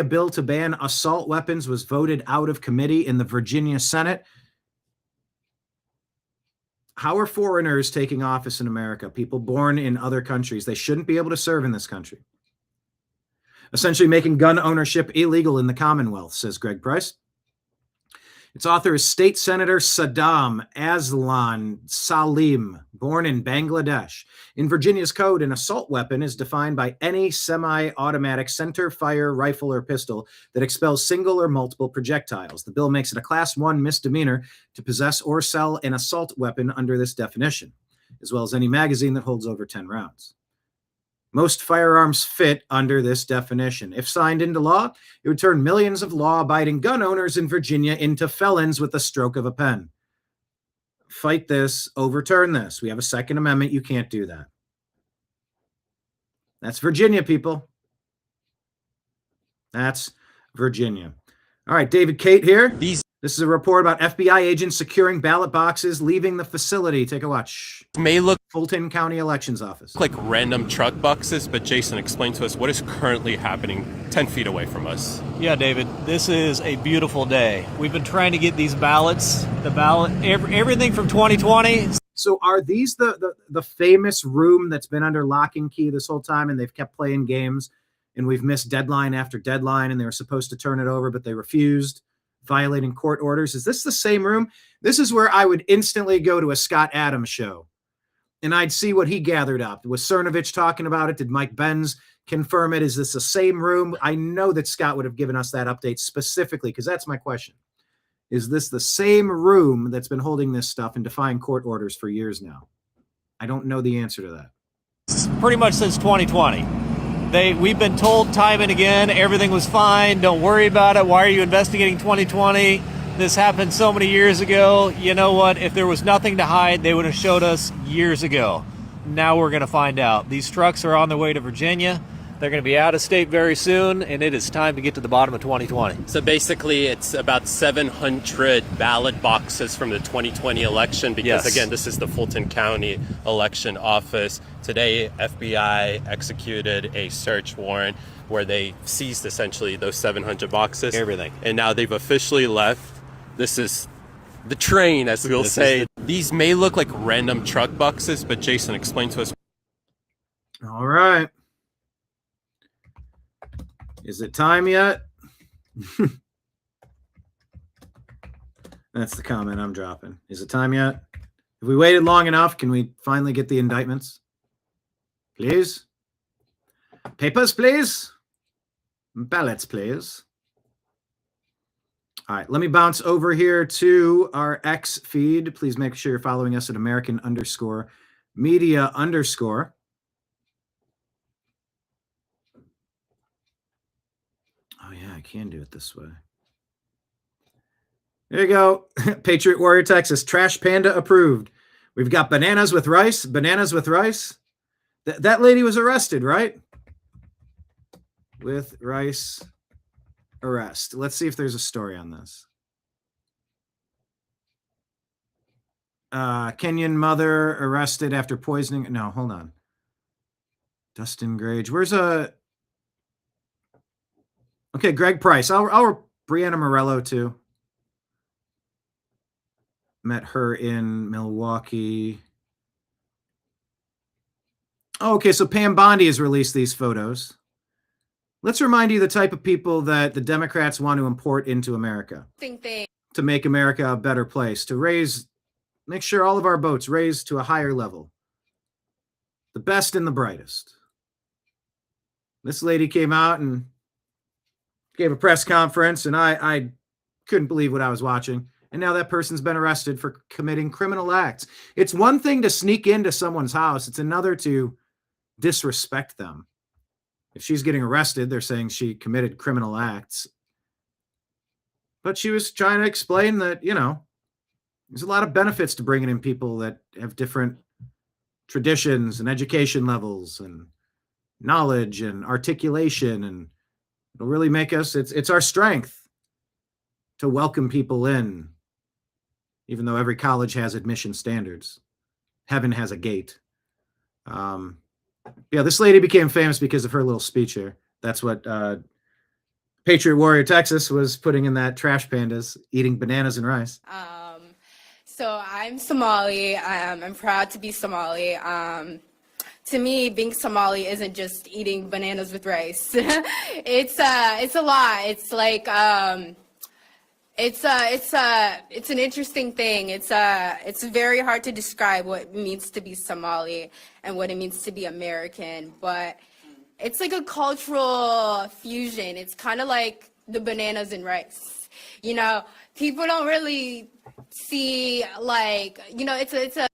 bill to ban assault weapons was voted out of committee in the Virginia Senate. How are foreigners taking office in America? People born in other countries. They shouldn't be able to serve in this country. Essentially making gun ownership illegal in the Commonwealth, says Greg Price. Its author is State Senator Saddam Aslan Salim, born in Bangladesh. In Virginia's code, an assault weapon is defined by any semi-automatic center-fire rifle or pistol that expels single or multiple projectiles. The bill makes it a Class 1 misdemeanor to possess or sell an assault weapon under this definition, as well as any magazine that holds over 10 rounds. Most firearms fit under this definition. If signed into law, it would turn millions of law-abiding gun owners in Virginia into felons with the stroke of a pen. Fight this, overturn this. We have a Second Amendment. You can't do that. That's Virginia, people. That's Virginia. All right, David Cate here. This is a report about FBI agents securing ballot boxes leaving the facility. Take a watch. May look Fulton County Elections Office. like random truck boxes, but Jason, explain to us what is currently happening 10 feet away from us. Yeah, David, this is a beautiful day. We've been trying to get these ballots, everything from 2020. So are these the famous room that's been under lock and key this whole time, and they've kept playing games, and we've missed deadline after deadline, and they were supposed to turn it over, but they refused, violating court orders? Is this the same room? This is where I would instantly go to a Scott Adams show, and I'd see what he gathered up. Was Cernovich talking about it? Did Mike Benz confirm it? Is this the same room? I know that Scott would have given us that update specifically, because that's my question. Is this the same room that's been holding this stuff and defying court orders for years now? I don't know the answer to that. Pretty much since 2020. We've been told time and again, everything was fine. Don't worry about it. Why are you investigating 2020? This happened so many years ago. You know what? If there was nothing to hide, they would have showed us years ago. Now we're going to find out. These trucks are on their way to Virginia. They're going to be out of state very soon, and it is time to get to the bottom of 2020. So basically, it's about 700 ballot boxes from the 2020 election, because again, this is the Fulton County Election Office. Today, FBI executed a search warrant where they seized essentially those 700 boxes. Everything. And now they've officially left. This is the train, as we'll say. These may look like random truck boxes, but Jason, explain to us. All right. Is it time yet? That's the comment I'm dropping. Is it time yet? Have we waited long enough? Can we finally get the indictments? Please? Papers, please? Ballots, please. All right, let me bounce over here to our X feed. Please make sure you're following us at American_media_. Oh, yeah, I can do it this way. There you go. Patriot Warrior Texas. Trash Panda approved. We've got bananas with rice. Bananas with rice. That lady was arrested, right? With rice arrest. Let's see if there's a story on this. Kenyan mother arrested after poisoning. No, hold on. Dustin Grage. Where's a... Okay, Greg Price. I'll Brianna Morello, too. Met her in Milwaukee. Oh, okay, so Pam Bondi has released these photos. Let's remind you the type of people that the Democrats want to import into America. To make America a better place, to make sure all of our boats raise to a higher level. The best and the brightest. This lady came out and gave a press conference, and I couldn't believe what I was watching. And now that person's been arrested for committing criminal acts. It's one thing to sneak into someone's house. It's another to disrespect them. If she's getting arrested, they're saying she committed criminal acts. But she was trying to explain that, you know, there's a lot of benefits to bringing in people that have different traditions and education levels and knowledge and articulation. And it'll really make us, it's our strength to welcome people in. Even though every college has admission standards, heaven has a gate. Yeah, this lady became famous because of her little speech here. That's what Patriot Warrior Texas was putting in that trash pandas, eating bananas and rice. So I'm Somali. I'm proud to be Somali. To me, being Somali isn't just eating bananas with rice. It's a lot. It's like it's an interesting thing. It's very hard to describe what it means to be Somali and what it means to be American, but it's like a cultural fusion. It's kind of like the bananas and rice. You know, people don't really see, like, you know, it's a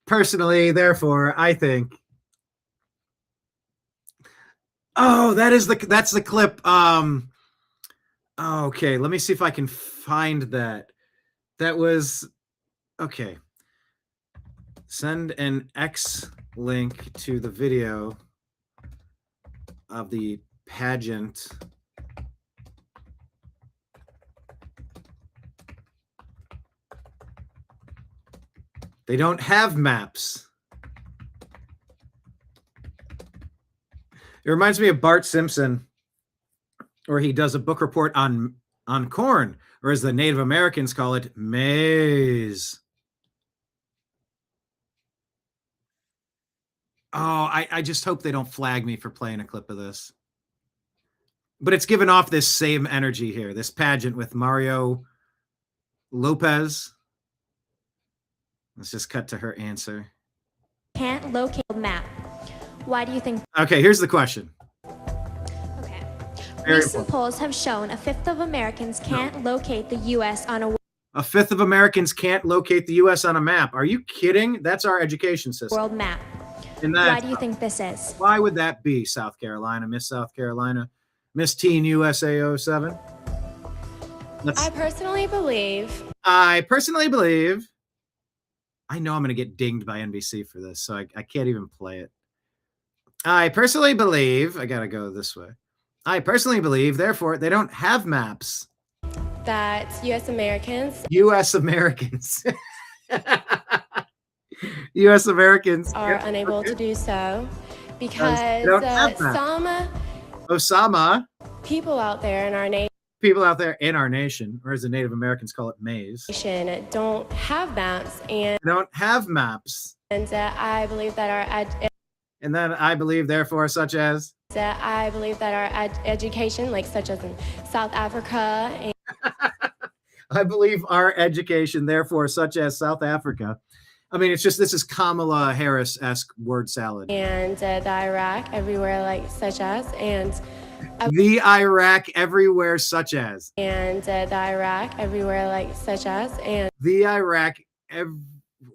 Personally, therefore, I think. Oh, that's the clip. Okay, let me see if I can find that. That was okay. Send an X link to the video of the pageant. They don't have maps. It reminds me of Bart Simpson, where he does a book report on corn, or as the Native Americans call it, maize. Oh, I just hope they don't flag me for playing a clip of this. But it's given off this same energy here, this pageant with Mario Lopez. Let's just cut to her answer. Can't locate a map. Why do you think? Okay, here's the question. Okay. Very Recent important. polls have shown a fifth of Americans can't locate the U.S. on a fifth of Americans can't locate the U.S. on a map. Are you kidding? That's our education system. world map. And that, Why do you think this is? Why would that be, South Carolina, Miss South Carolina, Miss Teen USA 07? I personally believe. I know I'm going to get dinged by NBC for this, so I can't even play it. I personally believe, I got to go this way. I personally believe, therefore, they don't have maps. That U.S. Americans. U.S. Americans. U.S. Americans are unable to do so because they don't have maps. Osama. People out there in our nation. People out there in our nation, or as the Native Americans call it, maize. Don't have maps and don't have maps. And I believe that and then I believe, therefore, such as I believe that our education, like such as in South Africa. I believe our education, therefore, such as South Africa. I mean, it's just, this is Kamala Harris-esque word salad. And the Iraq, everywhere, like such as, and the Iraq, everywhere, such as. And the Iraq, everywhere, like such as, and the Iraq,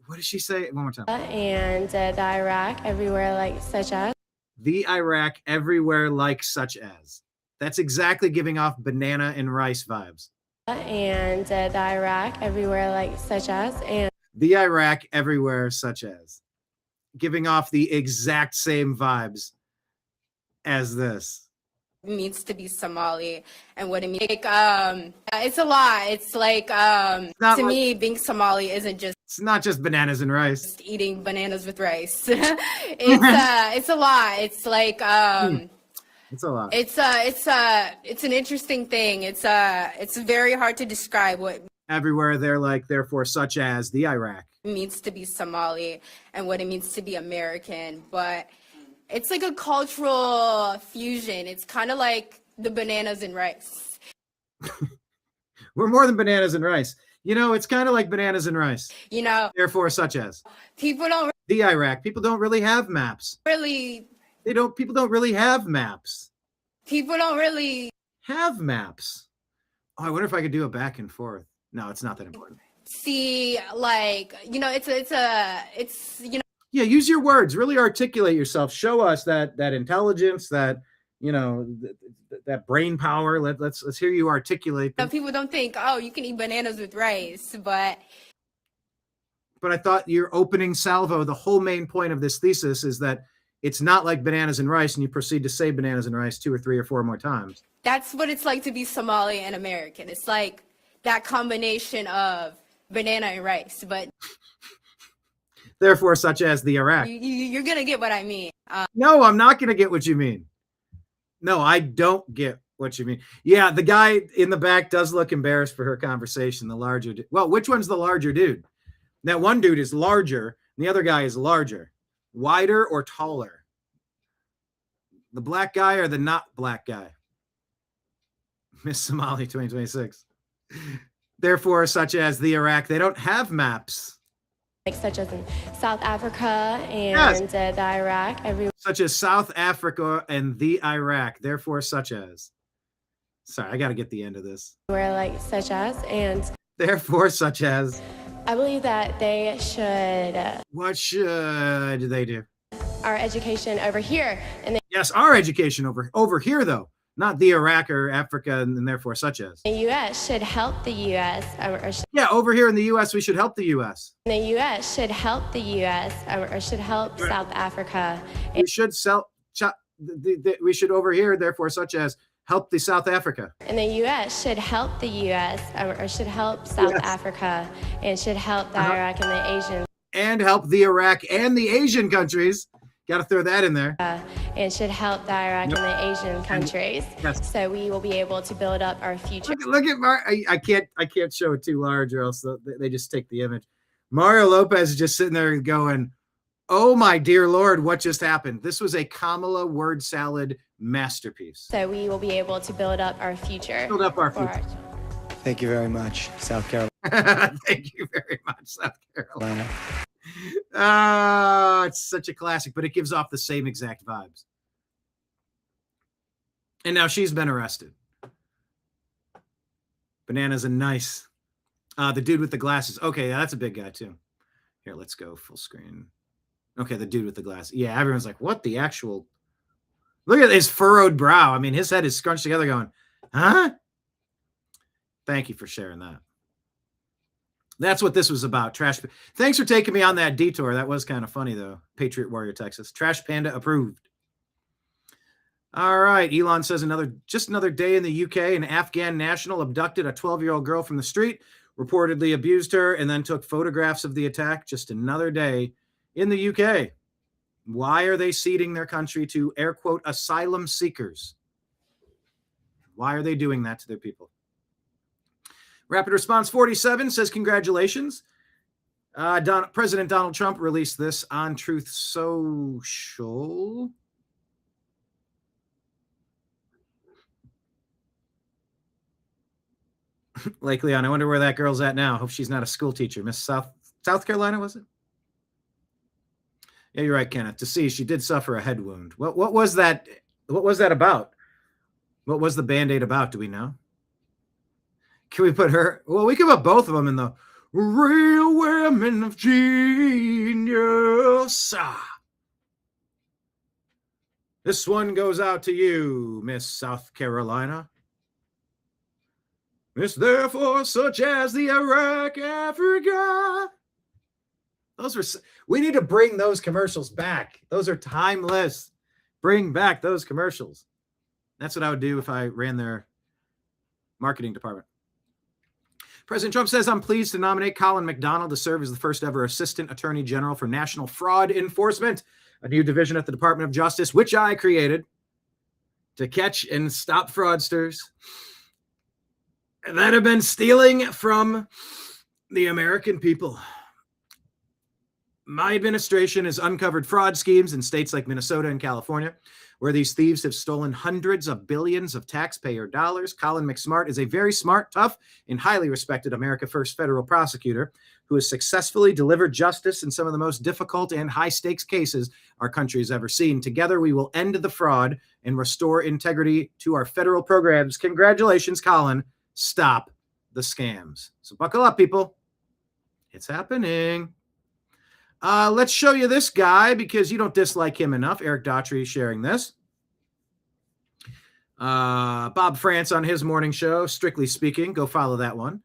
what did she say? One more time. And the Iraq, everywhere, like such as. The Iraq, everywhere, like such as. That's exactly giving off banana and rice vibes. And the Iraq, everywhere, like such as, and. The Iraq, everywhere, such as. Giving off the exact same vibes as this. It means to be Somali and what it means. Like, it's a lot. It's like, to me, being Somali isn't just. It's not just bananas and rice. Just eating bananas with rice. It's a lot. It's like, it's a lot. It's an interesting thing. It's very hard to describe what. Everywhere, they're like, therefore, such as the Iraq. It means to be Somali and what it means to be American, but it's like a cultural fusion. It's kind of like the bananas and rice. We're more than bananas and rice. You know, it's kind of like bananas and rice. You know, therefore, such as. People don't. The Iraq. People don't really have maps. Really. People don't really have maps. People don't really have maps. Oh, I wonder if I could do a back and forth. No, it's not that important. See, like, you know, it's you know. Yeah, use your words. Really articulate yourself. Show us that intelligence, that, you know, that brain power. Let's hear you articulate. People don't think, oh, you can eat bananas with rice, but I thought your opening salvo, the whole main point of this thesis is that it's not like bananas and rice, and you proceed to say bananas and rice 2 or 3 or 4 more times. That's what it's like to be Somali and American. It's like that combination of banana and rice, but therefore, such as the Iraq. You're gonna get what I mean. No, I'm not gonna get what you mean. No, I don't get what you mean. Yeah, the guy in the back does look embarrassed for her conversation. The larger dude. Well, which one's the larger dude? That one dude is larger, and the other guy is larger. Wider or taller? The black guy or the not black guy? Miss Somali 2026. Therefore, such as the Iraq, they don't have maps. Like such as in South Africa and the Iraq, everywhere. Such as South Africa and the Iraq. Therefore, such as. Sorry, I got to get the end of this. Where like such as and. Therefore, such as. I believe that they should. What should they do? Our education over here, and yes, our education over here though. Not the Iraq or Africa, and therefore such as. The U.S. should help the U.S. Yeah, over here in the U.S., we should help the U.S. The U.S. should help the U.S. or should help South Africa. We should we should over here, therefore, such as help the South Africa. And the U.S. should help the U.S. or should help South Africa and should help the Iraq and the Asian. And help the Iraq and the Asian countries. Got to throw that in there. And should help the Iraq and the Asian countries. Yes. So we will be able to build up our future. Look at I can't show it too large or else they just take the image. Mario Lopez is just sitting there going, oh my dear Lord, what just happened? This was a Kamala word salad masterpiece. So we will be able to build up our future. Build up our future. Thank you very much, South Carolina. Thank you very much, South Carolina. It's such a classic, but it gives off the same exact vibes. And now she's been arrested. Bananas and nice. The dude with the glasses. Okay, yeah, that's a big guy too. Here, let's go full screen. Okay, the dude with the glasses. Yeah, everyone's like, what the actual? Look at his furrowed brow. I mean, his head is scrunched together going, huh? Thank you for sharing that. That's what this was about. Trash. Thanks for taking me on that detour. That was kind of funny, though. Patriot Warrior, Texas. Trash Panda approved. All right. Elon says just another day in the UK. An Afghan national abducted a 12-year-old girl from the street, reportedly abused her, and then took photographs of the attack. Just another day in the UK. Why are they ceding their country to, air quote, asylum seekers? Why are they doing that to their people? Rapid Response 47 says, congratulations. President Donald Trump released this on Truth Social. Lake Leon, I wonder where that girl's at now. Hope she's not a school teacher. Miss South Carolina, was it? Yeah, you're right, Kenneth. To see, she did suffer a head wound. What was that? What was that about? What was the Band-Aid about? Do we know? Can we put her? Well, we can put both of them in the Real Women of Genius. This one goes out to you, Miss South Carolina. It's therefore such as the Iraq, Africa. We need to bring those commercials back. Those are timeless. Bring back those commercials. That's what I would do if I ran their marketing department. President Trump says, I'm pleased to nominate Colin McDonald to serve as the first ever Assistant Attorney General for National Fraud Enforcement, a new division at the Department of Justice, which I created to catch and stop fraudsters that have been stealing from the American people. My administration has uncovered fraud schemes in states like Minnesota and California, where these thieves have stolen hundreds of billions of taxpayer dollars. Colin McSmart is a very smart, tough, and highly respected America First federal prosecutor who has successfully delivered justice in some of the most difficult and high-stakes cases our country has ever seen. Together, we will end the fraud and restore integrity to our federal programs. Congratulations, Colin. Stop the scams. So buckle up, people. It's happening. Let's show you this guy because you don't dislike him enough. Eric Daughtry sharing this. Bob France on his morning show, Strictly Speaking. Go follow that one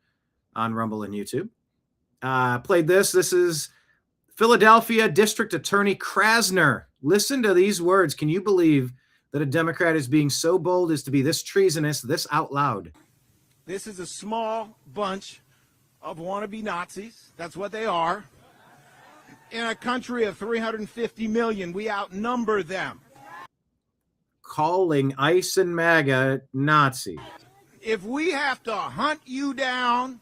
on Rumble and YouTube. Played this. This is Philadelphia District Attorney Krasner. Listen to these words. Can you believe that a Democrat is being so bold as to be this treasonous, this out loud? This is a small bunch of wannabe Nazis. That's what they are. In a country of 350 million, we outnumber them. Calling ICE and MAGA Nazi. If we have to hunt you down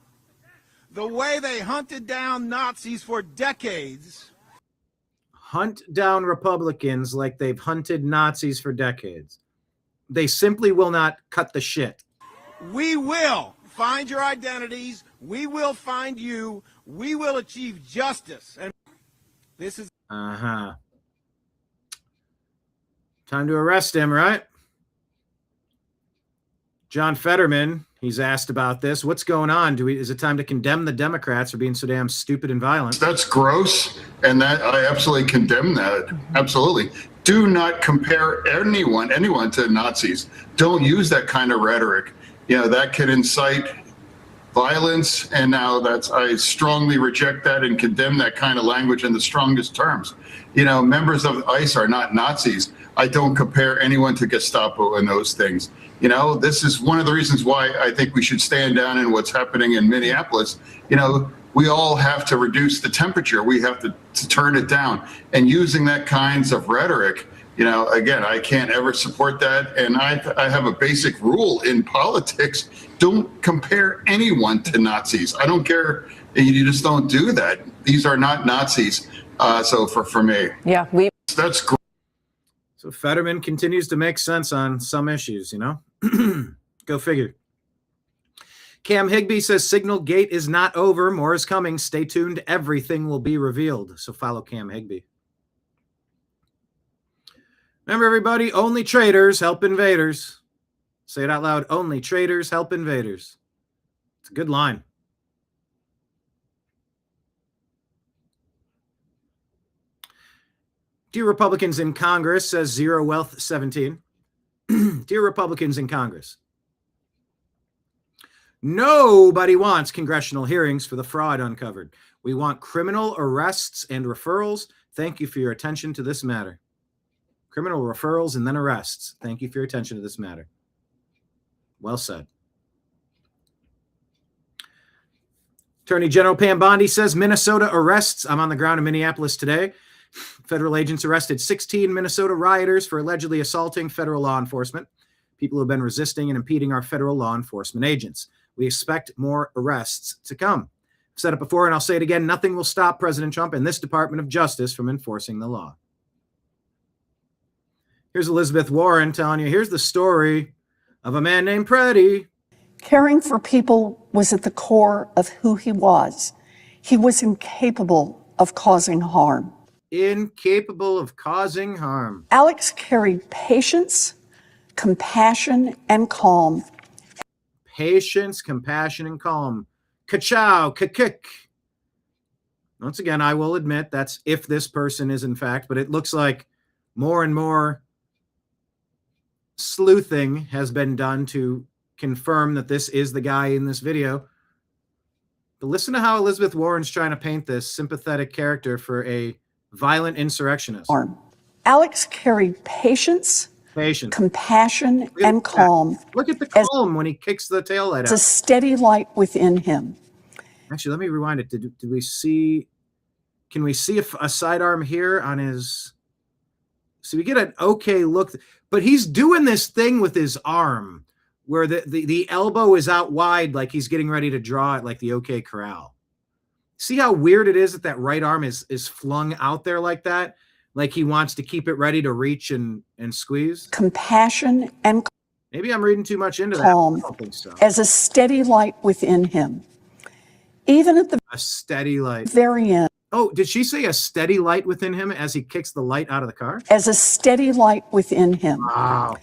the way they hunted down Nazis for decades. Hunt down Republicans like they've hunted Nazis for decades. They simply will not cut the shit. We will find your identities. We will find you. We will achieve justice. And this is time to arrest him, right? John Fetterman, he's asked about this. What's going on? Is it time to condemn the Democrats for being so damn stupid and violent? That's gross, and that I absolutely condemn that. Absolutely. Do not compare anyone to Nazis. Don't use that kind of rhetoric. You know, that could incite violence, and now I strongly reject that and condemn that kind of language in the strongest terms. You know, members of ICE are not Nazis. I don't compare anyone to Gestapo and those things. You know, this is one of the reasons why I think we should stand down in what's happening in Minneapolis. You know, we all have to reduce the temperature. We have to turn it down. And using that kinds of rhetoric, you know, again, I can't ever support that. And I have a basic rule in politics. Don't compare anyone to Nazis. I don't care. You just don't do that. These are not Nazis. So for me. Yeah, that's great. So Fetterman continues to make sense on some issues, you know? Go figure. Cam Higbee says Signal Gate is not over. More is coming. Stay tuned. Everything will be revealed. So follow Cam Higbee. Remember, everybody, only traitors help invaders. Say it out loud. Only traitors help invaders. It's a good line. Dear Republicans in Congress, says Zero Wealth 17. Dear Republicans in Congress, nobody wants congressional hearings for the fraud uncovered. We want criminal arrests and referrals. Thank you for your attention to this matter. Criminal referrals and then arrests. Thank you for your attention to this matter. Well said. Attorney General Pam Bondi says Minnesota arrests. I'm on the ground in Minneapolis today. Federal agents arrested 16 Minnesota rioters for allegedly assaulting federal law enforcement. People who have been resisting and impeding our federal law enforcement agents. We expect more arrests to come. I've said it before and I'll say it again. Nothing will stop President Trump and this Department of Justice from enforcing the law. Here's Elizabeth Warren telling you, here's the story of a man named Preddy. Caring for people was at the core of who he was. He was incapable of causing harm. Incapable of causing harm. Alex carried patience, compassion, and calm. Patience, compassion, and calm. Ka-chow, ka-kick. Once again, I will admit that's if this person is in fact, but it looks like more and more sleuthing has been done to confirm that this is the guy in this video. But listen to how Elizabeth Warren's trying to paint this sympathetic character for a violent insurrectionist. Alex carried patience, compassion, and calm. Look at the calm when he kicks the taillight out. It's a steady light within him. Actually, let me rewind it. Did we see? Can we see a sidearm here on his? So we get an okay look, but he's doing this thing with his arm where the elbow is out wide, like he's getting ready to draw it, like the OK Corral. See how weird it is that right arm is flung out there like that, like he wants to keep it ready to reach and squeeze. Compassion and maybe I'm reading too much into calm that. I don't think so. As a steady light within him. Even at the a steady light. Very end. Oh, did she say a steady light within him as he kicks the light out of the car? As a steady light within him. Wow.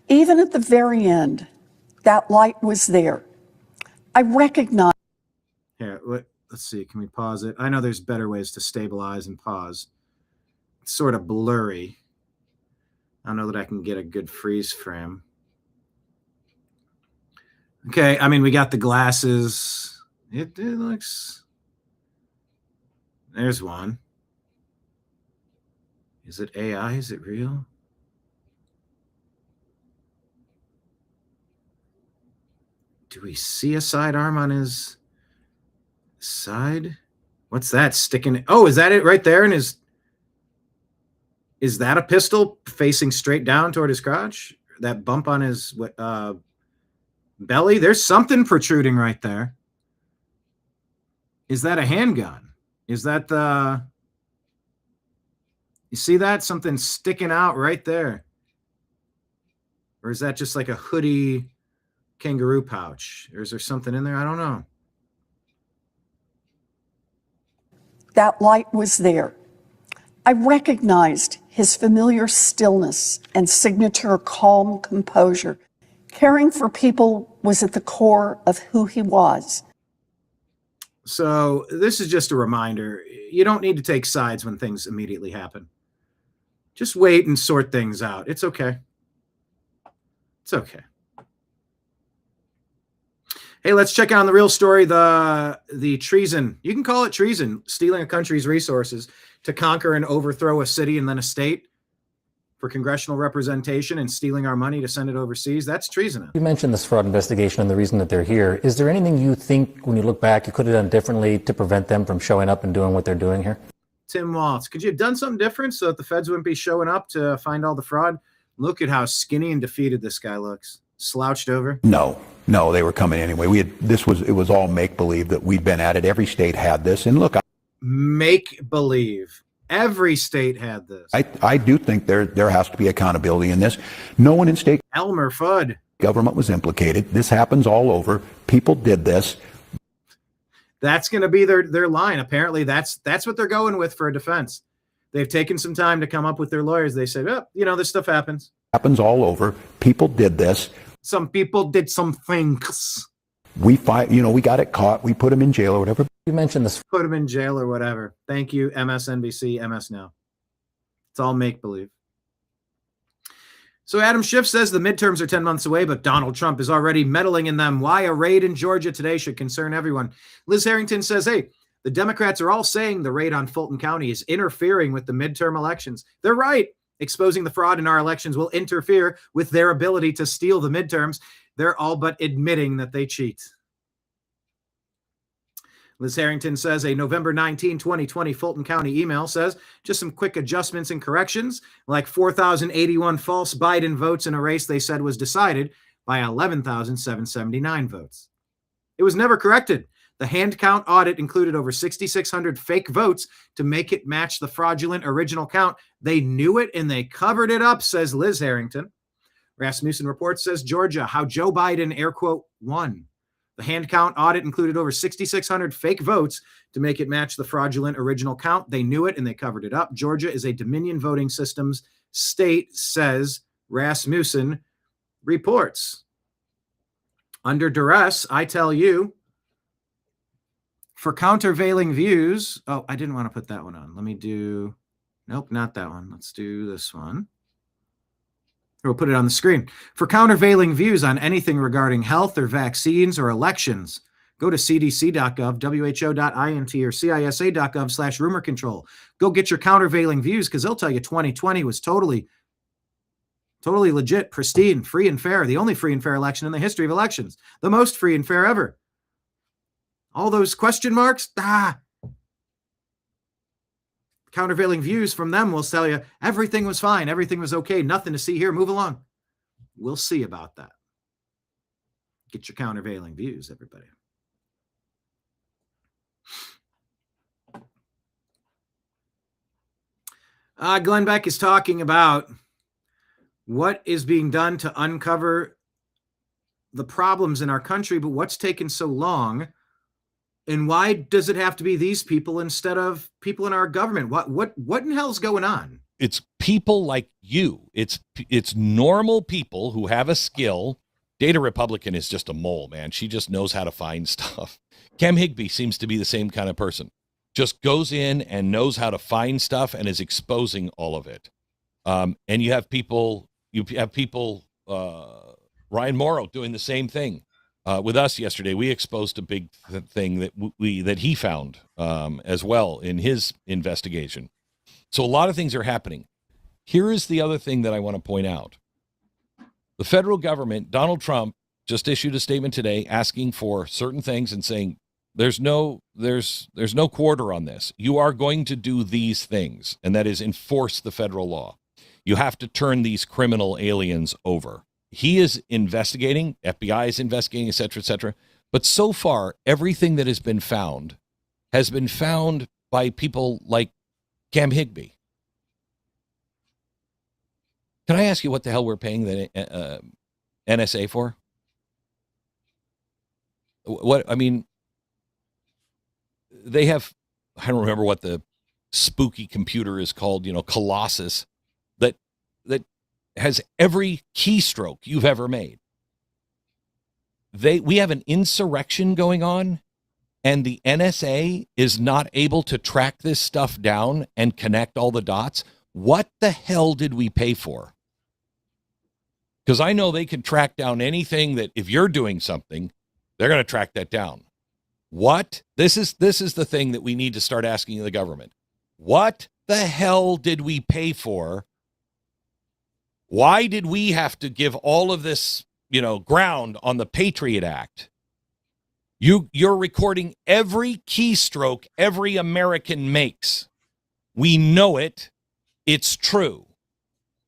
Even at the very end, that light was there. I recognize. Here, let's see. Can we pause it? I know there's better ways to stabilize and pause. It's sort of blurry. I don't know that I can get a good freeze frame. Okay, I mean, we got the glasses. It looks... There's one. Is it AI? Is it real? Do we see a sidearm on his side? What's that sticking? Oh, is that it right there? And is that a pistol facing straight down toward his crotch? That bump on his belly? There's something protruding right there. Is that a handgun? Is that the... You see that? Something sticking out right there. Or is that just like a hoodie kangaroo pouch? Or is there something in there? I don't know. That light was there. I recognized his familiar stillness and signature calm composure. Caring for people was at the core of who he was. So this is just a reminder. You don't need to take sides when things immediately happen. Just wait and sort things out. It's okay. It's okay. Hey, let's check on the real story, the treason. You can call it treason, stealing a country's resources to conquer and overthrow a city and then a state for congressional representation and stealing our money to send it overseas. That's treason. You mentioned this fraud investigation and the reason that they're here. Is there anything you think, when you look back, you could have done differently to prevent them from showing up and doing what they're doing here? Tim Waltz, could you have done something different so that the feds wouldn't be showing up to find all the fraud? Look at how skinny and defeated this guy looks. Slouched over. No, they were coming anyway. It was all make-believe that we'd been at it. Every state had this. And look, make-believe. Every state had this. I do think there has to be accountability in this. No one in state Elmer Fudd government was implicated. This happens all over. People did this. That's going to be their line. Apparently, that's what they're going with for a defense. They've taken some time to come up with their lawyers. They said, oh, this stuff happens. Happens all over. People did this. Some people did some things. We got it caught. We put him in jail or whatever. You mentioned this. Put him in jail or whatever. Thank you, MSNBC, MS Now. It's all make-believe. So Adam Schiff says the midterms are 10 months away, but Donald Trump is already meddling in them. Why a raid in Georgia today should concern everyone. Liz Harrington says, hey, the Democrats are all saying the raid on Fulton County is interfering with the midterm elections. They're right. Exposing the fraud in our elections will interfere with their ability to steal the midterms. They're all but admitting that they cheat. Liz Harrington says a November 19, 2020 Fulton County email says just some quick adjustments and corrections, like 4,081 false Biden votes in a race they said was decided by 11,779 votes. It was never corrected. The hand count audit included over 6,600 fake votes to make it match the fraudulent original count. They knew it and they covered it up, says Liz Harrington. Rasmussen report says Georgia, how Joe Biden, air quote, won. The hand count audit included over 6,600 fake votes to make it match the fraudulent original count. They knew it and they covered it up. Georgia is a Dominion voting systems state, says Rasmussen reports. Under duress, I tell you, for countervailing views. Oh, I didn't want to put that one on. Let me do, nope, not that one. Let's do this one. We'll put it on the screen. For countervailing views on anything regarding health or vaccines or elections, go to cdc.gov, who.int, or cisa.gov/rumor control. Go get your countervailing views because they'll tell you 2020 was totally legit, pristine, free and fair. The only free and fair election in the history of elections. The most free and fair ever. All those question marks, countervailing views from them will tell you everything was fine, everything was okay, nothing to see here, move along. We'll see about that. Get your countervailing views, everybody. Glenn Beck is talking about what is being done to uncover the problems in our country, but what's taken so long? And why does it have to be these people instead of people in our government? What in hell's going on? It's people like you. It's normal people who have a skill. Data Republican is just a mole, man. She just knows how to find stuff. Cam Higbee seems to be the same kind of person. Just goes in and knows how to find stuff and is exposing all of it. And you have people, Ryan Morrow doing the same thing. With us yesterday, we exposed a big thing that he found as well in his investigation. So a lot of things are happening. Here is the other thing that I want to point out. The federal government, Donald Trump, just issued a statement today asking for certain things and saying there's no quarter on this. You are going to do these things, and that is enforce the federal law. You have to turn these criminal aliens over. He is investigating, FBI is investigating, et cetera, but so far, everything that has been found by people like Cam Higbee. Can I ask you what the hell we're paying the NSA for? They have, I don't remember what the spooky computer is called, Colossus, that has every keystroke you've ever made. We have an insurrection going on, and the NSA is not able to track this stuff down and connect all the dots. What the hell did we pay for? Because I know they can track down anything that if you're doing something, they're going to track that down. What? This is the thing that we need to start asking the government. What the hell did we pay for? Why did we have to give all of this, ground on the Patriot Act? You're recording every keystroke every American makes. We know it. It's true.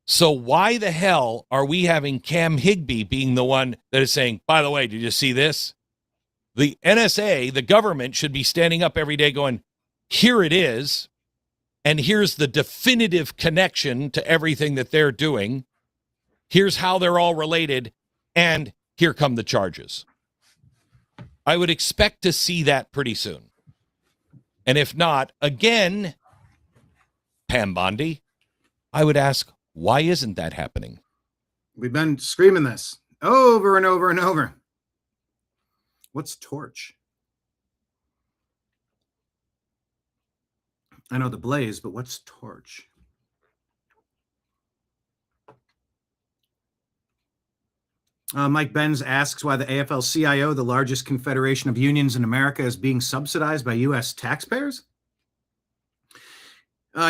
So why the hell are we having Cam Higbee being the one that is saying, by the way, did you see this? The NSA, the government, should be standing up every day going, here it is, and here's the definitive connection to everything that they're doing. Here's how they're all related, and here come the charges. I would expect to see that pretty soon. And if not, again, Pam Bondi, I would ask, why isn't that happening? We've been screaming this over and over and over. What's torch? I know the blaze, but what's torch? Mike Benz asks why the AFL-CIO, the largest confederation of unions in America, is being subsidized by U.S. taxpayers.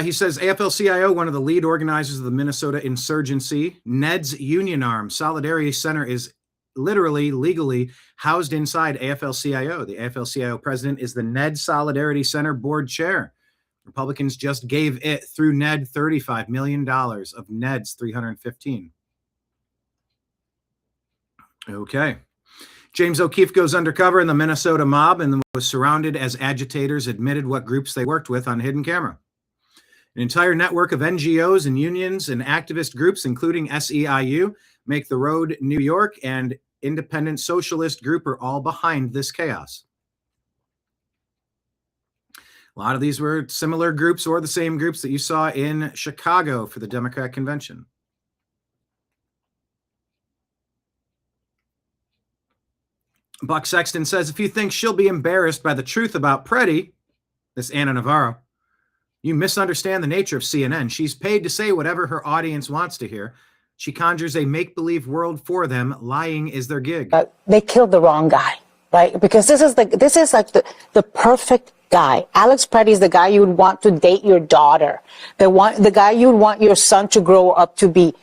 He says AFL-CIO, one of the lead organizers of the Minnesota insurgency, NED's union arm, Solidarity Center, is literally legally housed inside AFL-CIO. The AFL-CIO president is the NED Solidarity Center board chair. Republicans just gave it through NED $35 million of NED's $315. Okay. James O'Keefe goes undercover in the Minnesota mob and was surrounded as agitators admitted what groups they worked with on hidden camera. An entire network of NGOs and unions and activist groups, including SEIU, Make the Road New York, and Independent Socialist Group are all behind this chaos. A lot of these were similar groups or the same groups that you saw in Chicago for the Democrat convention. Buck Sexton says, if you think she'll be embarrassed by the truth about Preddy, this Ana Navarro, you misunderstand the nature of CNN. She's paid to say whatever her audience wants to hear. She conjures a make-believe world for them. Lying is their gig. They killed the wrong guy, right? Because this is like the perfect guy. Alex Preddy is the guy you would want to date your daughter. The guy you would want your son to grow up to be.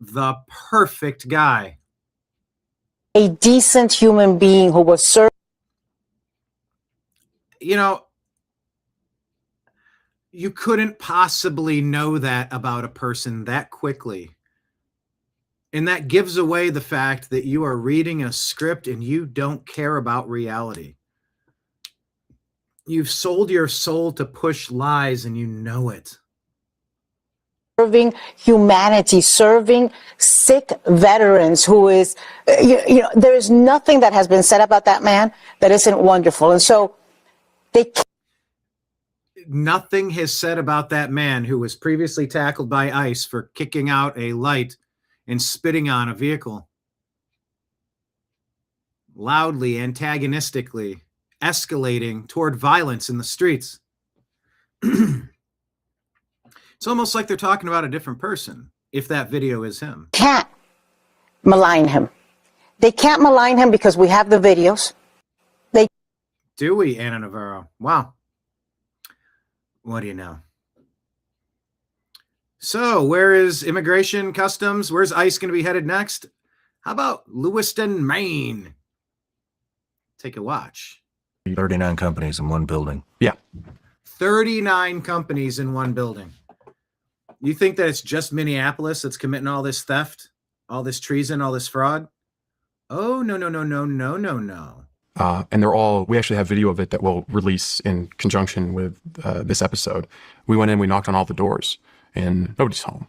The perfect guy. A decent human being who was served. You know, you couldn't possibly know that about a person that quickly. And that gives away the fact that you are reading a script and you don't care about reality. You've sold your soul to push lies and you know it. Serving humanity, serving sick veterans who is, you know, there is nothing that has been said about that man that isn't wonderful. And so nothing has said about that man who was previously tackled by ICE for kicking out a light and spitting on a vehicle. Loudly, antagonistically, escalating toward violence in the streets. It's almost like they're talking about a different person, if that video is him. Can't malign him. They can't malign him because we have the videos. Do we, Ana Navarro? Wow. What do you know? So, where is immigration, customs? Where's ICE going to be headed next? How about Lewiston, Maine? Take a watch. 39 companies in one building. Yeah. 39 companies in one building. You think that it's just Minneapolis that's committing all this theft, all this treason, all this fraud? Oh, no. And they're all, we actually have video of it that we'll release in conjunction with this episode. We went in, we knocked on all the doors, and nobody's home.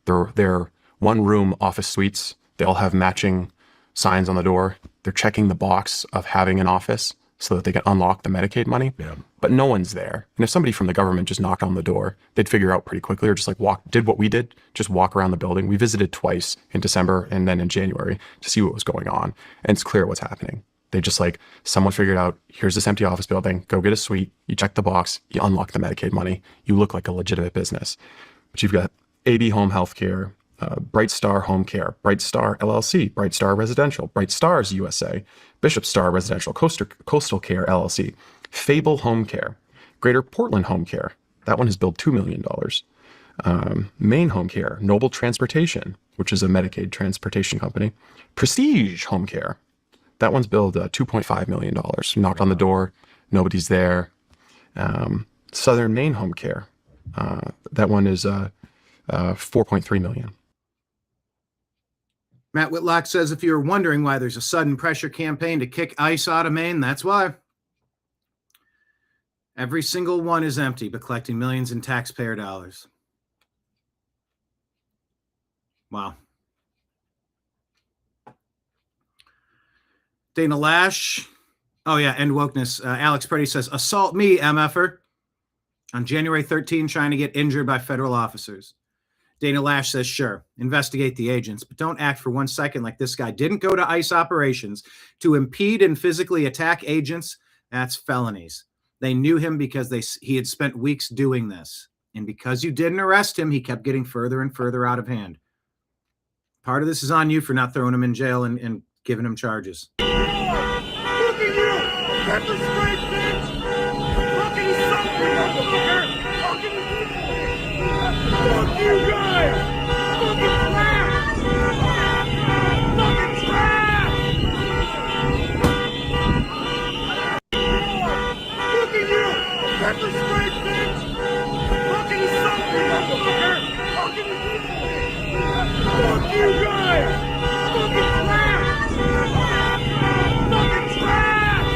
They're one-room office suites. They all have matching signs on the door. They're checking the box of having an office so that they can unlock the Medicaid money. Yeah. But no one's there. And if somebody from the government just knocked on the door, they'd figure out pretty quickly, or just like did what we did, just walk around the building. We visited twice in December and then in January to see what was going on. And it's clear what's happening. They just like, someone figured out, here's this empty office building, go get a suite, you check the box, you unlock the Medicaid money, you look like a legitimate business. But you've got AB Home Healthcare, Bright Star Home Care, Bright Star LLC, Bright Star Residential, Bright Stars USA, Bishop Star Residential, Coastal Care LLC, Fable Home Care, Greater Portland Home Care. That one has billed $2 million. Maine Home Care, Noble Transportation, which is a Medicaid transportation company, Prestige Home Care. That one's billed $2.5 million. Knocked on the door, nobody's there. Southern Maine Home Care. That one is $4.3 million. Matt Whitlock says, if you're wondering why there's a sudden pressure campaign to kick ICE out of Maine, that's why. Every single one is empty, but collecting millions in taxpayer dollars. Wow. Dana Lash. Oh, yeah, end wokeness. Alex Preddy says, assault me, MFer. On January 13, trying to get injured by federal officers. Dana Lash says, sure, investigate the agents, but don't act for 1 second like this guy didn't go to ICE operations to impede and physically attack agents. That's felonies. They knew him because he had spent weeks doing this. And because you didn't arrest him, he kept getting further and further out of hand. Part of this is on you for not throwing him in jail and giving him charges. Look at you! Pepper spray, bitch! Fucking something, motherfucker! Fuck you guys! Fucking trash! Fucking trash! Look at you! Pepper spray, bitch! Fucking something, motherfucker! Fuck you guys! Fucking trash! Fucking trash!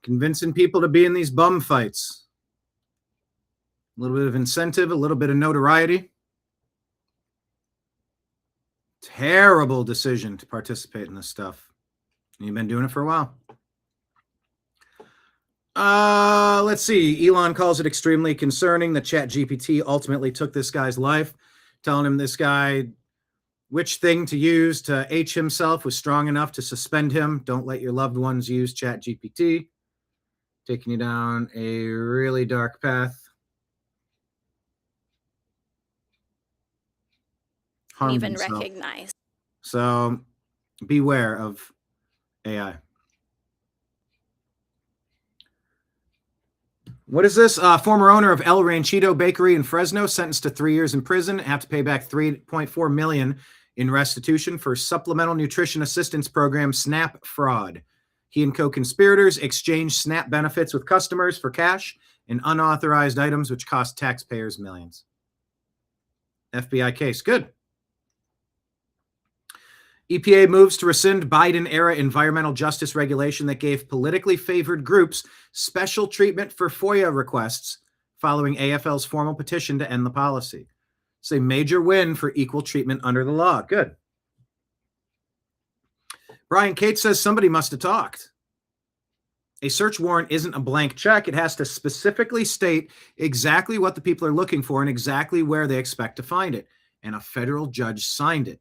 Convincing people to be in these bum fights. A little bit of incentive, a little bit of notoriety. Terrible decision to participate in this stuff. You've been doing it for a while. Let's see. Elon calls it extremely concerning that ChatGPT ultimately took this guy's life, telling him this guy which thing to use to H himself was strong enough to suspend him. Don't let your loved ones use ChatGPT. Taking you down a really dark path. Even recognize. So beware of AI. What is this? Former owner of El Ranchito Bakery in Fresno sentenced to 3 years in prison, have to pay back $3.4 million in restitution for supplemental nutrition assistance program SNAP fraud. He and co-conspirators exchanged SNAP benefits with customers for cash and unauthorized items, which cost taxpayers millions. FBI case. Good. EPA moves to rescind Biden-era environmental justice regulation that gave politically favored groups special treatment for FOIA requests following AFL's formal petition to end the policy. It's a major win for equal treatment under the law. Good. Brian Cates says somebody must have talked. A search warrant isn't a blank check. It has to specifically state exactly what the people are looking for and exactly where they expect to find it. And a federal judge signed it.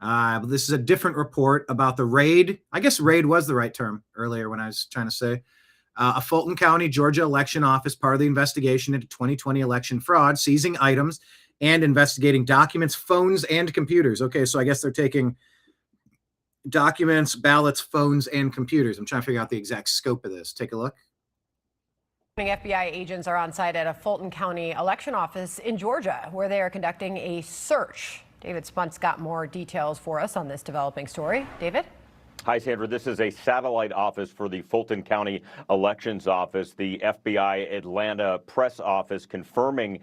But this is a different report about the raid. I guess raid was the right term earlier when I was trying to say. A Fulton County, Georgia election office, part of the investigation into 2020 election fraud, seizing items and investigating documents, phones, and computers. Okay, so I guess they're taking documents, ballots, phones, and computers. I'm trying to figure out the exact scope of this. Take a look. FBI agents are on site at a Fulton County election office in Georgia, where they are conducting a search. David Spunt's got more details for us on this developing story. David? Hi, Sandra. This is a satellite office for the Fulton County Elections Office. The FBI Atlanta press office confirming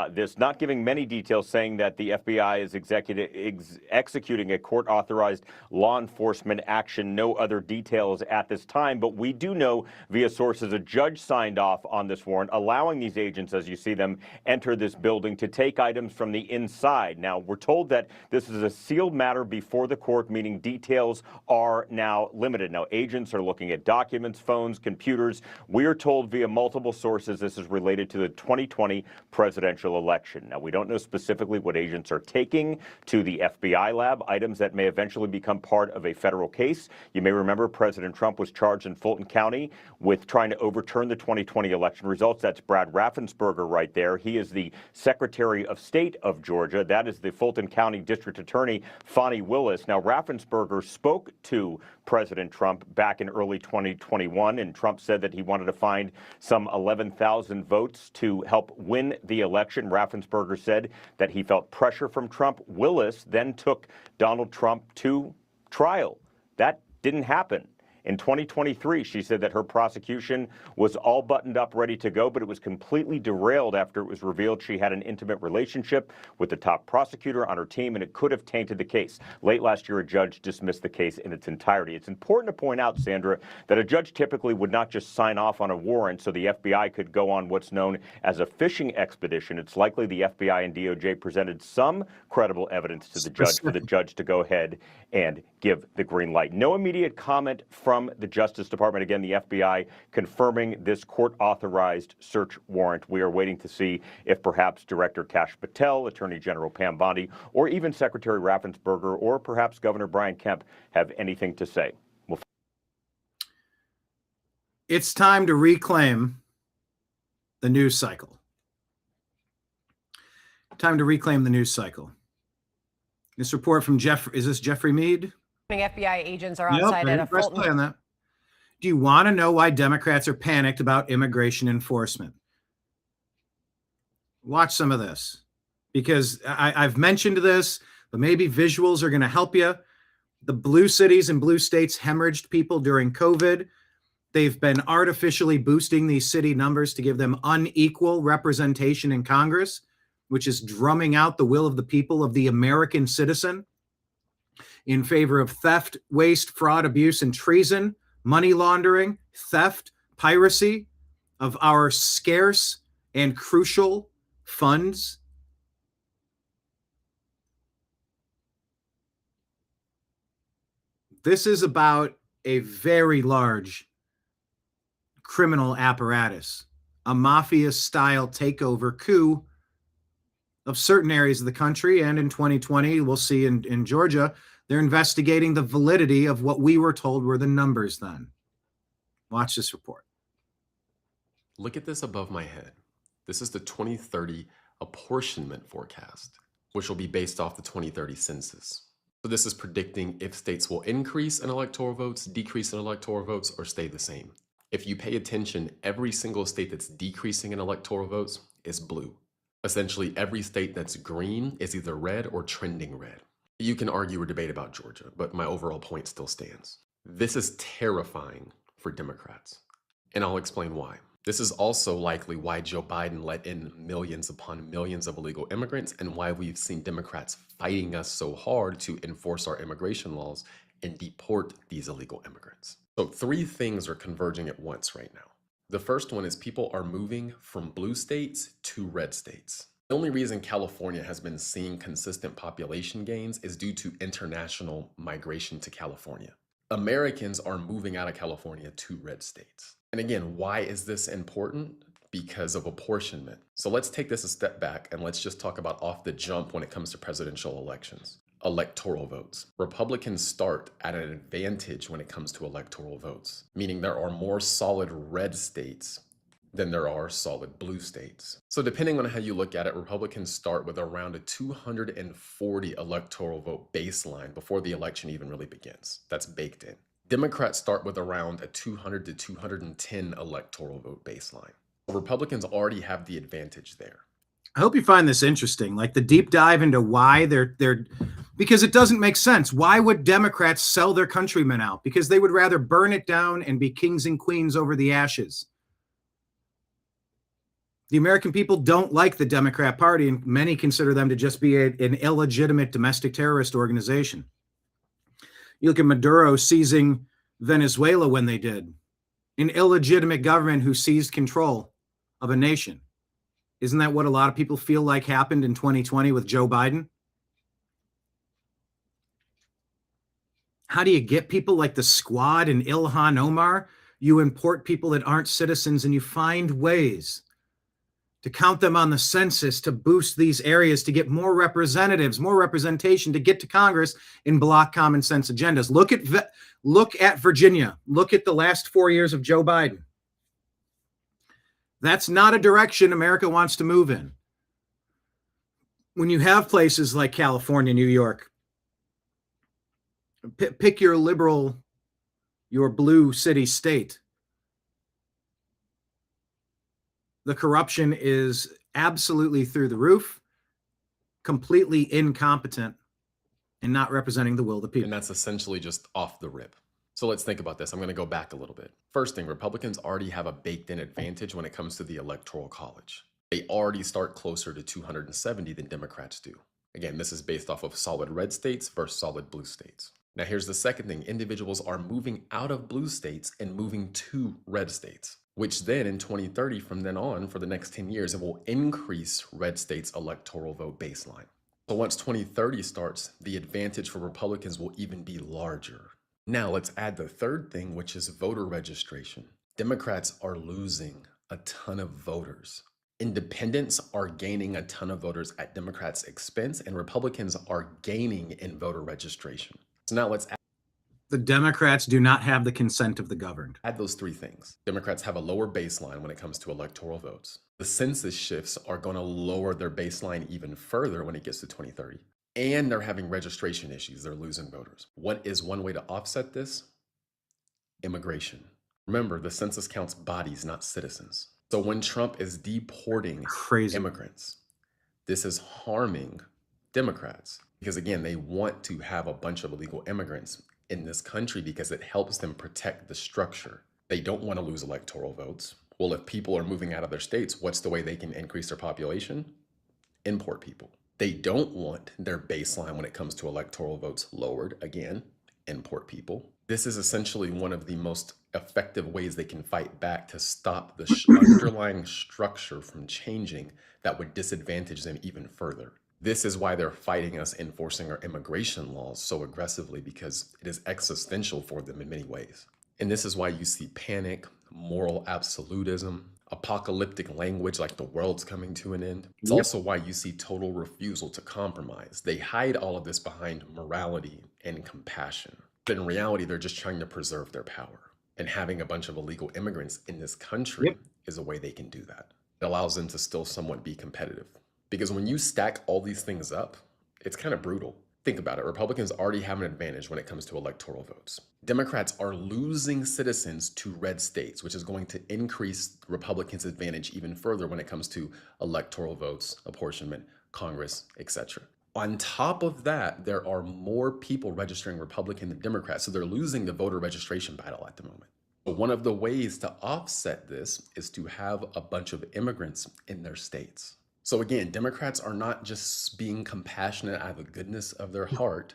this, not giving many details, saying that the FBI is executing a court-authorized law enforcement action. No other details at this time, but we do know via sources a judge signed off on this warrant, allowing these agents, as you see them, enter this building to take items from the inside. Now, we're told that this is a sealed matter before the court, meaning details are now limited. Now, agents are looking at documents, phones, computers. We are told via multiple sources this is related to the 2020 presidential election. Now, we don't know specifically what agents are taking to the FBI lab, items that may eventually become part of a federal case. You may remember President Trump was charged in Fulton County with trying to overturn the 2020 election results. That's Brad Raffensperger right there. He is the Secretary of State of Georgia. That is the Fulton County District Attorney, Fani Willis. Now, Raffensperger spoke to President Trump back in early 2021, and Trump said that he wanted to find some 11,000 votes to help win the election. Raffensperger said that he felt pressure from Trump. Willis then took Donald Trump to trial. That didn't happen. In 2023, she said that her prosecution was all buttoned up, ready to go, but it was completely derailed after it was revealed she had an intimate relationship with the top prosecutor on her team, and it could have tainted the case. Late last year, a judge dismissed the case in its entirety. It's important to point out, Sandra, that a judge typically would not just sign off on a warrant so the FBI could go on what's known as a fishing expedition. It's likely the FBI and DOJ presented some credible evidence to the judge for the judge to go ahead and give the green light. No immediate comment from the Justice Department. Again, the FBI confirming this court-authorized search warrant. We are waiting to see if perhaps Director Kash Patel, Attorney General Pam Bondi, or even Secretary Raffensperger, or perhaps Governor Brian Kemp have anything to say. It's time to reclaim the news cycle. Time to reclaim the news cycle. This report from is this Jeffrey Mead? FBI agents are on site at a Fulton. On that. Do you want to know why Democrats are panicked about immigration enforcement? Watch some of this, because I've mentioned this, but maybe visuals are going to help you. The blue cities and blue states hemorrhaged people during COVID. They've been artificially boosting these city numbers to give them unequal representation in Congress, which is drumming out the will of the people, of the American citizen, in favor of theft, waste, fraud, abuse, and treason, money laundering, theft, piracy of our scarce and crucial funds. This is about a very large criminal apparatus, a mafia-style takeover coup of certain areas of the country. And in 2020, we'll see in Georgia, they're investigating the validity of what we were told were the numbers then. Watch this report. Look at this above my head. This is the 2030 apportionment forecast, which will be based off the 2030 census. So this is predicting if states will increase in electoral votes, decrease in electoral votes, or stay the same. If you pay attention, every single state that's decreasing in electoral votes is blue. Essentially, every state that's green is either red or trending red. You can argue or debate about Georgia, but my overall point still stands. This is terrifying for Democrats, and I'll explain why. This is also likely why Joe Biden let in millions upon millions of illegal immigrants and why we've seen Democrats fighting us so hard to enforce our immigration laws and deport these illegal immigrants. So 3 things are converging at once right now. The first one is people are moving from blue states to red states. The only reason California has been seeing consistent population gains is due to international migration to California. Americans are moving out of California to red states. And again, why is this important? Because of apportionment. So let's take this a step back and let's just talk about off the jump when it comes to presidential elections. Electoral votes. Republicans start at an advantage when it comes to electoral votes, meaning there are more solid red states than there are solid blue states. So depending on how you look at it, Republicans start with around a 240 electoral vote baseline before the election even really begins. That's baked in. Democrats start with around a 200 to 210 electoral vote baseline. Republicans already have the advantage there. I hope you find this interesting, like the deep dive into why they're because it doesn't make sense. Why would Democrats sell their countrymen out? Because they would rather burn it down and be kings and queens over the ashes. The American people don't like the Democrat Party, and many consider them to just be an illegitimate domestic terrorist organization. You look at Maduro seizing Venezuela when they did. An illegitimate government who seized control of a nation. Isn't that what a lot of people feel like happened in 2020 with Joe Biden? How do you get people like the Squad and Ilhan Omar? You import people that aren't citizens and you find ways to count them on the census to boost these areas, to get more representatives, more representation, to get to Congress and block common sense agendas. Look at Virginia. Look at the last 4 years of Joe Biden. That's not a direction America wants to move in. When you have places like California, New York, pick your liberal, your blue city state. The corruption is absolutely through the roof, completely incompetent, and not representing the will of the people. And that's essentially just off the rip. So let's think about this. I'm going to go back a little bit. First thing, Republicans already have a baked-in advantage when it comes to the Electoral College. They already start closer to 270 than Democrats do. Again, this is based off of solid red states versus solid blue states. Now, here's the second thing. Individuals are moving out of blue states and moving to red states, which then in 2030, from then on, for the next 10 years, it will increase red states' electoral vote baseline. So once 2030 starts, the advantage for Republicans will even be larger. Now, let's add the third thing, which is voter registration. Democrats are losing a ton of voters. Independents are gaining a ton of voters at Democrats' expense, and Republicans are gaining in voter registration. So now let's add. The Democrats do not have the consent of the governed. Add those 3 things. Democrats have a lower baseline when it comes to electoral votes. The census shifts are going to lower their baseline even further when it gets to 2030. And they're having registration issues. They're losing voters. What is one way to offset this? Immigration. Remember, the census counts bodies, not citizens. So when Trump is deporting immigrants, this is harming Democrats. Because again, they want to have a bunch of illegal immigrants in this country because it helps them protect the structure. They don't want to lose electoral votes. Well, if people are moving out of their states, what's the way they can increase their population? Import people. They don't want their baseline when it comes to electoral votes lowered. Again, import people. This is essentially one of the most effective ways they can fight back to stop the underlying structure from changing that would disadvantage them even further. This is why they're fighting us enforcing our immigration laws so aggressively, because it is existential for them in many ways. And this is why you see panic, moral absolutism, apocalyptic language like the world's coming to an end. It's also why you see total refusal to compromise. They hide all of this behind morality and compassion. But in reality, they're just trying to preserve their power. And having a bunch of illegal immigrants in this country is a way they can do that. It allows them to still somewhat be competitive. Because when you stack all these things up, it's kind of brutal. Think about it. Republicans already have an advantage when it comes to electoral votes. Democrats are losing citizens to red states, which is going to increase Republicans' advantage even further when it comes to electoral votes, apportionment, Congress, etc. On top of that, there are more people registering Republican than Democrat, so they're losing the voter registration battle at the moment. But one of the ways to offset this is to have a bunch of immigrants in their states. So again, Democrats are not just being compassionate out of the goodness of their heart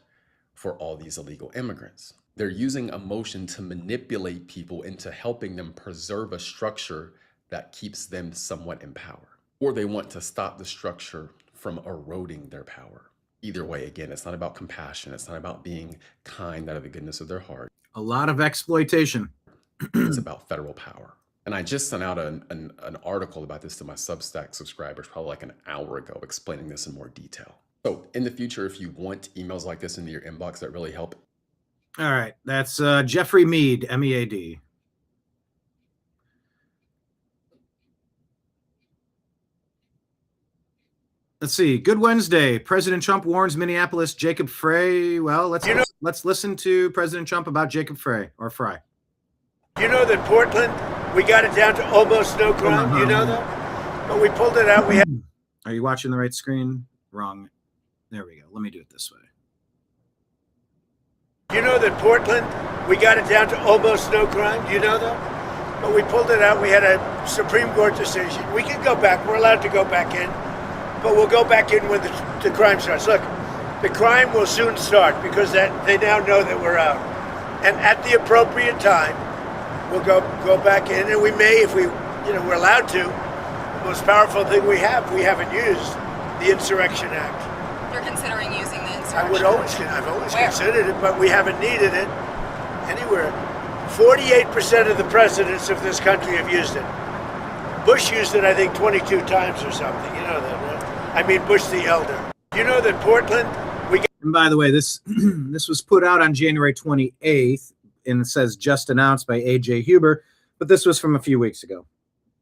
for all these illegal immigrants. They're using emotion to manipulate people into helping them preserve a structure that keeps them somewhat in power. Or they want to stop the structure from eroding their power. Either way, again, it's not about compassion. It's not about being kind out of the goodness of their heart. A lot of exploitation. It's about federal power. And I just sent out an article about this to my Substack subscribers probably like an hour ago, explaining this in more detail. So in the future, if you want emails like this into your inbox that really help. All right. That's Jeffrey Mead, M-E-A-D. Let's see. Good Wednesday. President Trump warns Minneapolis Jacob Frey. Well, let's listen to President Trump about Jacob Frey or Frey. You know that Portland, we got it down to almost no crime. You know that? But we pulled it out. We had. Are you watching the right screen? Wrong. There we go. Let me do it this way. You know that Portland, we got it down to almost no crime. You know that? But we pulled it out. We had a Supreme Court decision. We can go back. We're allowed to go back in. But we'll go back in when the crime starts. Look, the crime will soon start because they now know that we're out. And at the appropriate time, we'll go back in, and we may, if we're allowed to. The most powerful thing we haven't used, the Insurrection Act. You're considering using the Insurrection I've always considered it, but we haven't needed it anywhere. 48% of the presidents of this country have used it. Bush used it, I think, 22 times or something. You know that, right? I mean, Bush the elder. You know that Portland, And by the way, this was put out on January 28th. And it says just announced by A.J. Huber, but this was from a few weeks ago.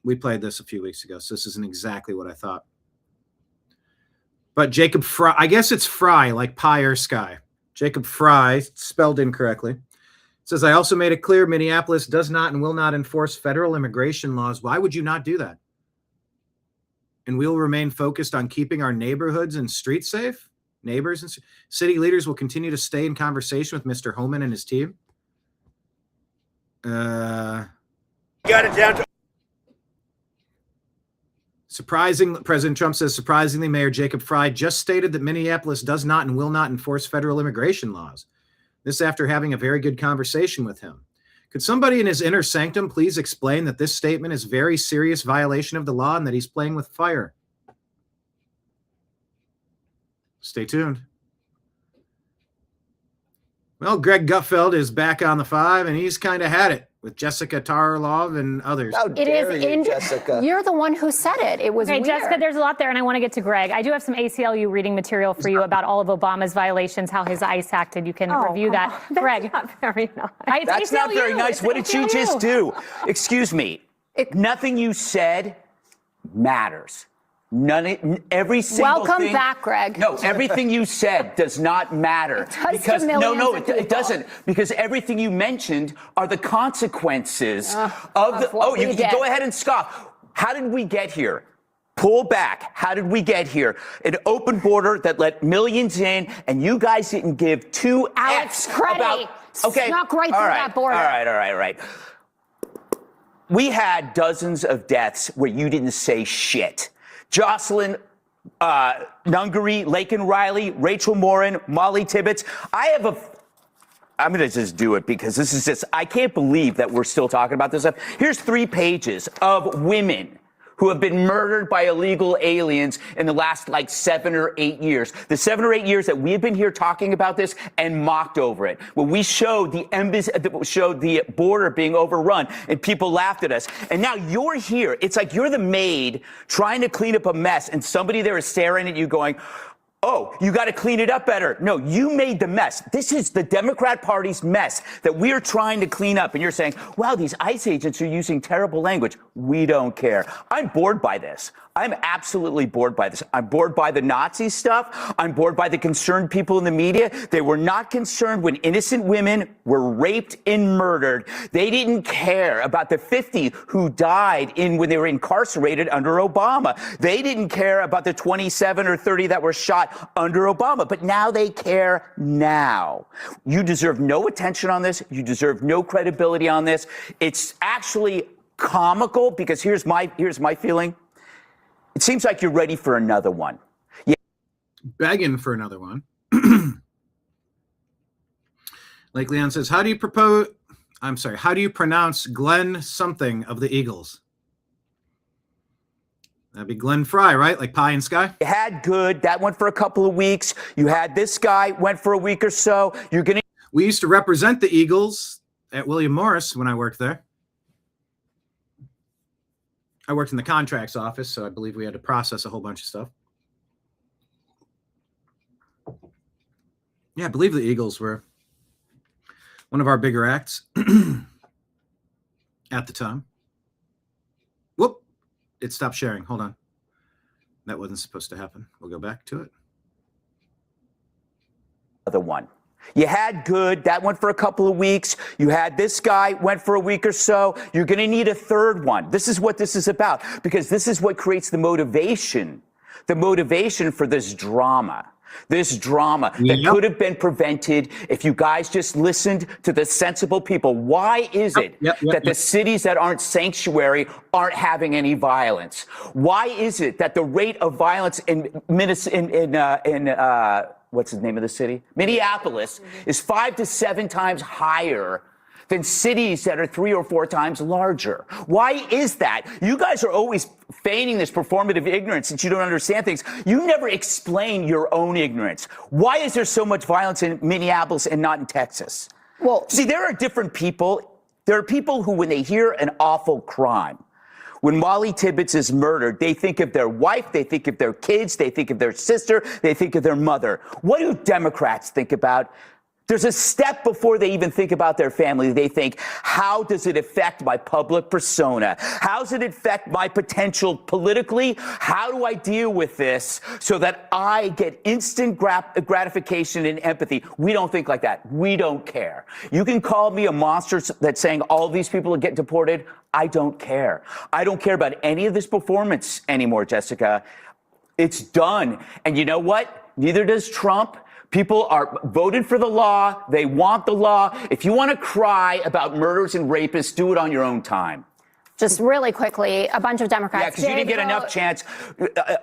We played this a few weeks ago, so this isn't exactly what I thought. But Jacob Frey, I guess it's Fry, like pie or sky. Jacob Frey, spelled incorrectly. It says, I also made it clear Minneapolis does not and will not enforce federal immigration laws. Why would you not do that? And we'll remain focused on keeping our neighborhoods and streets safe. Neighbors and city leaders will continue to stay in conversation with Mr. Homan and his team. got it down to. President Trump says, surprisingly, Mayor Jacob Frey just stated that Minneapolis does not and will not enforce federal immigration laws. This after having a very good conversation with him. Could somebody in his inner sanctum please explain that this statement is very serious violation of the law and that he's playing with fire? Stay tuned. Well, Greg Gutfeld is back on the 5, and he's kind of had it with Jessica Tarlov and others. How dare you, Jessica? You're the one who said it. It was weird. Jessica, there's a lot there, and I want to get to Greg. I do have some ACLU reading material for you about all of Obama's violations, how his ICE acted. You can review that. Greg. Not very nice. That's not very nice. What did she just do? Excuse me. Nothing you said matters. Every single Welcome thing, back, Greg. No, everything you said does not matter. It does because to millions of it doesn't. Because everything you mentioned are the consequences of the. Oh, you go ahead and scoff. How did we get here? Pull back. How did we get here? An open border that let millions in, and you guys didn't give two Alex F's Creddy about. Okay, snuck right through that border. All right. We had dozens of deaths where you didn't say shit. Jocelyn Nungary, Laken Riley, Rachel Morin, Molly Tibbetts. I have I'm going to just do it because this is just, I can't believe that we're still talking about this stuff. Here's 3 pages of women who have been murdered by illegal aliens in the last like 7 or 8 years. The 7 or 8 years that we have been here talking about this and mocked over it. When we showed the embassy, showed the border being overrun and people laughed at us. And now you're here. It's like you're the maid trying to clean up a mess and somebody there is staring at you going, oh, you got to clean it up better. No, you made the mess. This is the Democrat Party's mess that we're trying to clean up. And you're saying, wow, these ICE agents are using terrible language. We don't care. I'm bored by this. I'm absolutely bored by this. I'm bored by the Nazi stuff. I'm bored by the concerned people in the media. They were not concerned when innocent women were raped and murdered. They didn't care about the 50 who died when they were incarcerated under Obama. They didn't care about the 27 or 30 that were shot under Obama. But now they care now. You deserve no attention on this. You deserve no credibility on this. It's actually comical because here's my feeling. It seems like you're ready for another one. Yeah. Begging for another one. Like Leon says, how do you pronounce Glenn something of the Eagles? That'd be Glenn Frey, right? Like pie in sky? You had good. That went for a couple of weeks. You had this guy, went for a week or so. We used to represent the Eagles at William Morris when I worked there. I worked in the contracts office, so I believe we had to process a whole bunch of stuff. Yeah, I believe the Eagles were one of our bigger acts at the time. Whoop, it stopped sharing. Hold on. That wasn't supposed to happen. We'll go back to it. Another one. You had good. That went for a couple of weeks. You had this guy, went for a week or so. You're going to need a third one. This is what this is about, because this is what creates the motivation for this drama. This drama that could have been prevented if you guys just listened to the sensible people. Why is it that the cities that aren't sanctuary aren't having any violence? Why is it that the rate of violence in what's the name of the city? Minneapolis is 5 to 7 times higher than cities that are 3 or 4 times larger? Why is that? You guys are always feigning this performative ignorance that you don't understand things. You never explain your own ignorance. Why is there so much violence in Minneapolis and not in Texas? Well, see, there are different people. There are people who, when they hear an awful crime, when Molly Tibbetts is murdered, they think of their wife, they think of their kids, they think of their sister, they think of their mother. What do Democrats think about? There's a step before they even think about their family. They think, how does it affect my public persona? How does it affect my potential politically? How do I deal with this so that I get instant gratification and empathy? We don't think like that. We don't care. You can call me a monster that's saying all these people will get deported. I don't care. I don't care about any of this performance anymore, Jessica. It's done. And you know what? Neither does Trump. People are voted for the law. They want the law. If you want to cry about murders and rapists, do it on your own time. Just really quickly, a bunch of Democrats. Yeah, because you didn't get enough chance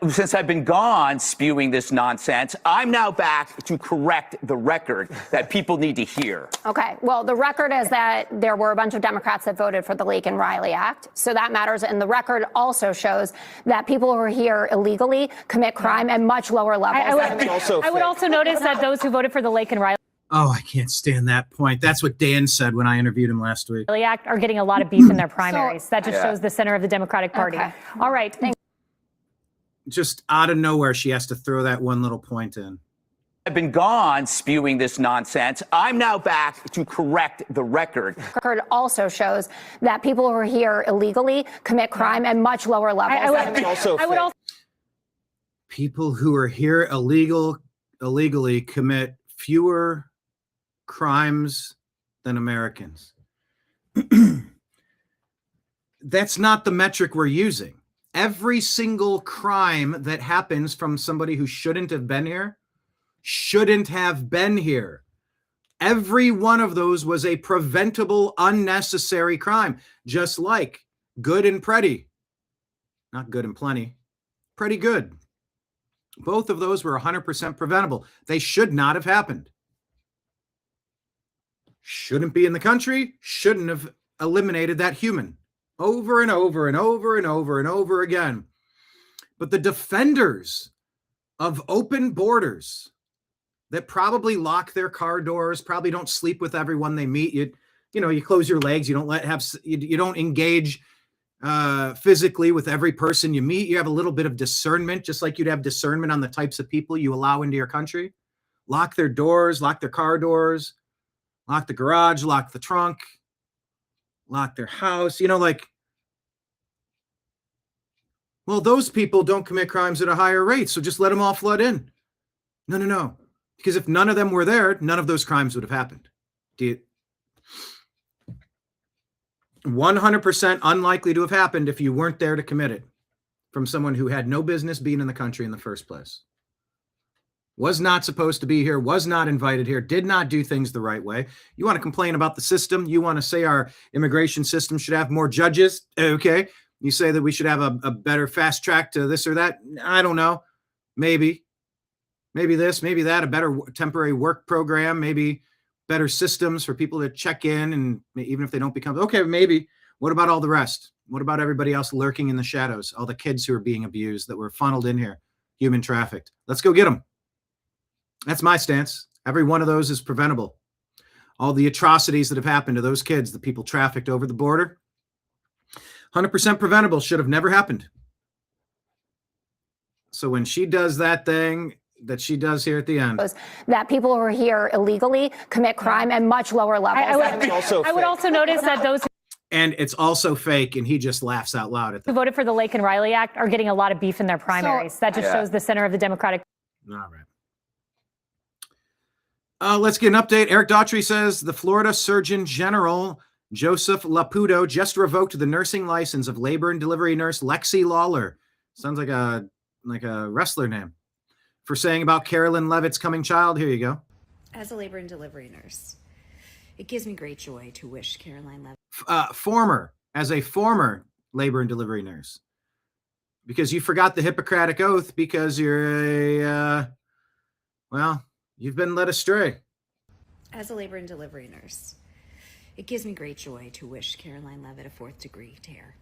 since I've been gone spewing this nonsense. I'm now back to correct the record that people need to hear. Okay. Well, the record is that there were a bunch of Democrats that voted for the Laken Riley Act. So that matters. And the record also shows that people who are here illegally commit crime at much lower levels. I would also notice that those who voted for the Laken Riley Oh, I can't stand that point. That's what Dan said when I interviewed him last week. Act are getting a lot of beef in their primaries. That just shows the center of the Democratic Party. Okay. All right. Just out of nowhere, she has to throw that one little point in. I've been gone spewing this nonsense. I'm now back to correct the record. The record also shows that people who are here illegally commit crime at much lower levels. People who are here illegally commit fewer crimes than Americans. That's not the metric we're using. Every single crime that happens from somebody who shouldn't have been here. Every one of those was a preventable, unnecessary crime, just like good and pretty. Not good and plenty, pretty good. Both of those were 100% preventable. They should not have happened. shouldn't be in the country, shouldn't have eliminated that human over and over and over and over and over again. But the defenders of open borders that probably lock their car doors, probably don't sleep with everyone they meet. You close your legs. You don't you don't engage physically with every person you meet. You have a little bit of discernment, just like you'd have discernment on the types of people you allow into your country. Lock their doors, lock their car doors, lock the garage, lock the trunk, lock their house. Well, those people don't commit crimes at a higher rate, so just let them all flood in. No. Because if none of them were there, none of those crimes would have happened. 100% unlikely to have happened if you weren't there to commit it from someone who had no business being in the country in the first place. Was not supposed to be here, was not invited here, did not do things the right way. You want to complain about the system? You want to say our immigration system should have more judges? Okay. You say that we should have a better fast track to this or that? I don't know. Maybe this, maybe that, a better temporary work program, maybe better systems for people to check in, and even if they don't become, okay, maybe. What about all the rest? What about everybody else lurking in the shadows? All the kids who are being abused that were funneled in here, human trafficked. Let's go get them. That's my stance. Every one of those is preventable. All the atrocities that have happened to those kids, the people trafficked over the border, 100% preventable, should have never happened. So when she does that thing that she does here at the end, that people who are here illegally commit crime at much lower levels. I would also notice that those and it's also fake, and he just laughs out loud at who that. voted for the Lake and Riley Act are getting a lot of beef in their primaries. That just shows the center of the Democratic. All right. Let's get an update. Eric Daughtry says the Florida Surgeon General Joseph Laputo just revoked the nursing license of labor and delivery nurse Lexi Lawler. Sounds like a wrestler name. For saying about Carolyn Levitt's coming child. Here you go. As a labor and delivery nurse, it gives me great joy to wish Caroline Levitt. As a former labor and delivery nurse, because you forgot the Hippocratic Oath because you're you've been led astray. As a labor and delivery nurse, it gives me great joy to wish Caroline Levitt a 4th degree tear.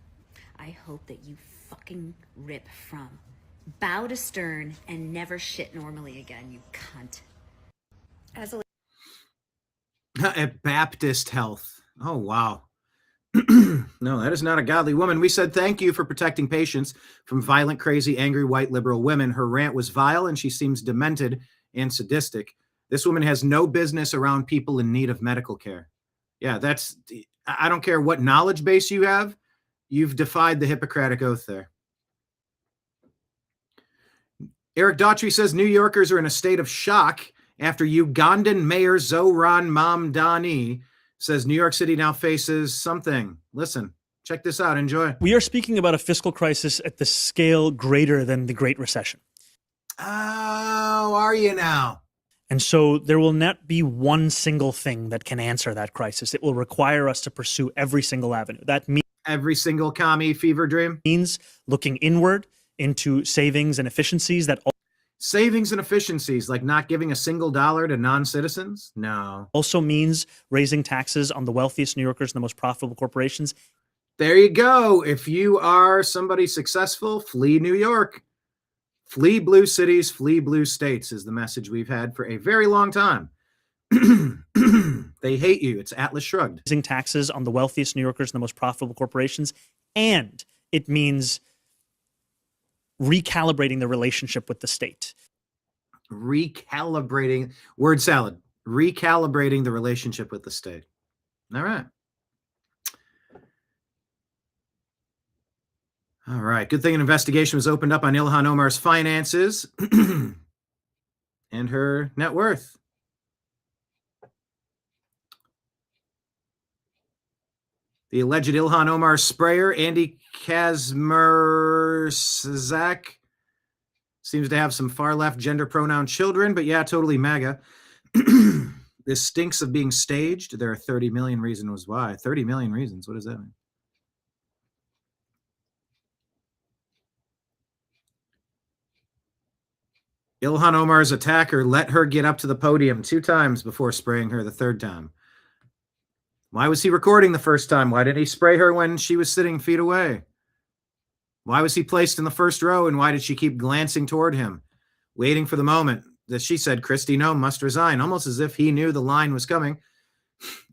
I hope that you fucking rip from bow to stern and never shit normally again, you cunt. As a At Baptist Health. Oh, wow. No, that is not a godly woman. We said thank you for protecting patients from violent, crazy, angry, white liberal women. Her rant was vile, and she seems demented and sadistic. This woman has no business around people in need of medical care. Yeah, I don't care what knowledge base you have. You've defied the Hippocratic Oath there. Eric Daughtry says New Yorkers are in a state of shock after Ugandan Mayor Zohran Mamdani says New York City now faces something. Listen, check this out. Enjoy. We are speaking about a fiscal crisis at the scale greater than the Great Recession. Oh, are you now? And so there will not be one single thing that can answer that crisis. It will require us to pursue every single avenue. That means every single commie fever dream means looking inward into savings and efficiencies that savings and efficiencies, like not giving a single dollar to non-citizens. No. Also means raising taxes on the wealthiest New Yorkers and the most profitable corporations. There you go. If you are somebody successful, flee New York. Flee blue cities, flee blue states is the message we've had for a very long time. They hate you. It's Atlas Shrugged. Raising taxes on the wealthiest New Yorkers and the most profitable corporations. And it means recalibrating the relationship with the state. Recalibrating, word salad. Recalibrating the relationship with the state. All right. All right. Good thing an investigation was opened up on Ilhan Omar's finances and her net worth. The alleged Ilhan Omar sprayer, Andy Kazmerzak, seems to have some far-left gender pronoun children, but yeah, totally MAGA. This stinks of being staged. There are 30 million reasons why. 30 million reasons. What does that mean? Ilhan Omar's attacker let her get up to the podium 2 times before spraying her the 3rd time. Why was he recording the first time? Why did he spray her when she was sitting feet away? Why was he placed in the first row, and why did she keep glancing toward him, waiting for the moment that she said, Christy, no, must resign, almost as if he knew the line was coming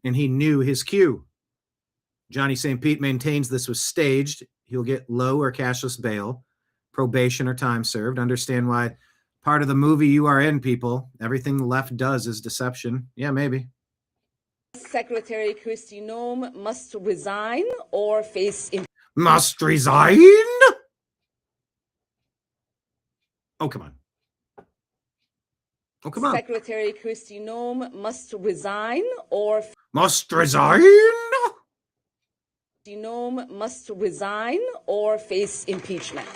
and he knew his cue. Johnny St. Pete maintains this was staged. He'll get low or cashless bail, probation or time served. Understand why part of the movie you are in, people. Everything the left does is deception. Yeah, maybe. Secretary Kristi Noem must resign or face Must resign? Oh, come on. Oh, come on. Secretary Kristi Noem must resign or Must resign? Noem must resign or face impeachment.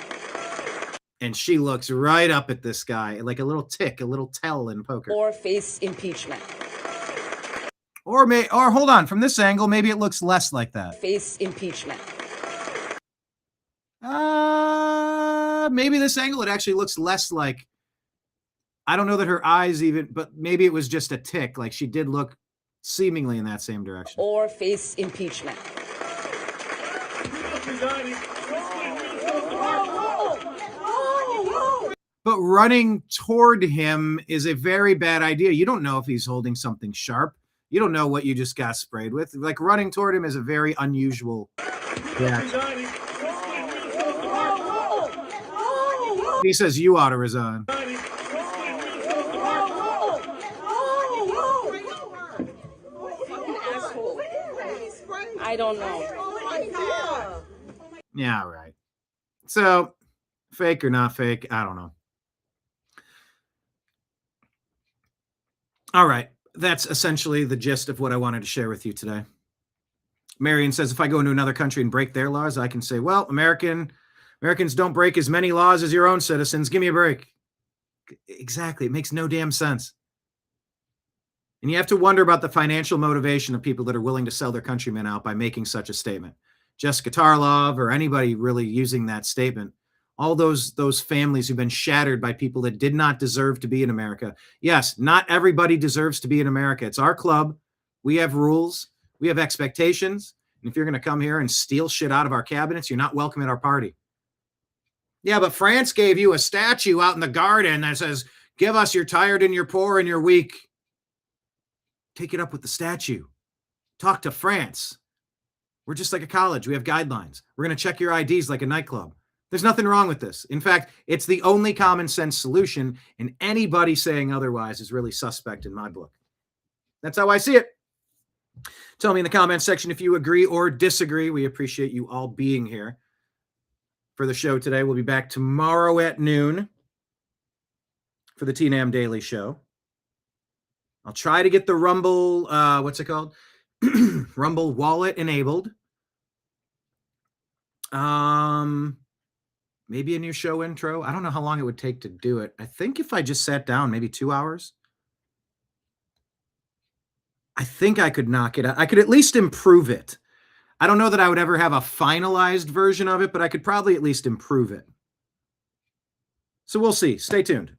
And she looks right up at this guy, like a little tick, a little tell in poker. Or face impeachment. Or hold on, from this angle, maybe it looks less like that. Face impeachment. Maybe this angle, it actually looks less like, I don't know that her eyes even, but maybe it was just a tick. Like she did look seemingly in that same direction. Or face impeachment. But running toward him is a very bad idea. You don't know if he's holding something sharp. You don't know what you just got sprayed with. Like running toward him is a very unusual reaction. He says you ought to resign. I don't know. Yeah, right. So, fake or not fake, I don't know. All right. That's essentially the gist of what I wanted to share with you today. Marion says, if I go into another country and break their laws, I can say, well, Americans don't break as many laws as your own citizens. Give me a break. Exactly. It makes no damn sense. And you have to wonder about the financial motivation of people that are willing to sell their countrymen out by making such a statement. Jessica Tarlov or anybody really using that statement. All those families who've been shattered by people that did not deserve to be in America. Yes, not everybody deserves to be in America. It's our club. We have rules. We have expectations. And if you're going to come here and steal shit out of our cabinets, you're not welcome at our party. Yeah, but France gave you a statue out in the garden that says, give us you're tired and you're poor and you're weak. Take it up with the statue. Talk to France. We're just like a college. We have guidelines. We're going to check your IDs like a nightclub. There's nothing wrong with this. In fact, it's the only common sense solution, and anybody saying otherwise is really suspect in my book. That's how I see it. Tell me in the comments section if you agree or disagree. We appreciate you all being here for the show today. We'll be back tomorrow at noon for the TNAM Daily Show. I'll try to get the Rumble, what's it called? Rumble wallet enabled. Maybe a new show intro. I don't know how long it would take to do it. I think if I just sat down, maybe 2 hours. I think I could knock it out. I could at least improve it. I don't know that I would ever have a finalized version of it, but I could probably at least improve it. So we'll see. Stay tuned.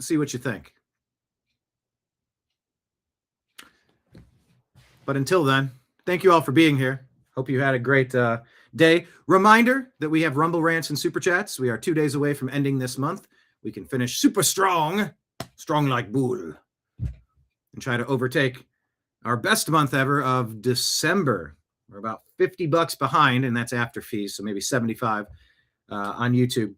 See what you think. But until then, thank you all for being here. Hope you had a great day. Reminder that we have Rumble Rants and Super Chats. We are 2 days away from ending this month. We can finish super strong like bull, and try to overtake our best month ever of December. We're about $50 behind, and that's after fees, so maybe 75 on YouTube.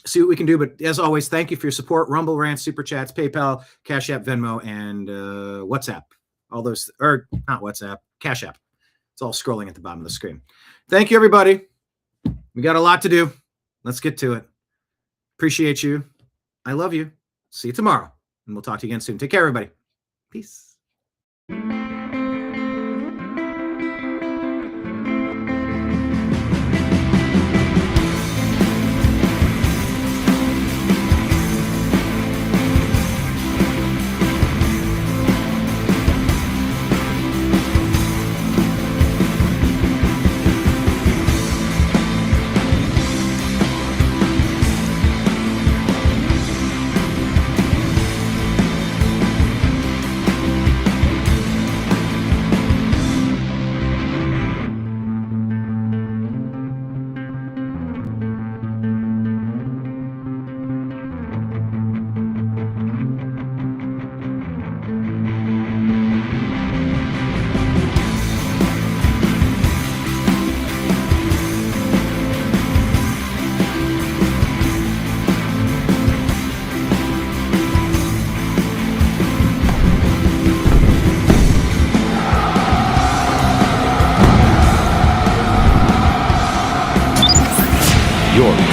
See what we can do. But as always, thank you for your support. Rumble Rants, Super Chats, PayPal, Cash App, Venmo, and WhatsApp. All those, or not WhatsApp, Cash App. It's all scrolling at the bottom of the screen. Thank you, everybody. We got a lot to do. Let's get to it. Appreciate you. I love you. See you tomorrow. And we'll talk to you again soon. Take care, everybody. Peace.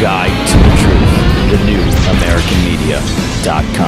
guide to the truth. TheNewAmericanMedia.com.